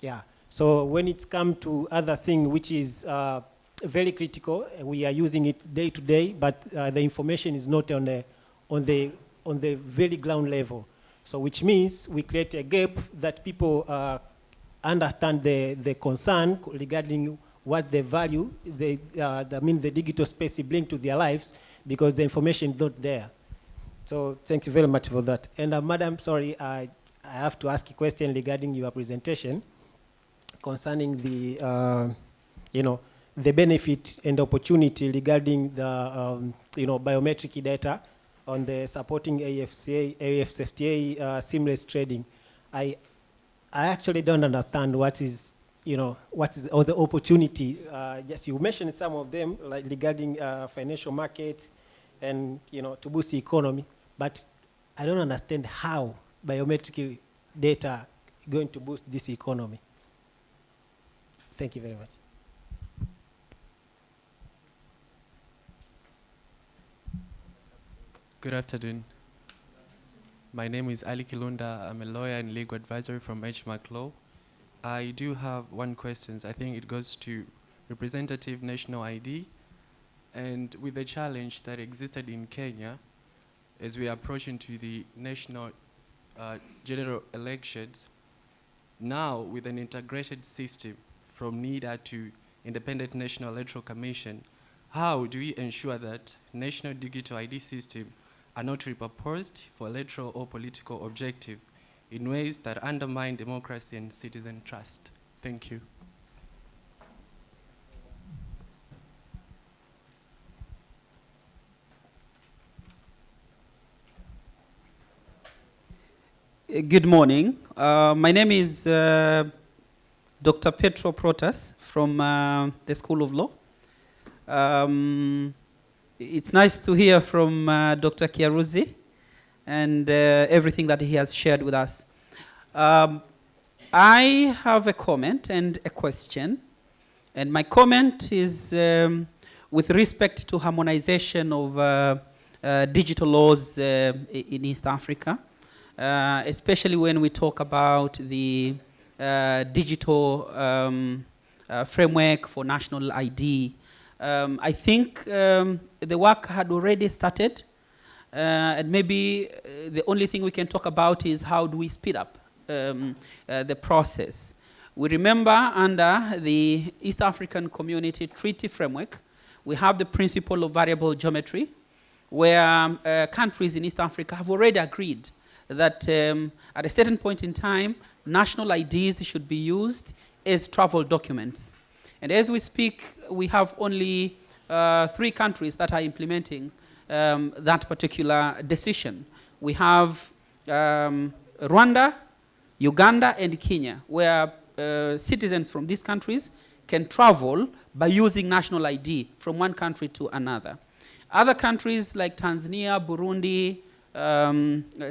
Speaker 8: Yeah. So when it comes to other things, which is very critical, we are using it day to day, but the information is not on the very ground level. So which means we create a gap that people understand the concern regarding what the value, the digital space bring to their lives, because the information is not there. So thank you very much for that. And Madam, sorry, I have to ask a question regarding your presentation concerning the, the benefit and opportunity regarding the, biometric data on the supporting AFCFTA seamless trading. I actually don't understand what is all the opportunity. Yes, you mentioned some of them, like regarding financial market and, to boost the economy, but I don't understand how biometric data going to boost this economy. Thank you very much.
Speaker 9: Good afternoon. My name is Ali Kilunda. I'm a lawyer and legal advisory from HMAC Law. I do have one question. I think it goes to representative national ID. And with the challenge that existed in Kenya, as we are approaching to the national general elections, now with an integrated system from NIDA to Independent National Electoral Commission, how do we ensure that national digital ID system are not repurposed for electoral or political objective in ways that undermine democracy and citizen trust? Thank you.
Speaker 10: Good morning. My name is Dr. Petro Protas from the School of Law. It's nice to hear from Dr. Kiaruzi and everything that he has shared with us. I have a comment and a question. And my comment is with respect to harmonization of digital laws in East Africa, especially when we talk about the digital framework for national ID. I think the work had already started, and maybe the only thing we can talk about is how do we speed up the process. We remember under the East African Community Treaty Framework, we have the principle of variable geometry, where countries in East Africa have already agreed that at a certain point in time, national IDs should be used as travel documents. And as we speak, we have only 3 countries that are implementing that particular decision. We have Rwanda, Uganda, and Kenya, where citizens from these countries can travel by using national ID from one country to another. Other countries like Tanzania, Burundi,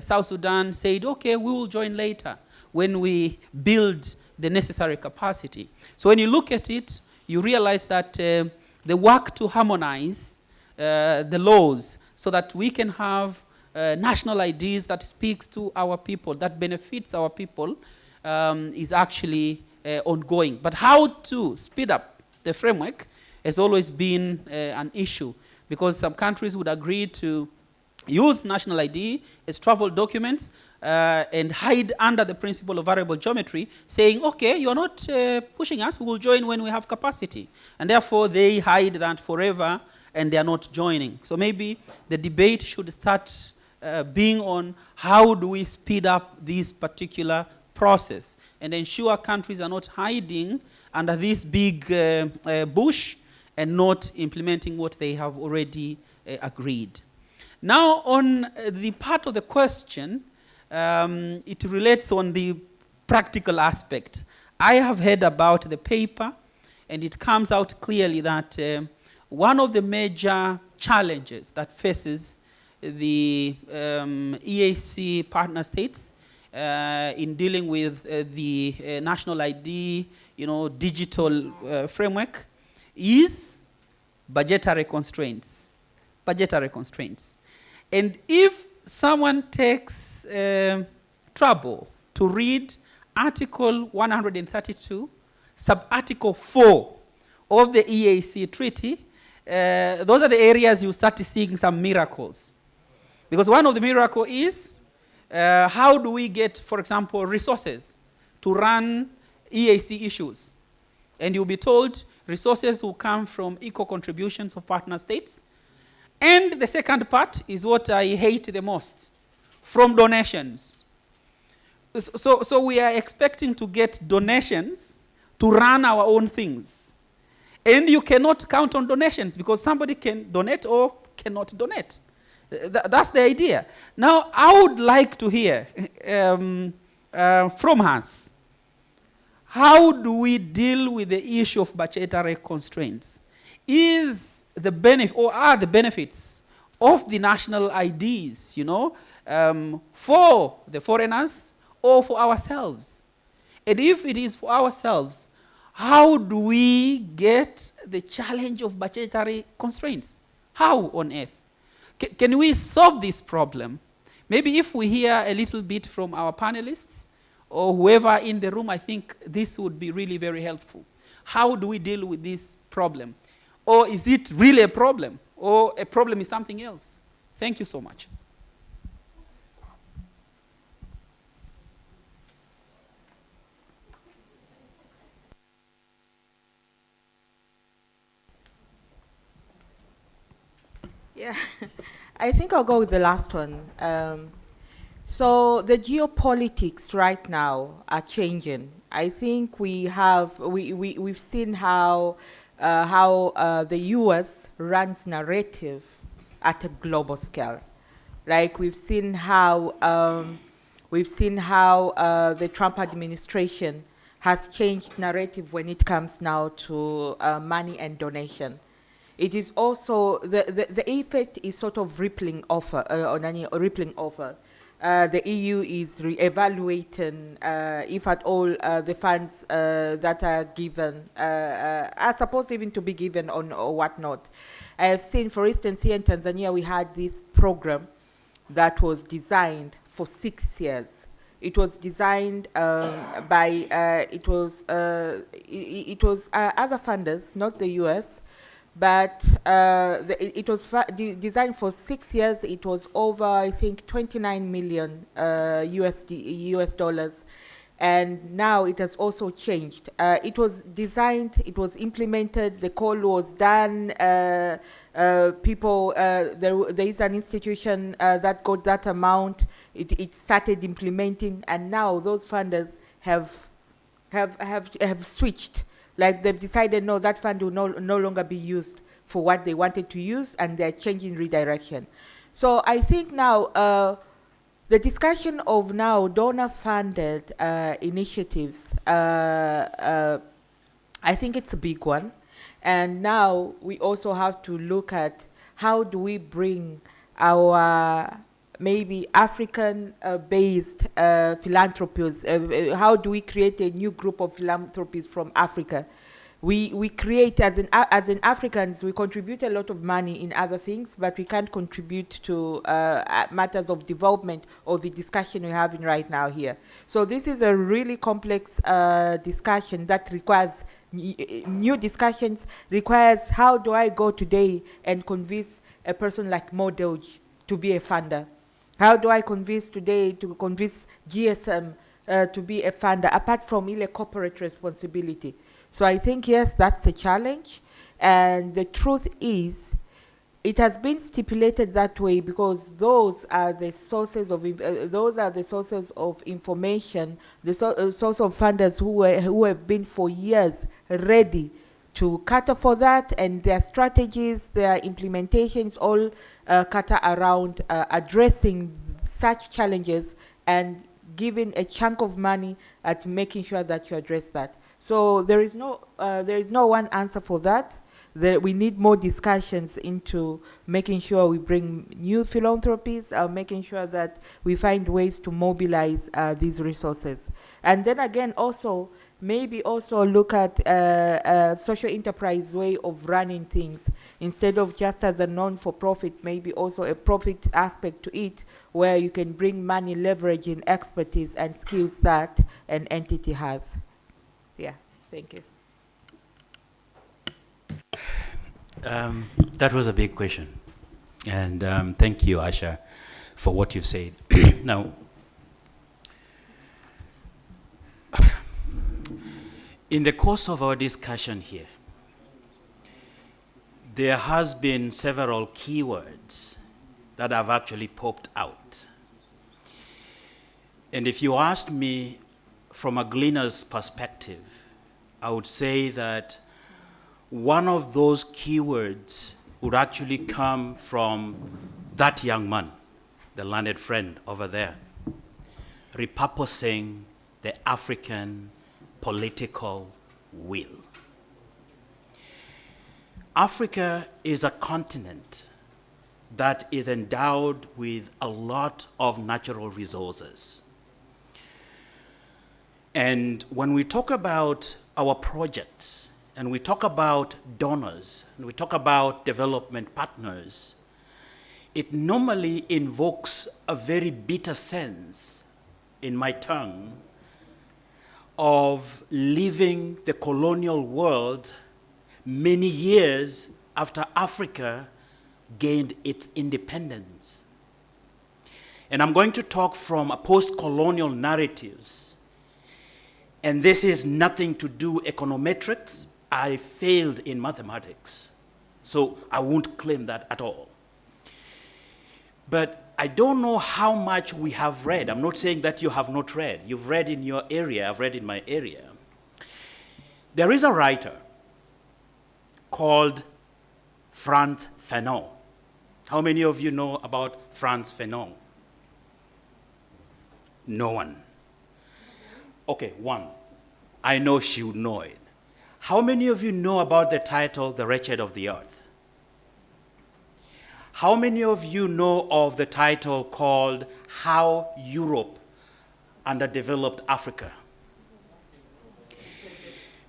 Speaker 10: South Sudan said, okay, we will join later when we build the necessary capacity. So when you look at it, you realize that the work to harmonize the laws so that we can have national IDs that speaks to our people, that benefits our people, is actually ongoing. But how to speed up the framework has always been an issue, because some countries would agree to use national ID as travel documents and hide under the principle of variable geometry, saying, okay, you're not pushing us, we will join when we have capacity. And therefore, they hide that forever, and they're not joining. So maybe the debate should start being on how do we speed up this particular process and ensure countries are not hiding under this big bush and not implementing what they have already agreed. Now, on the part of the question, it relates on the practical aspect. I have heard about the paper, and it comes out clearly that one of the major challenges that faces the EAC partner states in dealing with the national ID, digital framework is budgetary constraints. Budgetary constraints. And if someone takes trouble to read Article 132, Sub-Article 4 of the EAC Treaty, those are the areas you start seeing some miracles. Because one of the miracles is How do we get, for example, resources to run EAC issues? And you'll be told resources will come from equal contributions of partner states. And the second part is what I hate the most, from donations. So we are expecting to get donations to run our own things. And you cannot count on donations because somebody can donate or cannot donate. That's the idea. Now, I would like to hear from us, how do we deal with the issue of budgetary constraints? Is the benefit, or are the benefits of the national IDs, for the foreigners or for ourselves? And if it is for ourselves, how do we get the challenge of budgetary constraints? How on earth? Can we solve this problem? Maybe if we hear a little bit from our panelists or whoever in the room, I think this would be really very helpful. How do we deal with this problem? Or is it really a problem? Or a problem is something else? Thank you so much.
Speaker 2: Yeah, I think I'll go with the last one. So the geopolitics right now are changing. I think we've seen how the U.S. runs narrative at a global scale. Like we've seen how the Trump administration has changed narrative when it comes now to money and donation. It is also, the effect is sort of rippling over. The EU is re-evaluating, if at all, the funds that are given, are supposed even to be given or whatnot. I have seen, for instance, here in Tanzania, we had this program that was designed for 6 years. It was designed by, it was other funders, not the US, but it was designed for 6 years. It was over, I think, 29 million US dollars. And now it has also changed. It was designed, it was implemented, the call was done. There is an institution that got that amount. It started implementing, and now those funders have switched. Like they've decided, no, that fund will no longer be used for what they wanted to use, and they're changing redirection. So I think now the discussion of now donor-funded initiatives, I think it's a big one. And now we also have to look at how do we bring our maybe African-based philanthropies, how do we create a new group of philanthropies from Africa? We create, as in Africans, we contribute a lot of money in other things, but we can't contribute to matters of development or the discussion we're having right now here. So this is a really complex discussion that requires new discussions, requires how do I go today and convince a person like Mo Dewji to be a funder? How do I convince GSM to be a funder, apart from a corporate responsibility? So I think, yes, that's a challenge. And the truth is, it has been stipulated that way because those are the sources of information, the source of funders who have been for years ready to cater for that, and their strategies, their implementations all cater around addressing such challenges and giving a chunk of money at making sure that you address that. So there is no one answer for that. We need more discussions into making sure we bring new philanthropies, making sure that we find ways to mobilize these resources. And then again, also, maybe also look at a social enterprise way of running things. Instead of just as a non-for-profit, maybe also a profit aspect to it, where you can bring money, leveraging expertise and skills that an entity has. Yeah, thank you.
Speaker 6: That was a big question. And thank you, Asha, for what you've said. Now, In the course of our discussion here, there has been several keywords that have actually popped out. And if you asked me from a gleaner's perspective, I would say that one of those keywords would actually come from that young man, the learned friend over there, repurposing the African political will. Africa is a continent that is endowed with a lot of natural resources. And when we talk about our projects, and we talk about donors, and we talk about development partners, it normally invokes a very bitter sense in my tongue of leaving the colonial world many years after Africa gained its independence. And I'm going to talk from a post-colonial narratives. And this is nothing to do econometrics. I failed in mathematics, so I won't claim that at all. But I don't know how much we have read. I'm not saying that you have not read. You've read in your area, I've read in my area. There is a writer called Frantz Fanon. How many of you know about Frantz Fanon? No one. Okay, one. I know she would know it. How many of you know about the title, The Wretched of the Earth? How many of you know of the title called How Europe Underdeveloped Africa?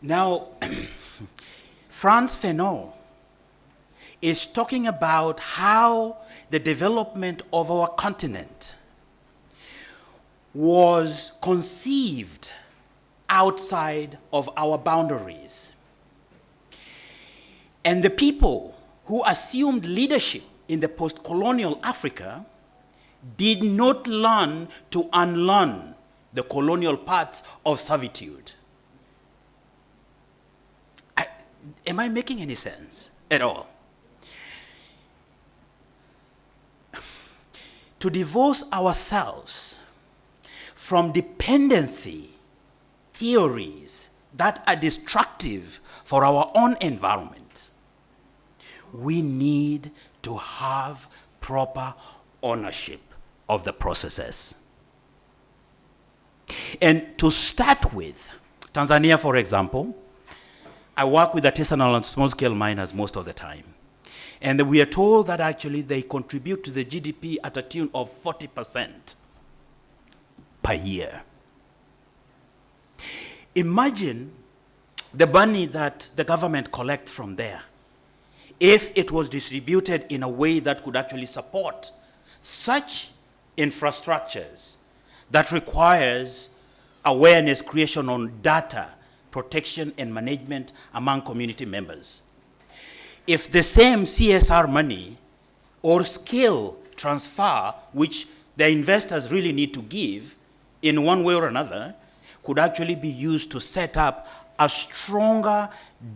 Speaker 6: Now, Frantz Fanon is talking about how the development of our continent was conceived outside of our boundaries. And the people who assumed leadership in the post-colonial Africa did not learn to unlearn the colonial paths of servitude. Am I making any sense at all? To divorce ourselves from dependency theories that are destructive for our own environment, we need to have proper ownership of the processes. And to start with, Tanzania, for example, I work with artisanal and small-scale miners most of the time. And we are told that actually they contribute to the GDP at a tune of 40% per year. Imagine the money that the government collects from there if it was distributed in a way that could actually support such infrastructures that requires awareness creation on data protection and management among community members. If the same CSR money or skill transfer, which the investors really need to give in one way or another, could actually be used to set up a stronger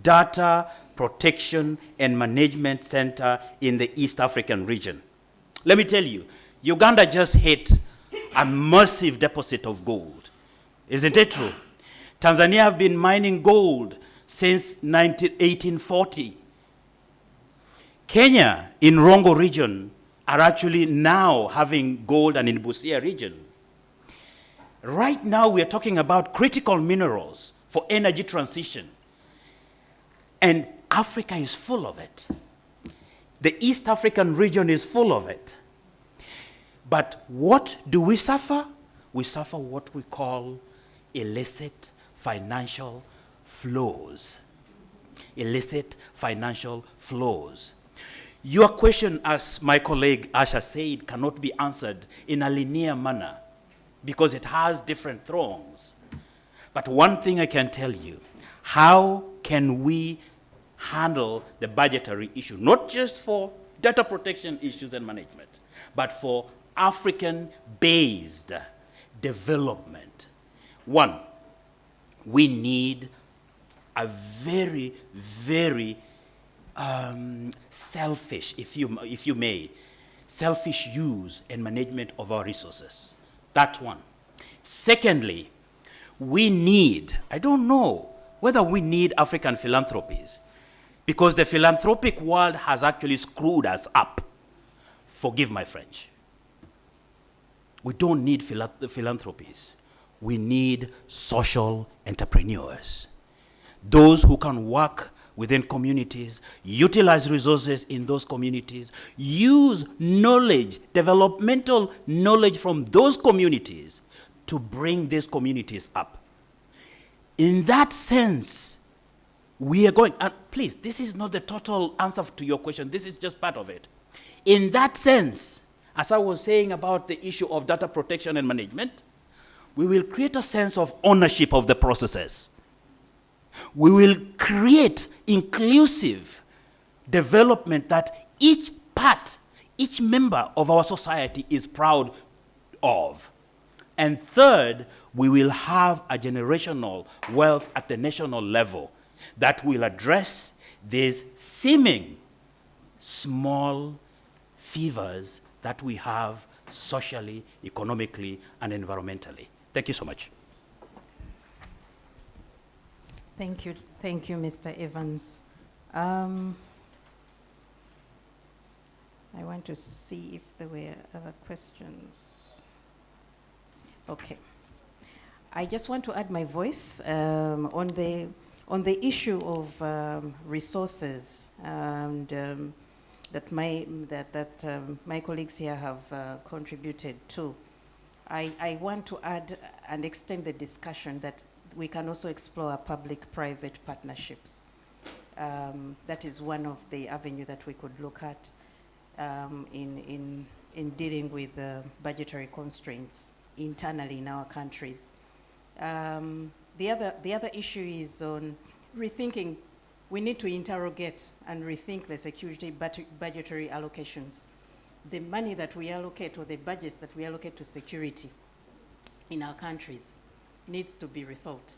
Speaker 6: data protection and management center in the East African region. Let me tell you, Uganda just hit a massive deposit of gold. Isn't it true? Tanzania have been mining gold since 1840. Kenya in Rongo region are actually now having gold, and in Busia region. Right now we are talking about critical minerals for energy transition. And Africa is full of it. The East African region is full of it. But what do we suffer? We suffer what we call illicit financial flows. Illicit financial flows. Your question, as my colleague Asha said, cannot be answered in a linear manner because it has different throngs. But one thing I can tell you, how can we handle the budgetary issue, not just for data protection issues and management, but for African-based development? One, we need a very, very selfish, if you may, selfish use and management of our resources. That's one. Secondly, we need, I don't know whether we need African philanthropies, because the philanthropic world has actually screwed us up. Forgive my French. We don't need philanthropies. We need social entrepreneurs. Those who can work within communities, utilize resources in those communities, use knowledge, developmental knowledge from those communities to bring these communities up. In that sense, we are going, and please, this is not the total answer to your question, this is just part of it. In that sense, as I was saying about the issue of data protection and management, we will create a sense of ownership of the processes. We will create inclusive development that each part, each member of our society is proud of. And third, we will have a generational wealth at the national level that will address these seeming small fevers that we have socially, economically, and environmentally. Thank you so much.
Speaker 4: Thank you, Mr. Evans. I want to see if there were other questions. Okay. I just want to add my voice on the issue of resources and that my colleagues here have contributed to. I want to add and extend the discussion that we can also explore public-private partnerships. That is one of the avenues that we could look at in dealing with budgetary constraints internally in our countries. The other issue is on rethinking. We need to interrogate and rethink the security budgetary allocations. The money that we allocate, or the budgets that we allocate to security in our countries, needs to be rethought.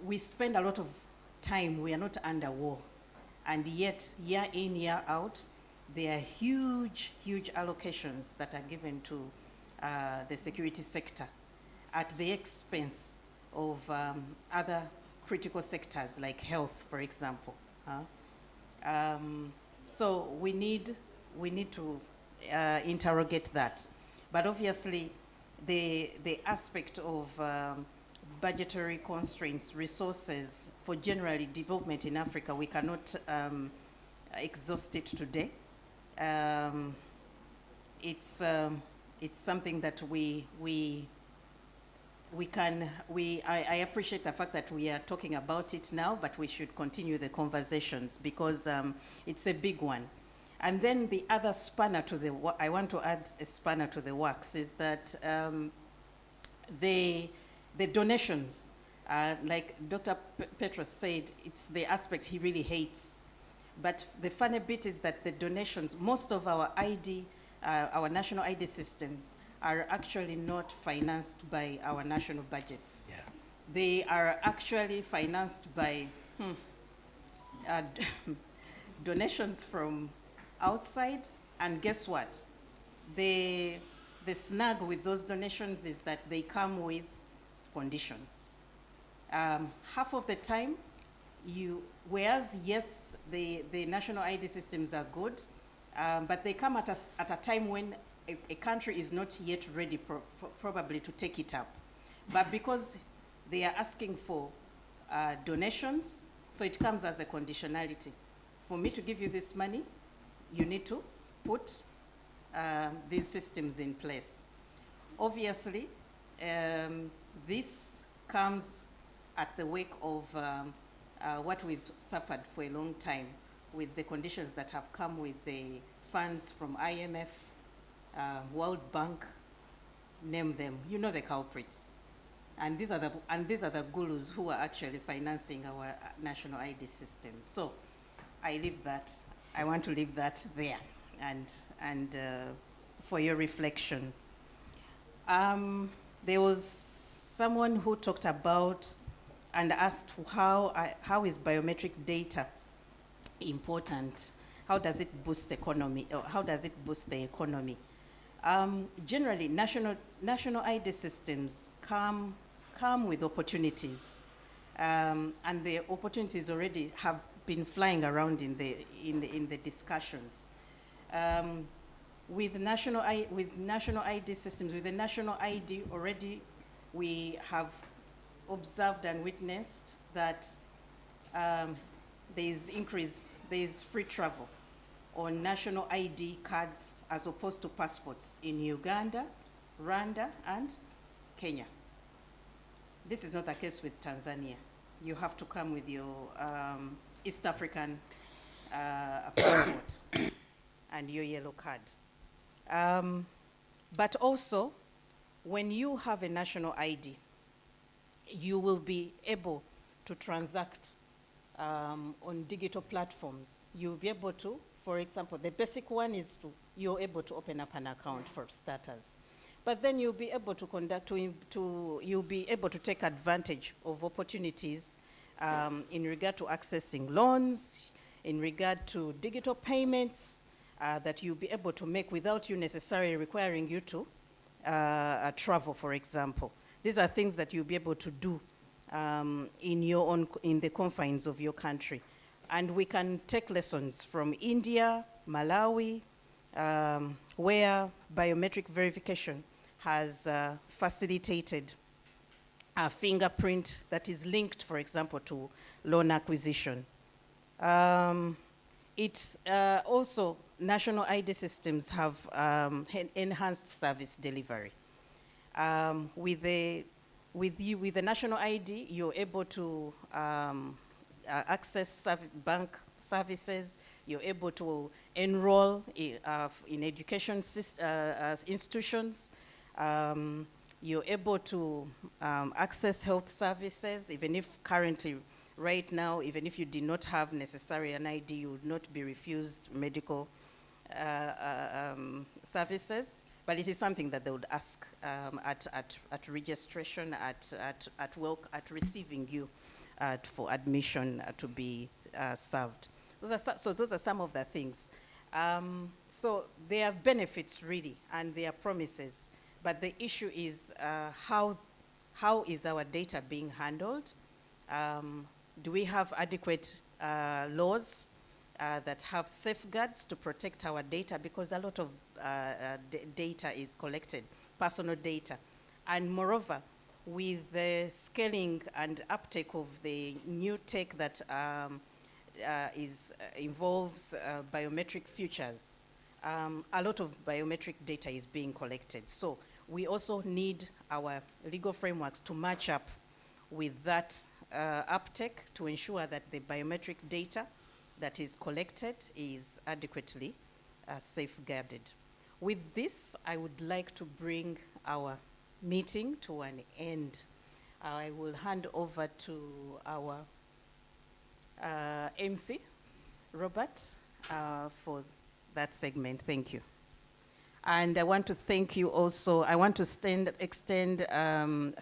Speaker 4: We spend a lot of time, we are not under war, and yet year in, year out, there are huge, huge allocations that are given to the security sector at the expense of other critical sectors like health, for example. So we need to interrogate that. But obviously, the aspect of budgetary constraints, resources for generally development in Africa, we cannot exhaust it today. It's something that I appreciate the fact that we are talking about it now, but we should continue the conversations because it's a big one. And then the other spanner to I want to add a spanner to the works is that the donations, like Dr. Petros said, it's the aspect he really hates. But the funny bit is that the donations, most of our our national ID systems are actually not financed by our national budgets.
Speaker 6: Yeah.
Speaker 4: They are actually financed by donations from outside, and guess what? The snag with those donations is that they come with conditions. Half of the time, whereas yes, the national ID systems are good, but they come at a time when a country is not yet ready probably to take it up. But because they are asking for donations, so it comes as a conditionality. For me to give you this money, you need to put these systems in place. Obviously, this comes at the wake of what we've suffered for a long time with the conditions that have come with the funds from IMF, World Bank, name them. You know the culprits. And these are the gurus who are actually financing our national ID systems. So I want to leave that there and for your reflection. There was someone who talked about and asked how is biometric data important? How does it boost economy, or how does it boost the economy? Generally, national ID systems come with opportunities, and the opportunities already have been flying around in the discussions. With national ID systems, with the national ID already, we have observed and witnessed that there's free travel on national ID cards as opposed to passports in Uganda, Rwanda, and Kenya. This is not the case with Tanzania. You have to come with your East African passport and your yellow card. But also, when you have a national ID, you will be able to transact on digital platforms. You'll be able to, for example, the basic one is you're able to open up an account for starters. But then you'll be able to you'll be able to take advantage of opportunities in regard to accessing loans, in regard to digital payments that you'll be able to make without you necessarily requiring you to travel, for example. These are things that you'll be able to do in the confines of your country. And we can take lessons from India, Malawi, where biometric verification has facilitated a fingerprint that is linked, for example, to loan acquisition. Also, national ID systems have enhanced service delivery. With the national ID, you're able to access bank services. You're able to enroll in education institutions. You're able to access health services, even if currently, right now, even if you did not have necessarily an ID, you would not be refused medical services. But it is something that they would ask at registration, at work, at receiving you for admission to be served. Those are some of the things. So there are benefits really, and there are promises. But the issue is how is our data being handled? Do we have adequate laws that have safeguards to protect our data? Because a lot of data is collected, personal data. And moreover, with the scaling and uptake of the new tech that involves biometric features, a lot of biometric data is being collected. So we also need our legal frameworks to match up with that uptake to ensure that the biometric data that is collected is adequately safeguarded. With this, I would like to bring our meeting to an end. I will hand over to our MC, Robert, for that segment. Thank you. And I want to thank you also. I want to extend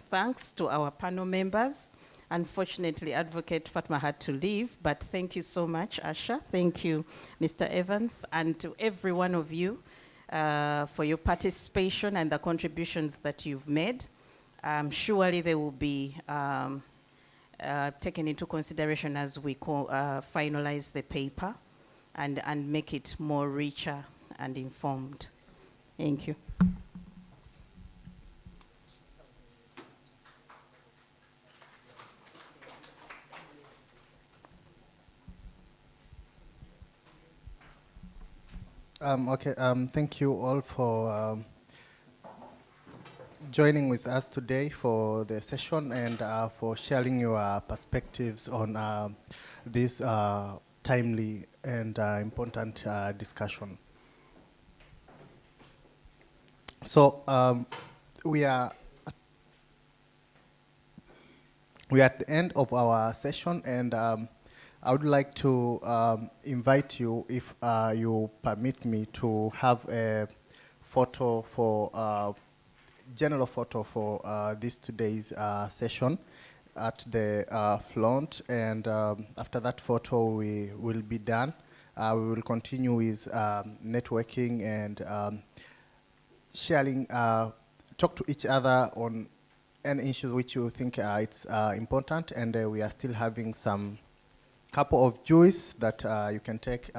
Speaker 4: thanks to our panel members. Unfortunately, Advocate Fatma had to leave, but thank you so much, Asha. Thank you, Mr. Evans, and to every one of you for your participation and the contributions that you've made. Surely they will be taken into consideration as we finalize the paper and make it more richer and informed. Thank you.
Speaker 1: Thank you all for joining with us today for the session and for sharing your perspectives on this timely and important discussion. So we are at the end of our session, and I would like to invite you, if you permit me, to have a photo for general photo for this today's session at the front, and after that photo we will be done. We will continue with networking and sharing, talk to each other on any issues which you think it's important, and we are still having some couple of juice that you can take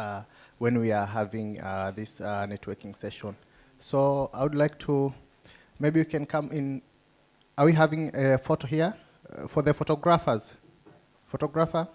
Speaker 1: when we are having this networking session. So I would like to, maybe you can come in. Are we having a photo here for the photographers? Photographer?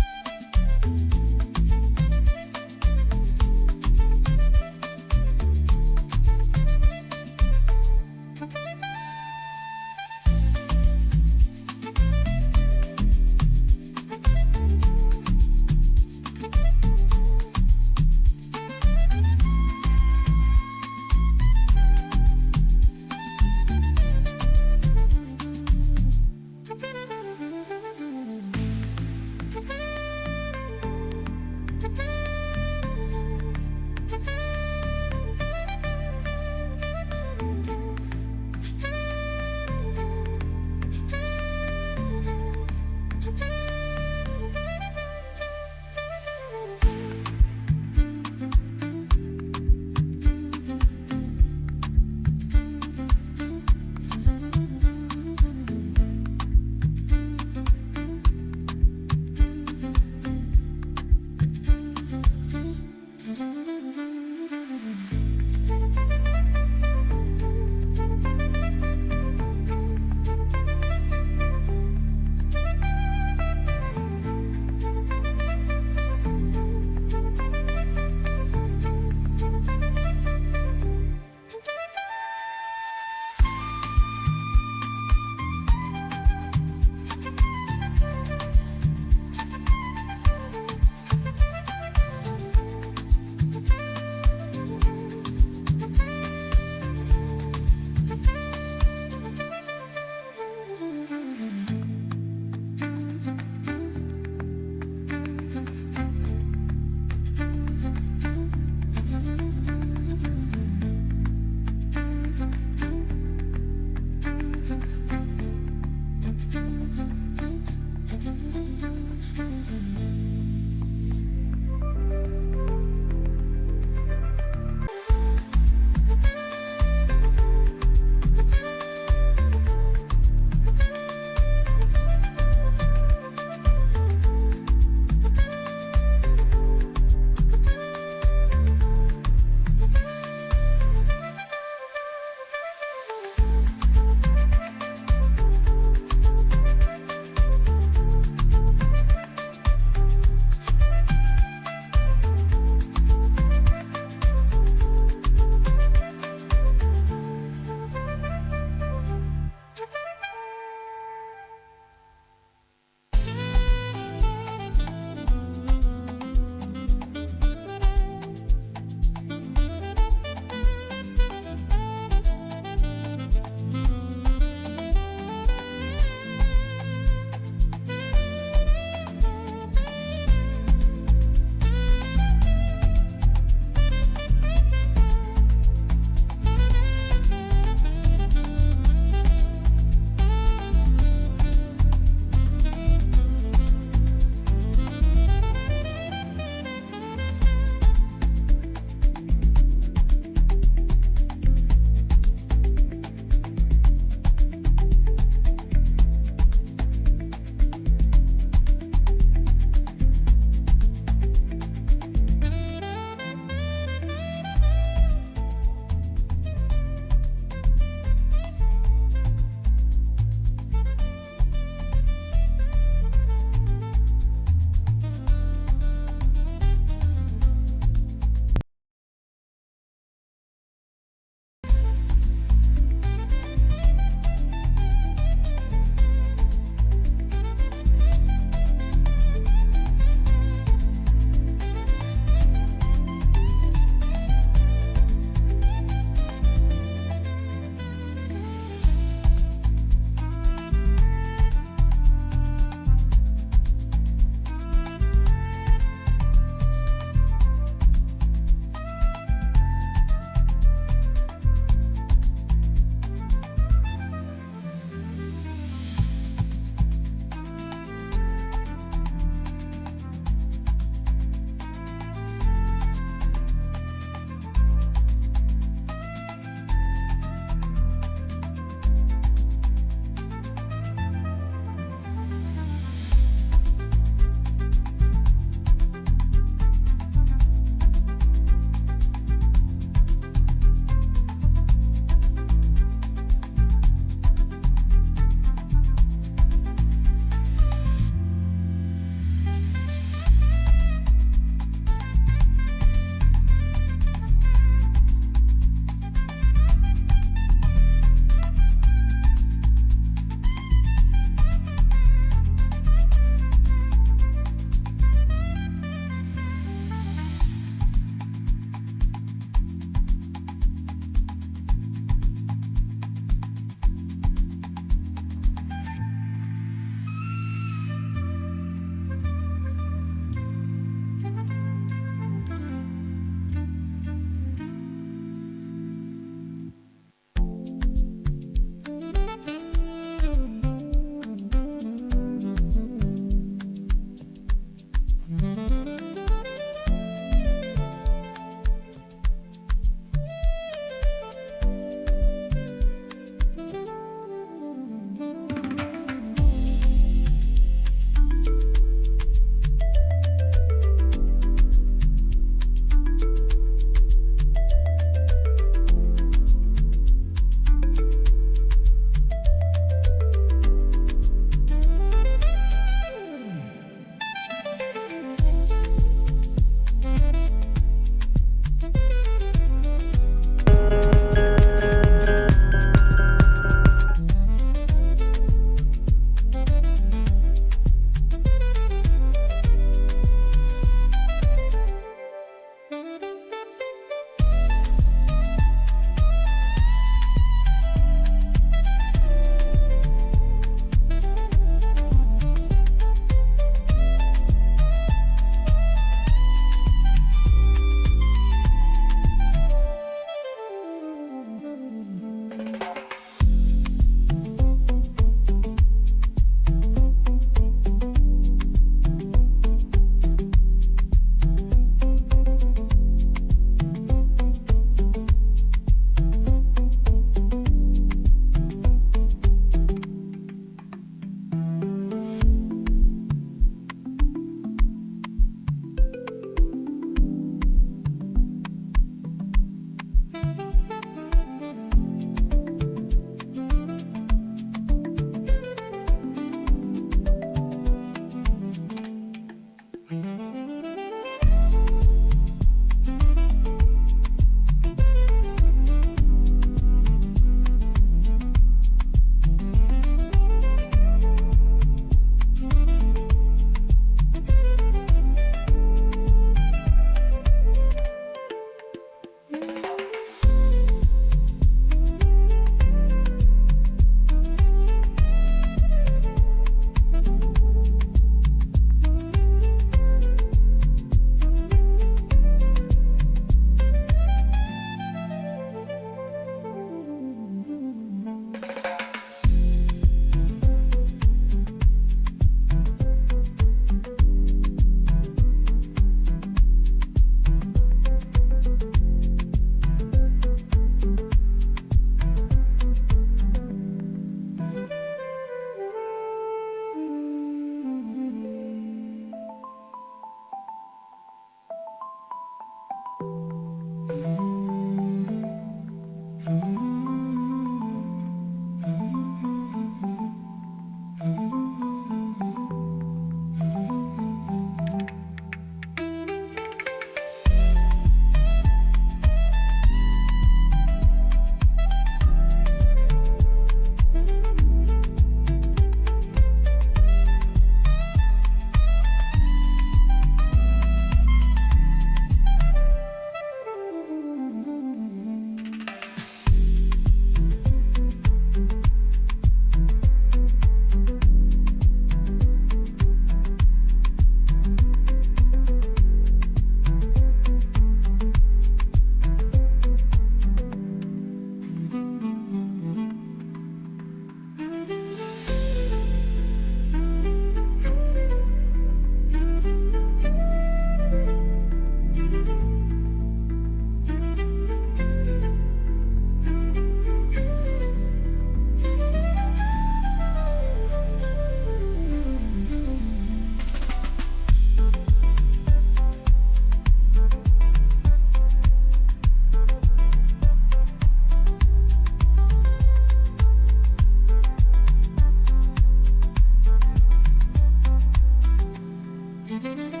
Speaker 2: Thank you.